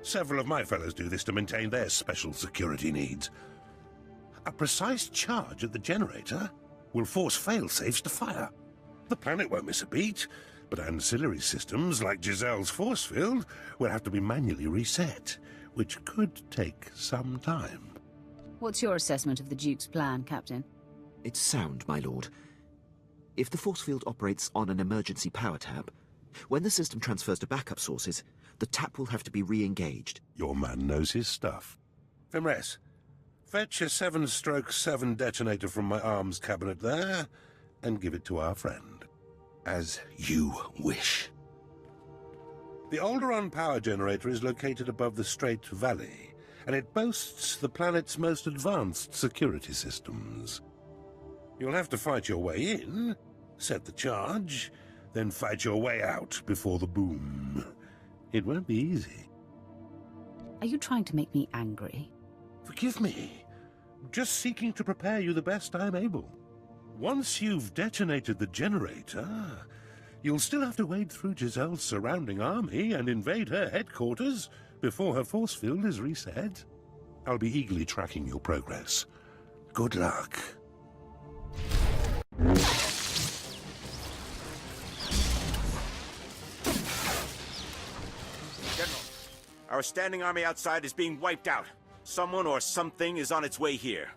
Several of my fellows do this to maintain their special security needs. A precise charge at the generator will force fail-safes to fire. The planet won't miss a beat, but ancillary systems like Giselle's force field will have to be manually reset, which could take some time. What's your assessment of the Duke's plan, Captain? It's sound, my lord. If the force field operates on an emergency power tap, when the system transfers to backup sources, the tap will have to be re-engaged. Your man knows his stuff. Fimres, fetch a 7/7 detonator from my arms cabinet there, and give it to our friend. As you wish. The Alderaan power generator is located above the Strait Valley, and it boasts the planet's most advanced security systems. You'll have to fight your way in, set the charge, then fight your way out before the boom. It won't be easy. Are you trying to make me angry? Forgive me. Just seeking to prepare you the best I'm able. Once you've detonated the generator, you'll still have to wade through Giselle's surrounding army and invade her headquarters before her force field is reset. I'll be eagerly tracking your progress. Good luck. General, our standing army outside is being wiped out. Someone or something is on its way here.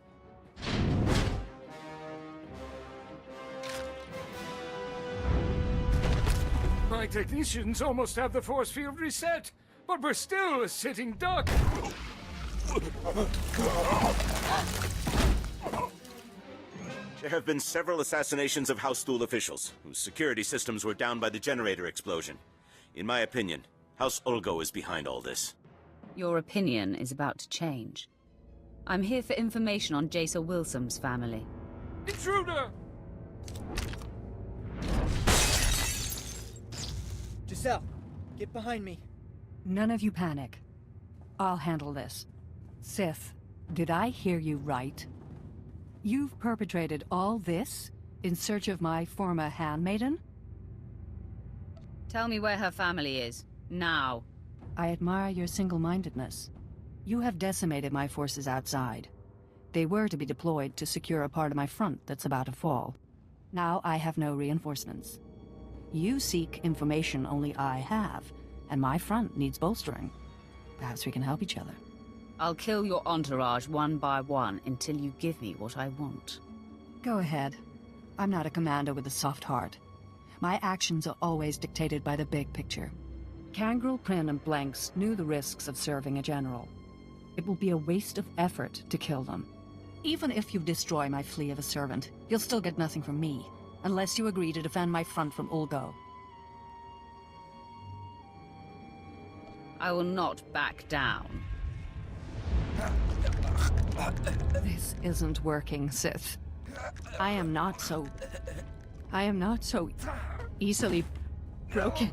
My technicians almost have the force field reset, but we're still a sitting duck. There have been several assassinations of House Thule officials, whose security systems were down by the generator explosion. In my opinion, House Ulgo is behind all this. Your opinion is about to change. I'm here for information on Jason Wilson's family. Intruder! Giselle, get behind me. None of you panic. I'll handle this. Sith, did I hear you right? You've perpetrated all this in search of my former handmaiden? Tell me where her family is. Now. I admire your single-mindedness. You have decimated my forces outside. They were to be deployed to secure a part of my front that's about to fall. Now I have no reinforcements. You seek information only I have, and my front needs bolstering. Perhaps we can help each other. I'll kill your entourage one by one until you give me what I want. Go ahead. I'm not a commander with a soft heart. My actions are always dictated by the big picture. Kangrel, Kryn, and Blanks knew the risks of serving a general. It will be a waste of effort to kill them. Even if you destroy my flea of a servant, you'll still get nothing from me, unless you agree to defend my front from Ulgo. I will not back down. This isn't working, Sith. I am not so easily broken.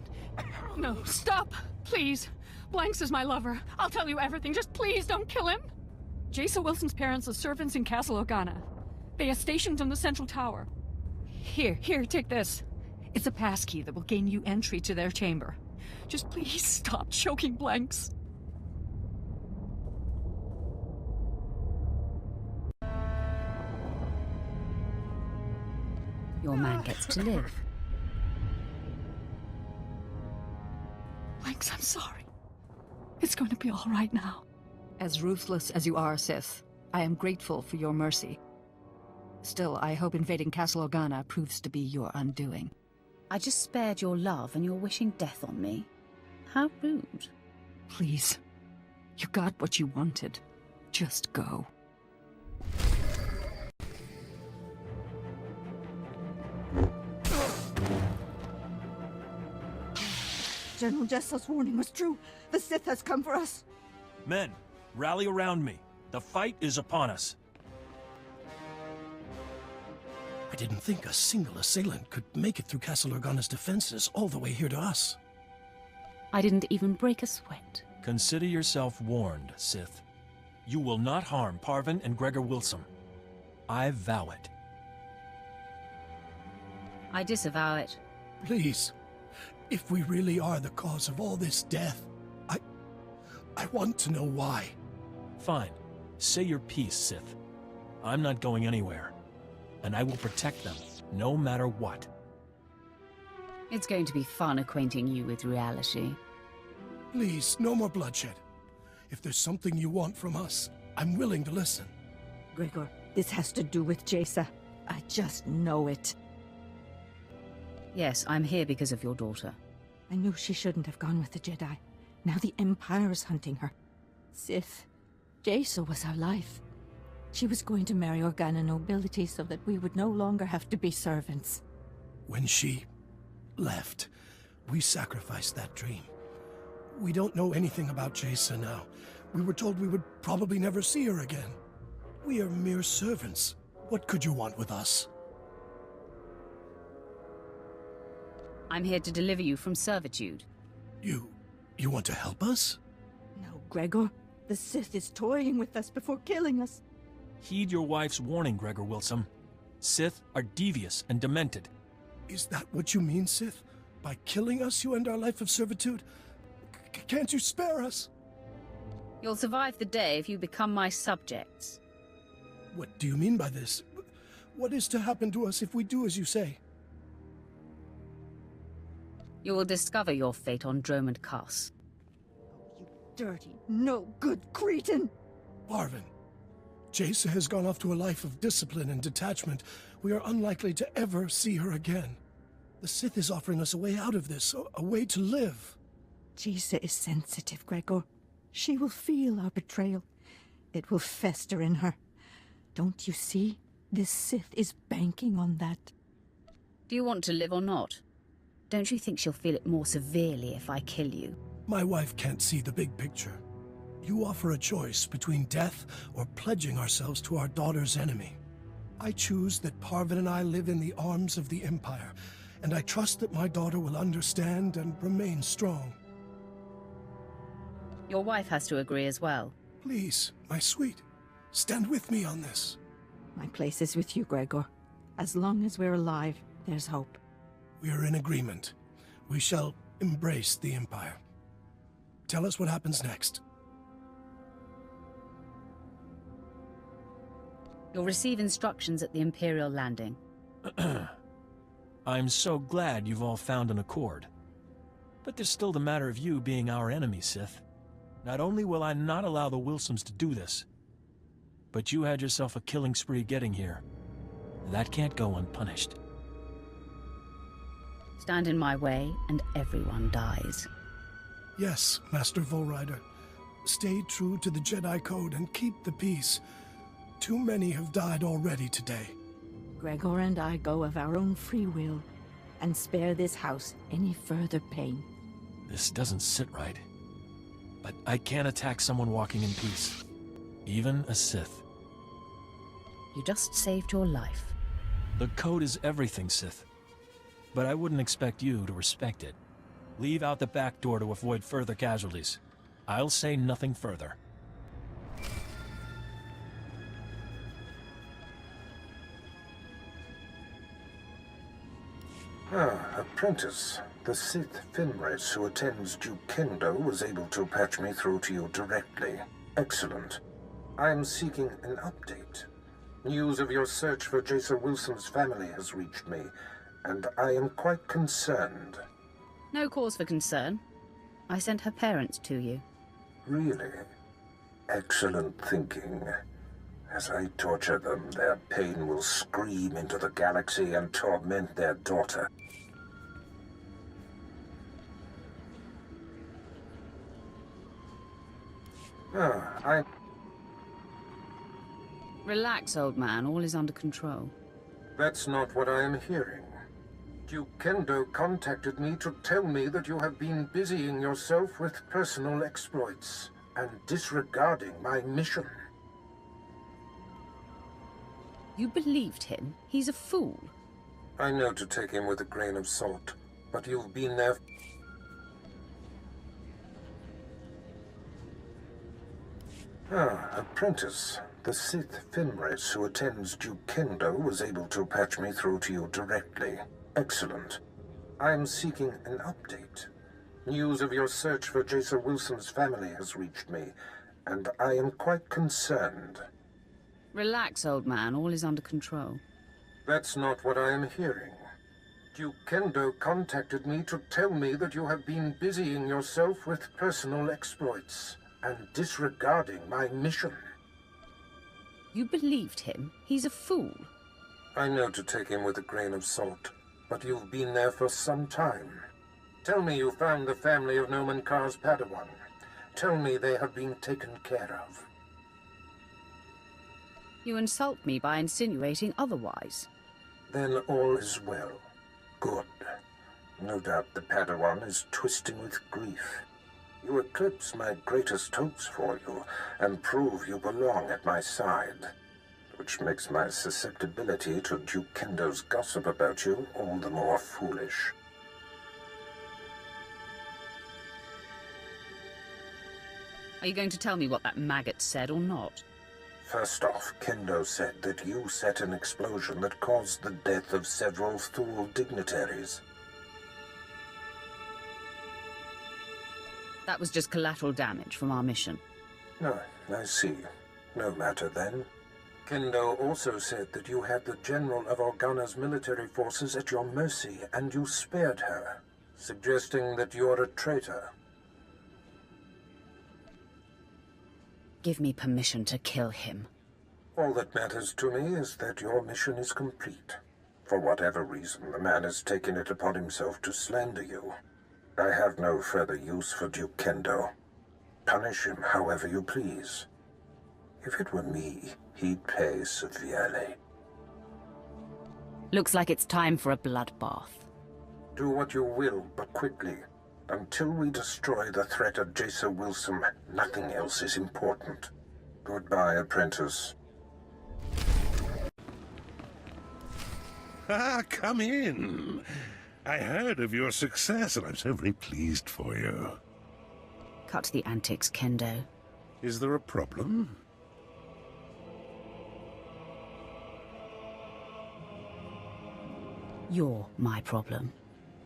No, stop! Please! Blanks is my lover. I'll tell you everything. Just please don't kill him! Jason Wilson's parents are servants in Castle Organa. They are stationed in the central tower. Here, take this. It's a passkey that will gain you entry to their chamber. Just please stop choking Blanks. Your man gets to live. Blanks, I'm sorry. It's going to be all right now. As ruthless as you are, Sith, I am grateful for your mercy. Still, I hope invading Castle Organa proves to be your undoing. I just spared your love and you're wishing death on me. How rude. Please. You got what you wanted. Just go. General Jessel's warning was true. The Sith has come for us. Men, rally around me. The fight is upon us. I didn't think a single assailant could make it through Castle Organa's defenses all the way here to us. I didn't even break a sweat. Consider yourself warned, Sith. You will not harm Parvin and Gregor Wilson. I vow it. I disavow it. Please, if we really are the cause of all this death, I want to know why. Fine. Say your piece, Sith. I'm not going anywhere. And I will protect them, no matter what. It's going to be fun acquainting you with reality. Please, no more bloodshed. If there's something you want from us, I'm willing to listen. Gregor, this has to do with Jaisa. I just know it. Yes, I'm here because of your daughter. I knew she shouldn't have gone with the Jedi. Now the Empire is hunting her. Sith, Jaisa was our life. She was going to marry Organa nobility so that we would no longer have to be servants. When she left, we sacrificed that dream. We don't know anything about Jaisa now. We were told we would probably never see her again. We are mere servants. What could you want with us? I'm here to deliver you from servitude. You want to help us? No, Gregor. The Sith is toying with us before killing us. Heed your wife's warning, Gregor Wilson. Sith are devious and demented. Is that what you mean, Sith? By killing us, you end our life of servitude? Can't you spare us? You'll survive the day if you become my subjects. What do you mean by this? What is to happen to us if we do as you say? You will discover your fate on Dromund Kaas. Dirty, no good cretin! Parvin, Jaisa has gone off to a life of discipline and detachment. We are unlikely to ever see her again. The Sith is offering us a way out of this, a way to live. Jaisa is sensitive, Gregor. She will feel our betrayal. It will fester in her. Don't you see? This Sith is banking on that. Do you want to live or not? Don't you think she'll feel it more severely if I kill you? My wife can't see the big picture. You offer a choice between death or pledging ourselves to our daughter's enemy. I choose that Parvin and I live in the arms of the Empire, and I trust that my daughter will understand and remain strong. Your wife has to agree as well. Please, my sweet, stand with me on this. My place is with you, Gregor. As long as we're alive, there's hope. We are in agreement. We shall embrace the Empire. Tell us what happens next. You'll receive instructions at the Imperial landing. I'm so glad you've all found an accord. But there's still the matter of you being our enemy, Sith. Not only will I not allow the Wilsons to do this, but you had yourself a killing spree getting here. That can't go unpunished. Stand in my way, and everyone dies. Yes, Master Volrider. Stay true to the Jedi Code and keep the peace. Too many have died already today. Gregor and I go of our own free will, and spare this house any further pain. This doesn't sit right. But I can't attack someone walking in peace. Even a Sith. You just saved your life. The Code is everything, Sith. But I wouldn't expect you to respect it. Leave out the back door to avoid further casualties. I'll say nothing further. Apprentice. The Sith Finrace who attends Duke Kendo was able to patch me through to you directly. Excellent. I am seeking an update. News of your search for Jaisa Wilson's family has reached me, and I am quite concerned. No cause for concern. I sent her parents to you. Really? Excellent thinking. As I torture them, their pain will scream into the galaxy and torment their daughter. Relax, old man. All is under control. That's not what I am hearing. Duke Kendo contacted me to tell me that you have been busying yourself with personal exploits and disregarding my mission. You believed him? He's a fool. I know to take him with a grain of salt, but you've been there. Apprentice. The Sith Fimres who attends Duke Kendo was able to patch me through to you directly. Excellent. I am seeking an update. News of your search for Jason Wilson's family has reached me, and I am quite concerned. Relax, old man. All is under control. That's not what I am hearing. Duke Kendo contacted me to tell me that you have been busying yourself with personal exploits and disregarding my mission. You believed him? He's a fool. I know to take him with a grain of salt, but you've been there for some time. Tell me you found the family of Noman Kar's Padawan. Tell me they have been taken care of. You insult me by insinuating otherwise. Then all is well. Good. No doubt the Padawan is twisting with grief. You eclipse my greatest hopes for you, and prove you belong at my side, which makes my susceptibility to Duke Kendo's gossip about you all the more foolish. Are you going to tell me what that maggot said or not? First off, Kendo said that you set an explosion that caused the death of several Thule dignitaries. That was just collateral damage from our mission. No, I see. No matter then. Kendo also said that you had the General of Organa's military forces at your mercy, and you spared her, suggesting that you're a traitor. Give me permission to kill him. All that matters to me is that your mission is complete. For whatever reason, the man has taken it upon himself to slander you. I have no further use for Duke Kendo. Punish him however you please. If it were me, he'd pay severely. Looks like it's time for a bloodbath. Do what you will, but quickly. Until we destroy the threat of Jason Wilson, nothing else is important. Goodbye, apprentice. Come in. I heard of your success, and I'm so very pleased for you. Cut the antics, Kendo. Is there a problem? You're my problem.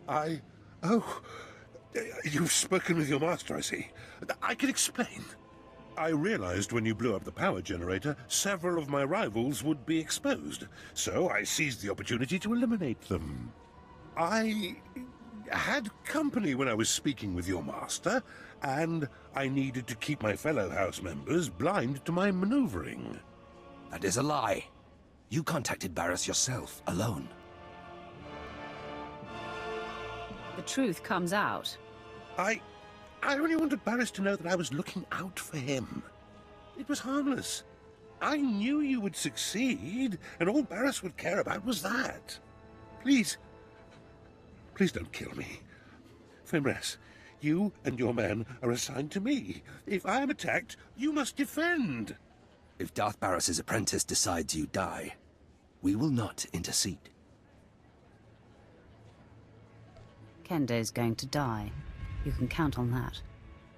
Oh, you've spoken with your master, I see. I can explain. I realized when you blew up the power generator, several of my rivals would be exposed, so I seized the opportunity to eliminate them. I had company when I was speaking with your master, and I needed to keep my fellow house members blind to my maneuvering. That is a lie. You contacted Barris yourself, alone. The truth comes out. I only wanted Barris to know that I was looking out for him. It was harmless. I knew you would succeed, and all Barris would care about was that. Please don't kill me. Fimres, you and your men are assigned to me. If I am attacked, you must defend. If Darth Barris's apprentice decides you die, we will not intercede. Kendo's going to die. You can count on that.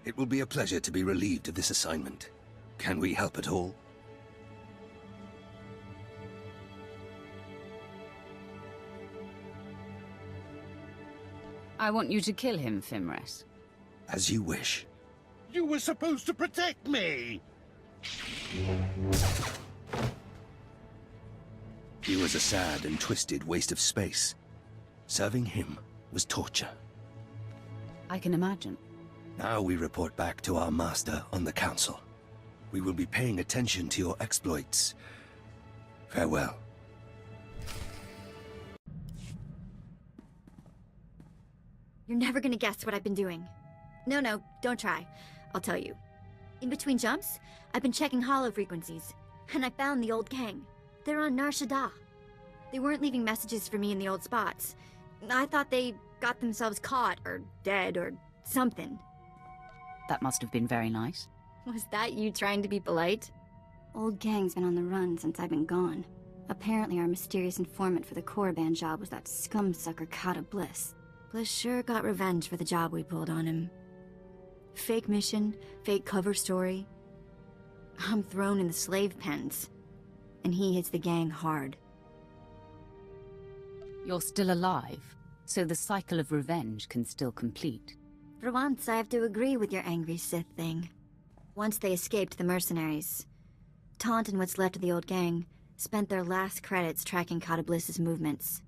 It will be a pleasure to be relieved of this assignment. Can we help at all? I want you to kill him, Fimres. As you wish. You were supposed to protect me! He was a sad and twisted waste of space. Serving him was torture. I can imagine. Now we report back to our master on the council. We will be paying attention to your exploits. Farewell. You're never gonna guess what I've been doing. No, don't try. I'll tell you. In between jumps, I've been checking hollow frequencies. And I found the old gang. They're on Nar Shaddaa. They weren't leaving messages for me in the old spots. I thought they got themselves caught, or dead, or something. That must have been very nice. Was that you trying to be polite? Old gang's been on the run since I've been gone. Apparently our mysterious informant for the Korriban job was that scumsucker Kata Bliss. Bliss sure got revenge for the job we pulled on him. Fake mission, fake cover story. I'm thrown in the slave pens, and he hits the gang hard. You're still alive, so the cycle of revenge can still complete. For once, I have to agree with your angry Sith thing. Once they escaped the mercenaries, Taunt and what's left of the old gang spent their last credits tracking Kata Bliss's movements.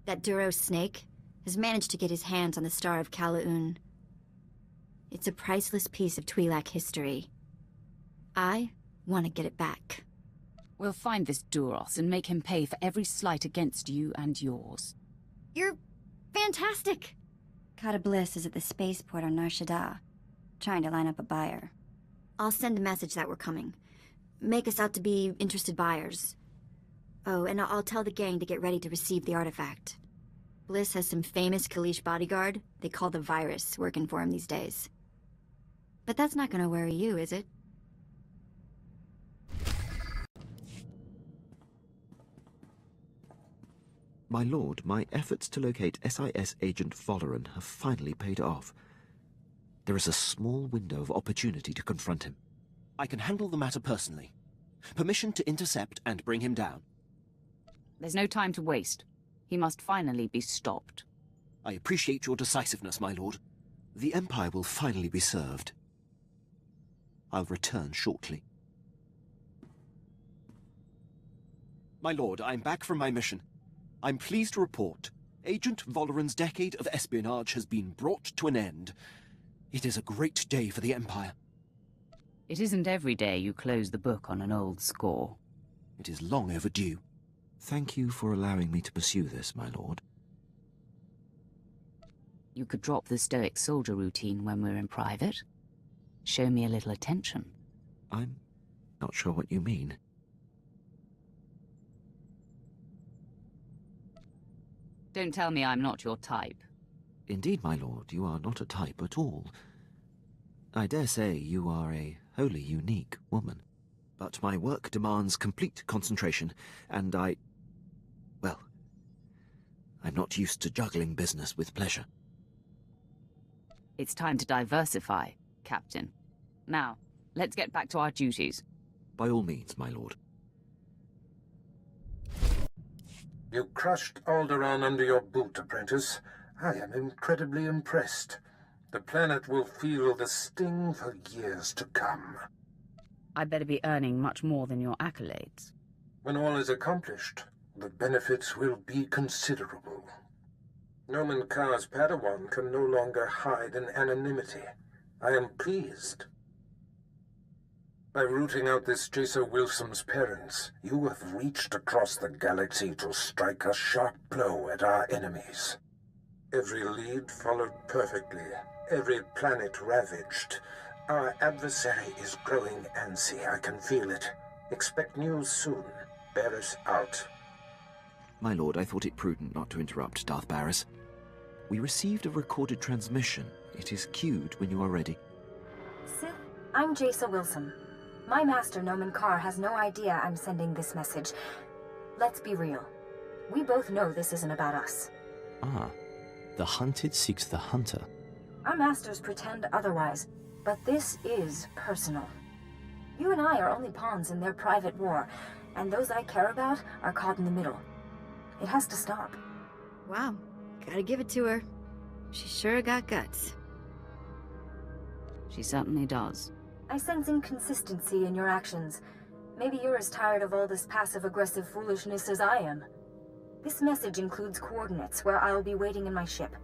That Duros snake has managed to get his hands on the Star of Kalaun. It's a priceless piece of Twi'lek history. I want to get it back. We'll find this Duros and make him pay for every slight against you and yours. You're fantastic! Kata Bliss is at the spaceport on Nar Shaddaa, trying to line up a buyer. I'll send a message that we're coming. Make us out to be interested buyers. Oh, and I'll tell the gang to get ready to receive the artifact. Bliss has some famous Kalish bodyguard they call the Virus working for him these days. But that's not gonna worry you, is it? My lord, my efforts to locate SIS agent Valoran have finally paid off. There is a small window of opportunity to confront him. I can handle the matter personally. Permission to intercept and bring him down. There's no time to waste. He must finally be stopped. I appreciate your decisiveness, my lord. The Empire will finally be served. I'll return shortly. My lord, I'm back from my mission. I'm pleased to report Agent Valoran's decade of espionage has been brought to an end. It is a great day for the Empire. It isn't every day you close the book on an old score. It is long overdue. Thank you for allowing me to pursue this, my lord. You could drop the stoic soldier routine when we're in private. Show me a little attention. I'm not sure what you mean. Don't tell me I'm not your type. Indeed, my lord, you are not a type at all. I dare say you are a wholly unique woman. But my work demands complete concentration, and well, I'm not used to juggling business with pleasure. It's time to diversify, Captain. Now, let's get back to our duties. By all means, my lord. You crushed Alderaan under your boot, apprentice. I am incredibly impressed. The planet will feel the sting for years to come. I'd better be earning much more than your accolades. When all is accomplished, the benefits will be considerable. Nomen Karr's Padawan can no longer hide in anonymity. I am pleased. By rooting out this Jason Wilson's parents, you have reached across the galaxy to strike a sharp blow at our enemies. Every lead followed perfectly, every planet ravaged. Our adversary is growing antsy, I can feel it. Expect news soon. Barris out. My lord, I thought it prudent not to interrupt Darth Barris. We received a recorded transmission. It is queued when you are ready. Sith, I'm Jason Wilson. My master, Nomen Karr, has no idea I'm sending this message. Let's be real. We both know this isn't about us. Ah, the hunted seeks the hunter. Our masters pretend otherwise, but this is personal. You and I are only pawns in their private war, and those I care about are caught in the middle. It has to stop. Wow, gotta give it to her. She sure got guts. She certainly does. I sense inconsistency in your actions. Maybe you're as tired of all this passive-aggressive foolishness as I am. This message includes coordinates where I'll be waiting in my ship.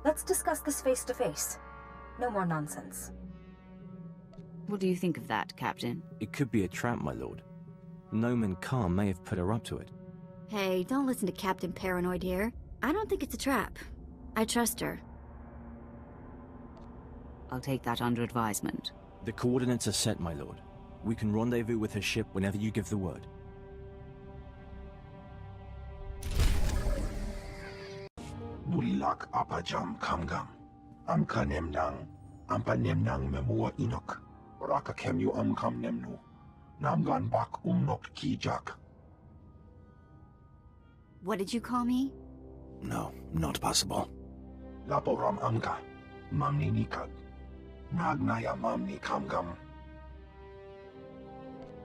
Let's discuss this face-to-face. No more nonsense. What do you think of that, Captain? It could be a trap, my lord. Nomen Karr may have put her up to it. Hey, don't listen to Captain Paranoid here. I don't think it's a trap. I trust her. I'll take that under advisement. The coordinates are set, my lord. We can rendezvous with her ship whenever you give the word. Bulilak apajam kamgam. Amka nemnang. Ampa nemnang memua inok. Raka kemyu amkam nemnu. Namgan bak umnok kijak. What did you call me? No, not possible. Laporam amka. Mamni nikad. Nagnaya mamni kamgam.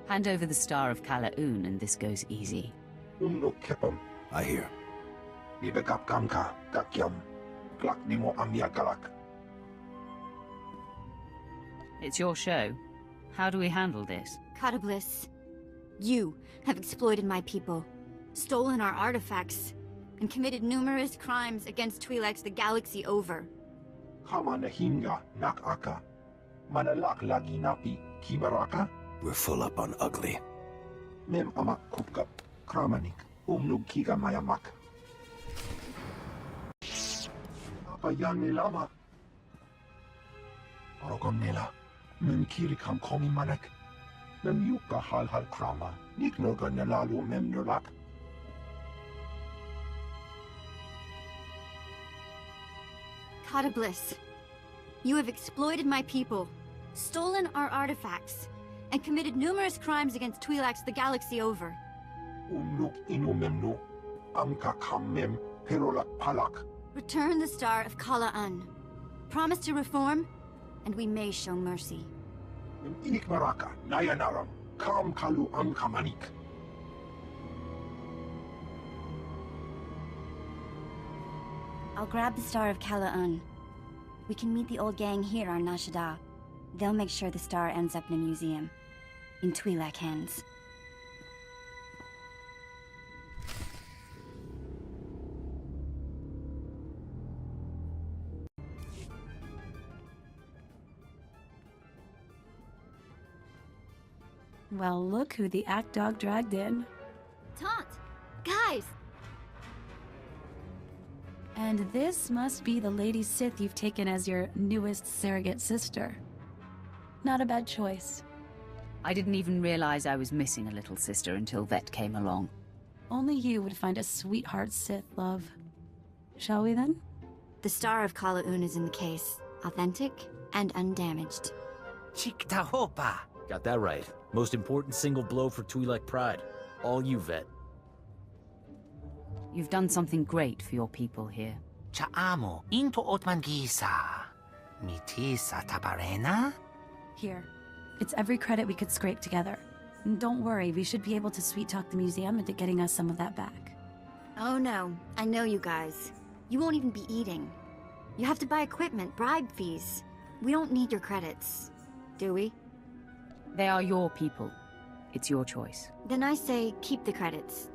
Hand over the Star of Kalaun and this goes easy. Umnok kepam. I hear. Libekap kamka. Kakyam. Klak nimo amyakalak. It's your show. How do we handle this? Catabliss, you have exploited my people, stolen our artifacts, and committed numerous crimes against Twi'leks the galaxy over. Kama nahinga nakaka. Manalak lagi napi kibaraka. We're full up on ugly. Mem amak kupkap. Kramanik. Umnug kiga mayamak. Apa yan nilama? Arogam nila. Mem kirikam komi manek. Mem yuka hal krama. Niknoga nalalu mem nulak. Catabliss, you have exploited my people, stolen our artifacts, and committed numerous crimes against Twi'leks the galaxy over. Umnuk inu memnu. Amka kam mem perolak palak. Return the Star of Kalaun. Promise to reform, and we may show mercy. Inik maraka, nayanaram, kam kalu kamanik. I'll grab the Star of Kalaun. We can meet the old gang here on Nashada. They'll make sure the star ends up in a museum. In Twi'lek hands. Well, look who the act dog dragged in. Taunt! Guys! And this must be the Lady Sith you've taken as your newest surrogate sister. Not a bad choice. I didn't even realize I was missing a little sister until Vet came along. Only you would find a sweetheart Sith, love. Shall we then? The Star of Kalaun is in the case. Authentic and undamaged. Chiktahopa! Got that right. Most important single blow for Twi'lek pride. All you, Vet. You've done something great for your people here. Cha'amo into Otmangisa. Mitisa tabarena? Here. It's every credit we could scrape together. And don't worry, we should be able to sweet-talk the museum into getting us some of that back. Oh no, I know you guys. You won't even be eating. You have to buy equipment, bribe fees. We don't need your credits, do we? They are your people. It's your choice. Then I say keep the credits.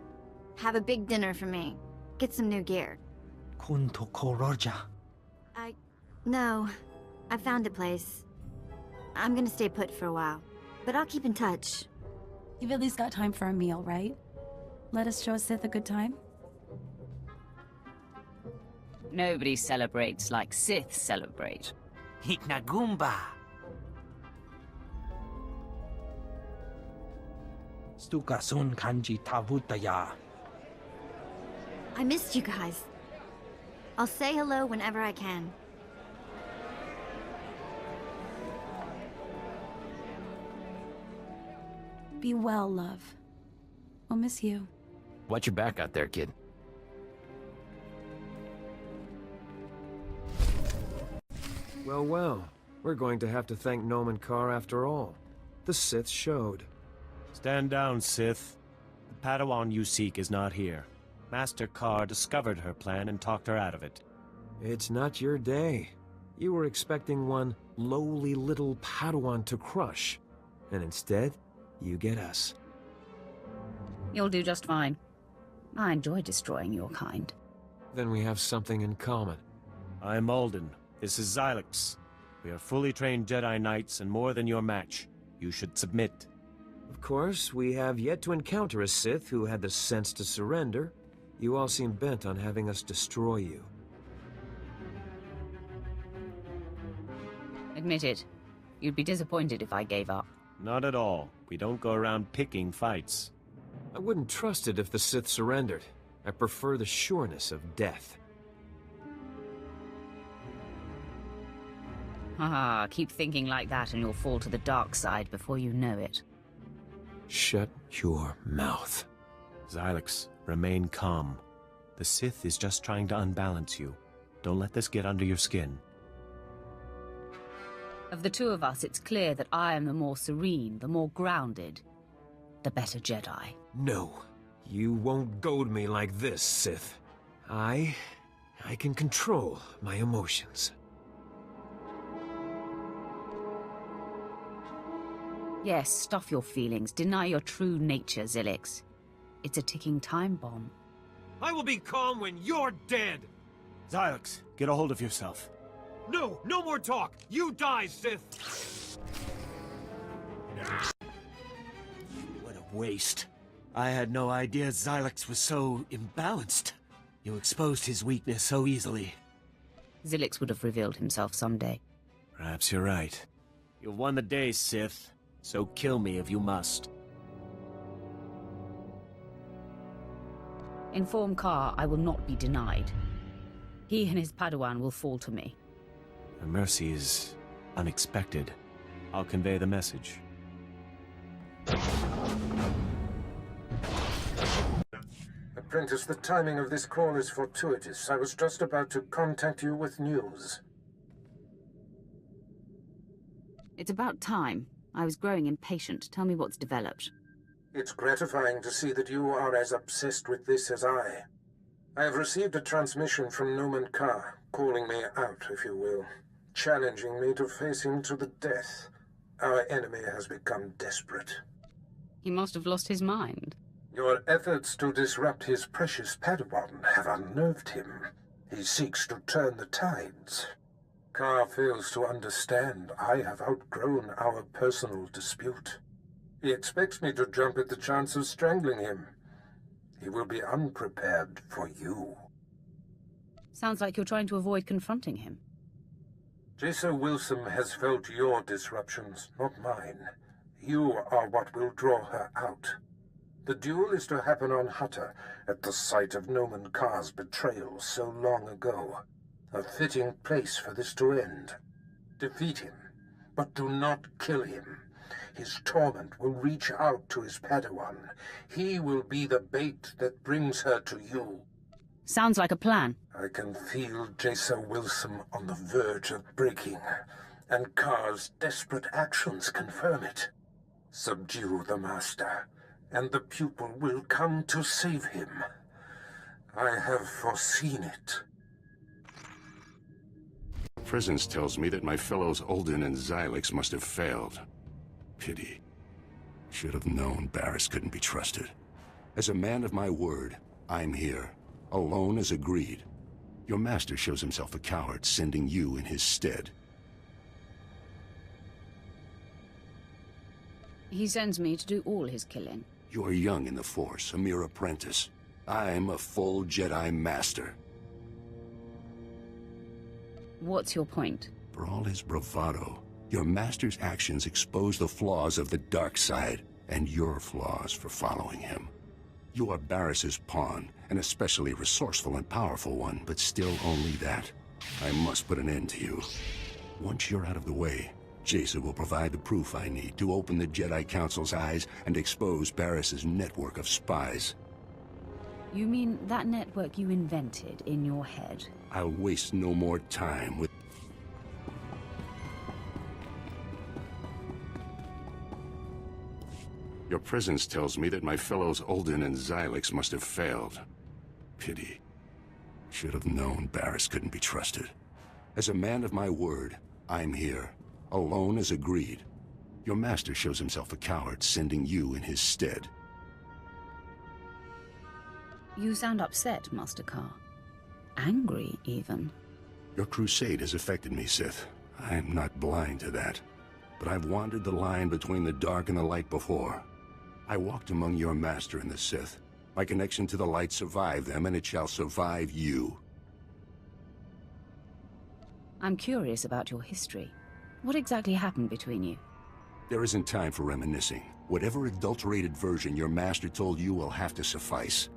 Have a big dinner for me. Get some new gear. Kunto koroja. No. I found a place. I'm gonna stay put for a while. But I'll keep in touch. You've at least got time for a meal, right? Let us show Sith a good time? Nobody celebrates like Sith celebrate. Hiknagumba. Stukasun kanji tavutaya. I missed you guys. I'll say hello whenever I can. Be well, love. I'll miss you. Watch your back out there, kid. Well, well. We're going to have to thank Noman Carr after all. The Sith showed. Stand down, Sith. The Padawan you seek is not here. Master Carr discovered her plan and talked her out of it. It's not your day. You were expecting one lowly little Padawan to crush. And instead, you get us. You'll do just fine. I enjoy destroying your kind. Then we have something in common. I'm Alden. This is Xylix. We are fully trained Jedi Knights and more than your match. You should submit. Of course, we have yet to encounter a Sith who had the sense to surrender. You all seem bent on having us destroy you. Admit it. You'd be disappointed if I gave up. Not at all. We don't go around picking fights. I wouldn't trust it if the Sith surrendered. I prefer the sureness of death. Haha, keep thinking like that and you'll fall to the dark side before you know it. Shut your mouth. Xylix, remain calm. The Sith is just trying to unbalance you. Don't let this get under your skin. Of the two of us, it's clear that I am the more serene, the more grounded, the better Jedi. No, you won't goad me like this, Sith. I can control my emotions. Yes, stuff your feelings. Deny your true nature, Xylix. It's a ticking time bomb. I will be calm when you're dead! Xylix, get a hold of yourself. No, no more talk! You die, Sith! What a waste. I had no idea Xylix was so imbalanced. You exposed his weakness so easily. Xylix would have revealed himself someday. Perhaps you're right. You've won the day, Sith. So kill me if you must. Inform Carr I will not be denied. He and his Padawan will fall to me. The mercy is unexpected. I'll convey the message. Apprentice, the timing of this call is fortuitous. I was just about to contact you with news. It's about time. I was growing impatient. Tell me what's developed. It's gratifying to see that you are as obsessed with this as I. I have received a transmission from Noman Carr, calling me out, if you will, challenging me to face him to the death. Our enemy has become desperate. He must have lost his mind. Your efforts to disrupt his precious Padawan have unnerved him. He seeks to turn the tides. Carr fails to understand I have outgrown our personal dispute. He expects me to jump at the chance of strangling him. He will be unprepared for you. Sounds like you're trying to avoid confronting him. Jason Wilson has felt your disruptions, not mine. You are what will draw her out. The duel is to happen on Hutter, at the site of Noman Carr's betrayal so long ago. A fitting place for this to end. Defeat him, but do not kill him. His torment will reach out to his Padawan. He will be the bait that brings her to you. Sounds like a plan. I can feel Jason Wilson on the verge of breaking, and Carr's desperate actions confirm it. Subdue the Master, and the pupil will come to save him. I have foreseen it. Presence tells me that my fellows Ulden and Xylix must have failed. Pity. Should have known Barriss couldn't be trusted. As a man of my word, I'm here. Alone as agreed. Your master shows himself a coward, sending you in his stead. He sends me to do all his killing. You're young in the Force, a mere apprentice. I'm a full Jedi Master. What's your point? For all his bravado, your master's actions expose the flaws of the dark side, and your flaws for following him. You are Barriss's pawn, an especially resourceful and powerful one, but still only that. I must put an end to you. Once you're out of the way, Jason will provide the proof I need to open the Jedi Council's eyes and expose Barriss's network of spies. You mean that network you invented in your head? I'll waste no more time with... Your presence tells me that my fellows Ulden and Xylix must have failed. Pity. Should have known Barriss couldn't be trusted. As a man of my word, I'm here. Alone as agreed. Your master shows himself a coward, sending you in his stead. You sound upset, Master Carr. Angry, even. Your crusade has affected me, Sith. I'm not blind to that. But I've wandered the line between the dark and the light before. I walked among your master and the Sith. My connection to the light survived them, and it shall survive you. I'm curious about your history. What exactly happened between you? There isn't time for reminiscing. Whatever adulterated version your master told you will have to suffice.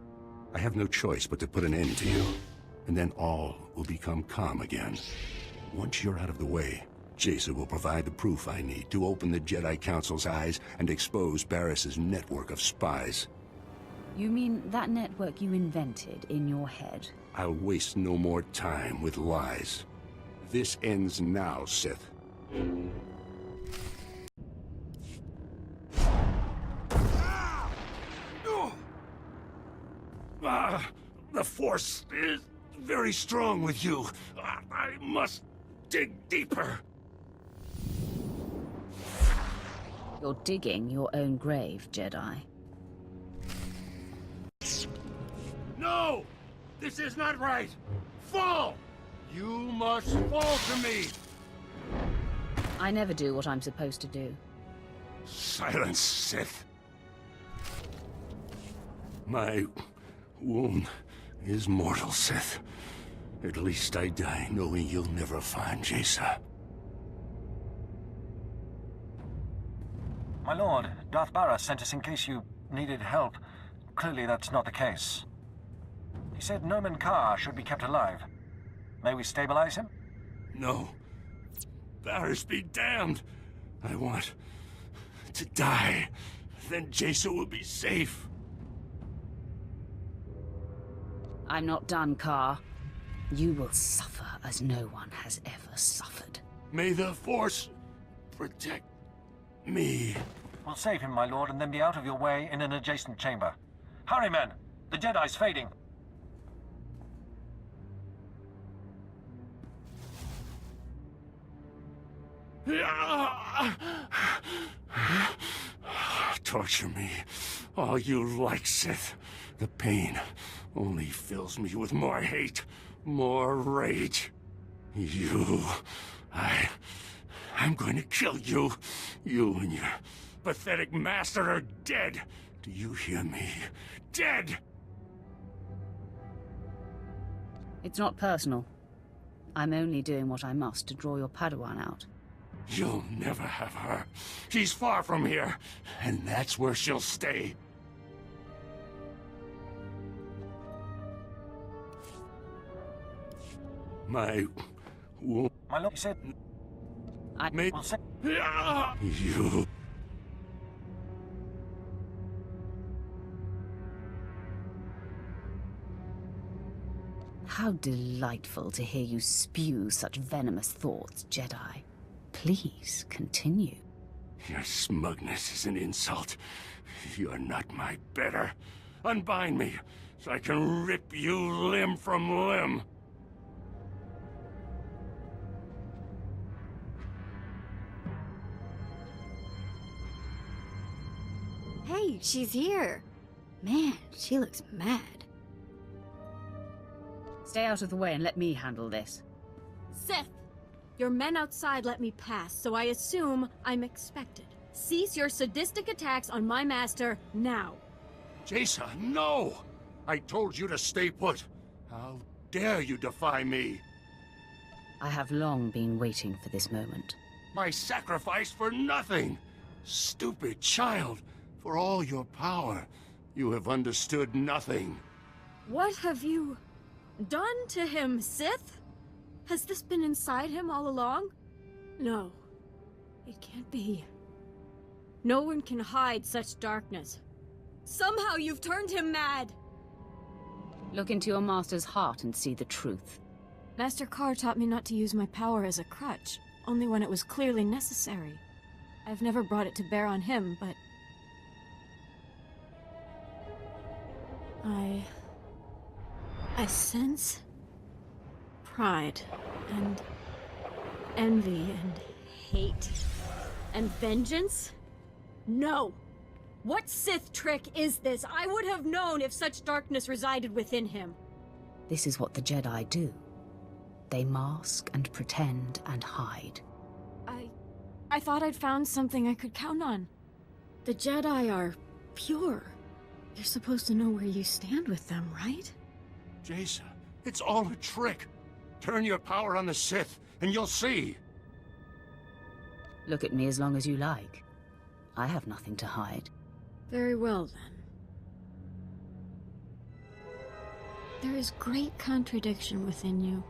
I have no choice but to put an end to you. And then all will become calm again. Once you're out of the way, Jason will provide the proof I need to open the Jedi Council's eyes and expose Barris's network of spies. You mean that network you invented in your head? I'll waste no more time with lies. This ends now, Sith. The Force is very strong with you. I must dig deeper. You're digging your own grave, Jedi. No! This is not right! Fall! You must fall to me! I never do what I'm supposed to do. Silence, Sith. My wound is mortal, Sith. At least I die knowing you'll never find Jason. My lord, Darth Barras sent us in case you needed help. Clearly that's not the case. He said Nomen Karr should be kept alive. May we stabilize him? No. Barras be damned. I want to die. Then Jason will be safe. I'm not done, Karr. You will suffer as no one has ever suffered. May the Force protect me. We'll save him, my lord, and then be out of your way in an adjacent chamber. Hurry, men! The Jedi's fading. Torture me all you like, Sith. The pain only fills me with more hate, more rage. I'm going to kill you. You and your pathetic master are dead. Do you hear me? Dead! It's not personal. I'm only doing what I must to draw your Padawan out. You'll never have her. She's far from here, and that's where she'll stay. My lord said... I will say... You... How delightful to hear you spew such venomous thoughts, Jedi. Please, continue. Your smugness is an insult. You're not my better. Unbind me, so I can rip you limb from limb. Hey, she's here. Man, she looks mad. Stay out of the way and let me handle this. Sith! Your men outside let me pass, so I assume I'm expected. Cease your sadistic attacks on my master, now. Jason, no! I told you to stay put. How dare you defy me? I have long been waiting for this moment. My sacrifice for nothing! Stupid child! For all your power, you have understood nothing. What have you done to him, Sith? Has this been inside him all along? No. It can't be. No one can hide such darkness. Somehow you've turned him mad! Look into your master's heart and see the truth. Master Karr taught me not to use my power as a crutch, only when it was clearly necessary. I've never brought it to bear on him, but... I sense pride, and envy, and hate, and vengeance? No! What Sith trick is this? I would have known if such darkness resided within him. This is what the Jedi do. They mask and pretend and hide. I thought I'd found something I could count on. The Jedi are pure. You're supposed to know where you stand with them, right? Jason, it's all a trick. Turn your power on the Sith, and you'll see. Look at me as long as you like. I have nothing to hide. Very well, then. There is great contradiction within you.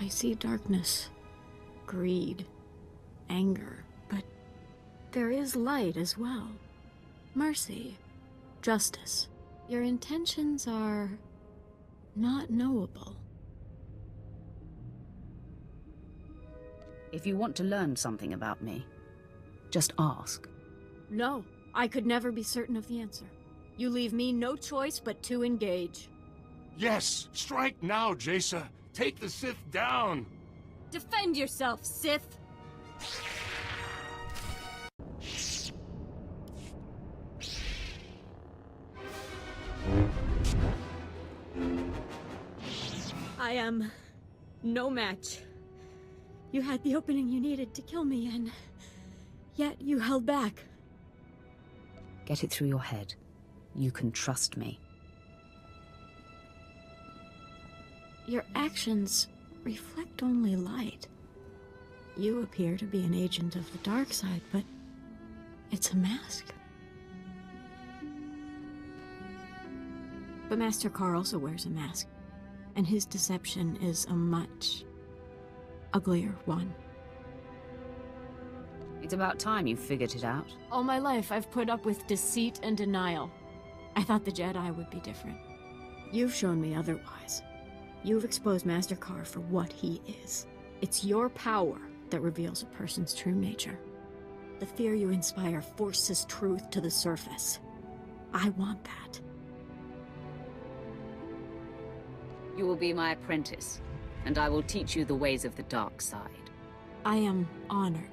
I see darkness, greed, anger, but there is light as well. Mercy, justice. Your intentions are not knowable. If you want to learn something about me, just ask. No, I could never be certain of the answer. You leave me no choice but to engage. Yes! Strike now, Jaisa! Take the Sith down! Defend yourself, Sith! I am no match. You had the opening you needed to kill me, and yet you held back. Get it through your head. You can trust me. Your actions reflect only light. You appear to be an agent of the dark side, but it's a mask. But Master Carr also wears a mask, and his deception is a much uglier one. It's about time you figured it out. All my life, I've put up with deceit and denial. I thought the Jedi would be different. You've shown me otherwise. You've exposed Master Carr for what he is. It's your power that reveals a person's true nature. The fear you inspire forces truth to the surface. I want that. You will be my apprentice, and I will teach you the ways of the dark side. I am honored,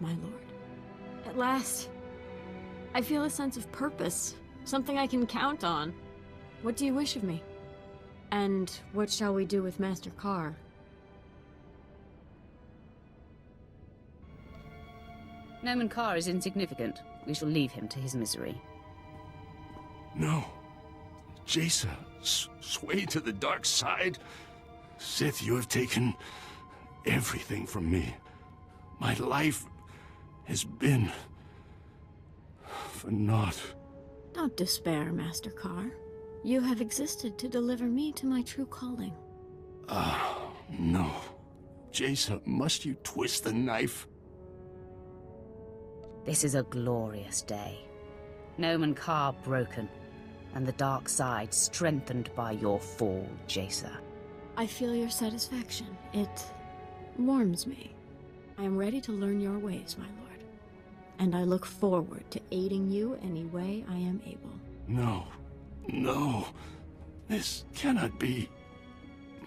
my lord. At last, I feel a sense of purpose, something I can count on. What do you wish of me? And what shall we do with Master Carr? Nomen Carr is insignificant. We shall leave him to his misery. No. Jaisa, sway to the dark side? Sith, you have taken everything from me. My life has been for naught. Don't despair, Master Carr. You have existed to deliver me to my true calling. No. Jaisa, must you twist the knife? This is a glorious day. Nomen Carr broken, and the dark side strengthened by your fall, Jaisa. I feel your satisfaction. It warms me. I am ready to learn your ways, my lord. And I look forward to aiding you any way I am able. No. No. This cannot be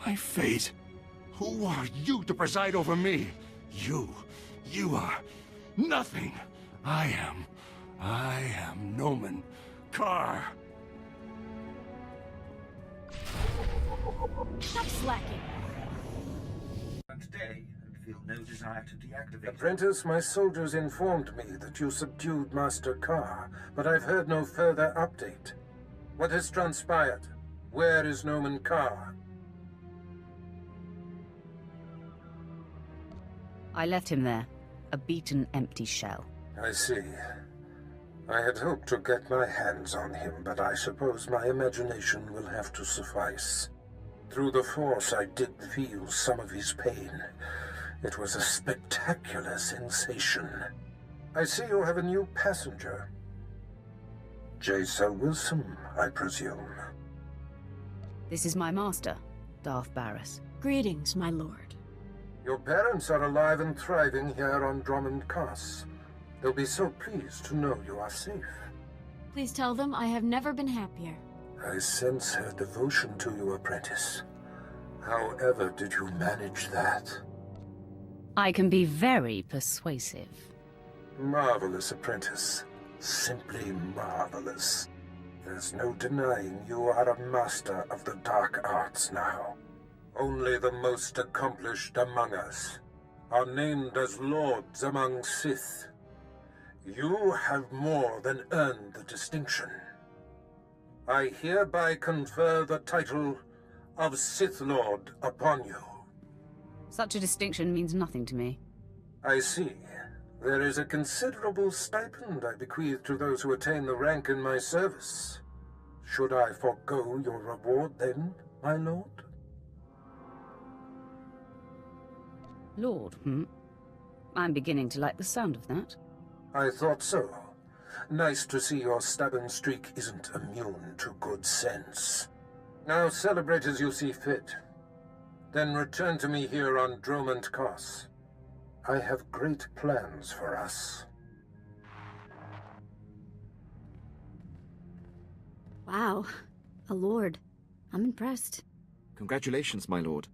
my fate. Who are you to preside over me? You are nothing. I am Nomen Carr. Stop slacking. Today, and feel no desire to deactivate. Apprentice, my soldiers informed me that you subdued Master Carr, but I've heard no further update. What has transpired? Where is Nomen Carr? I left him there, a beaten, empty shell. I see. I had hoped to get my hands on him, but I suppose my imagination will have to suffice. Through the Force, I did feel some of his pain. It was a spectacular sensation. I see you have a new passenger. Jaisa Wilson, I presume. This is my master, Darth Barris. Greetings, my lord. Your parents are alive and thriving here on Drummond Cass. They'll be so pleased to know you are safe. Please tell them I have never been happier. I sense her devotion to you, apprentice. However did you manage that? I can be very persuasive. Marvelous, apprentice. Simply marvelous. There's no denying you are a master of the dark arts now. Only the most accomplished among us are named as lords among Sith. You have more than earned the distinction. I hereby confer the title of Sith Lord upon you. Such a distinction means nothing to me. I see. There is a considerable stipend I bequeath to those who attain the rank in my service. Should I forego your reward then, my lord? Lord, I'm beginning to like the sound of that. I thought so. Nice to see your stubborn streak isn't immune to good sense. Now celebrate as you see fit. Then return to me here on Dromant Kos. I have great plans for us. Wow, a lord. I'm impressed. Congratulations, my lord.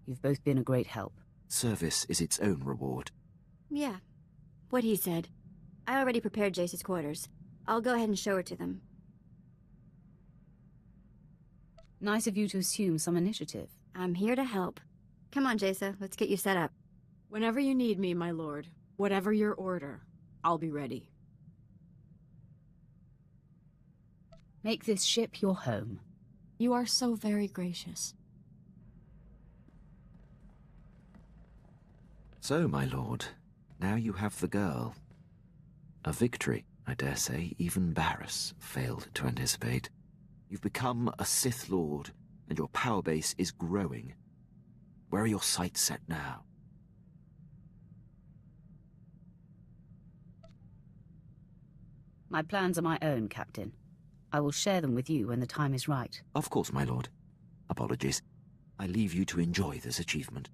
You've both been a great help. Service is its own reward. Yeah, what he said. I already prepared Jace's quarters. I'll go ahead and show her to them. Nice of you to assume some initiative. I'm here to help. Come on, Jace, let's get you set up. Whenever you need me, my lord, whatever your order, I'll be ready. Make this ship your home. You are so very gracious. So, my lord, now you have the girl. A victory, I dare say, even Barriss failed to anticipate. You've become a Sith Lord, and your power base is growing. Where are your sights set now? My plans are my own, Captain. I will share them with you when the time is right. Of course, my lord. Apologies. I leave you to enjoy this achievement.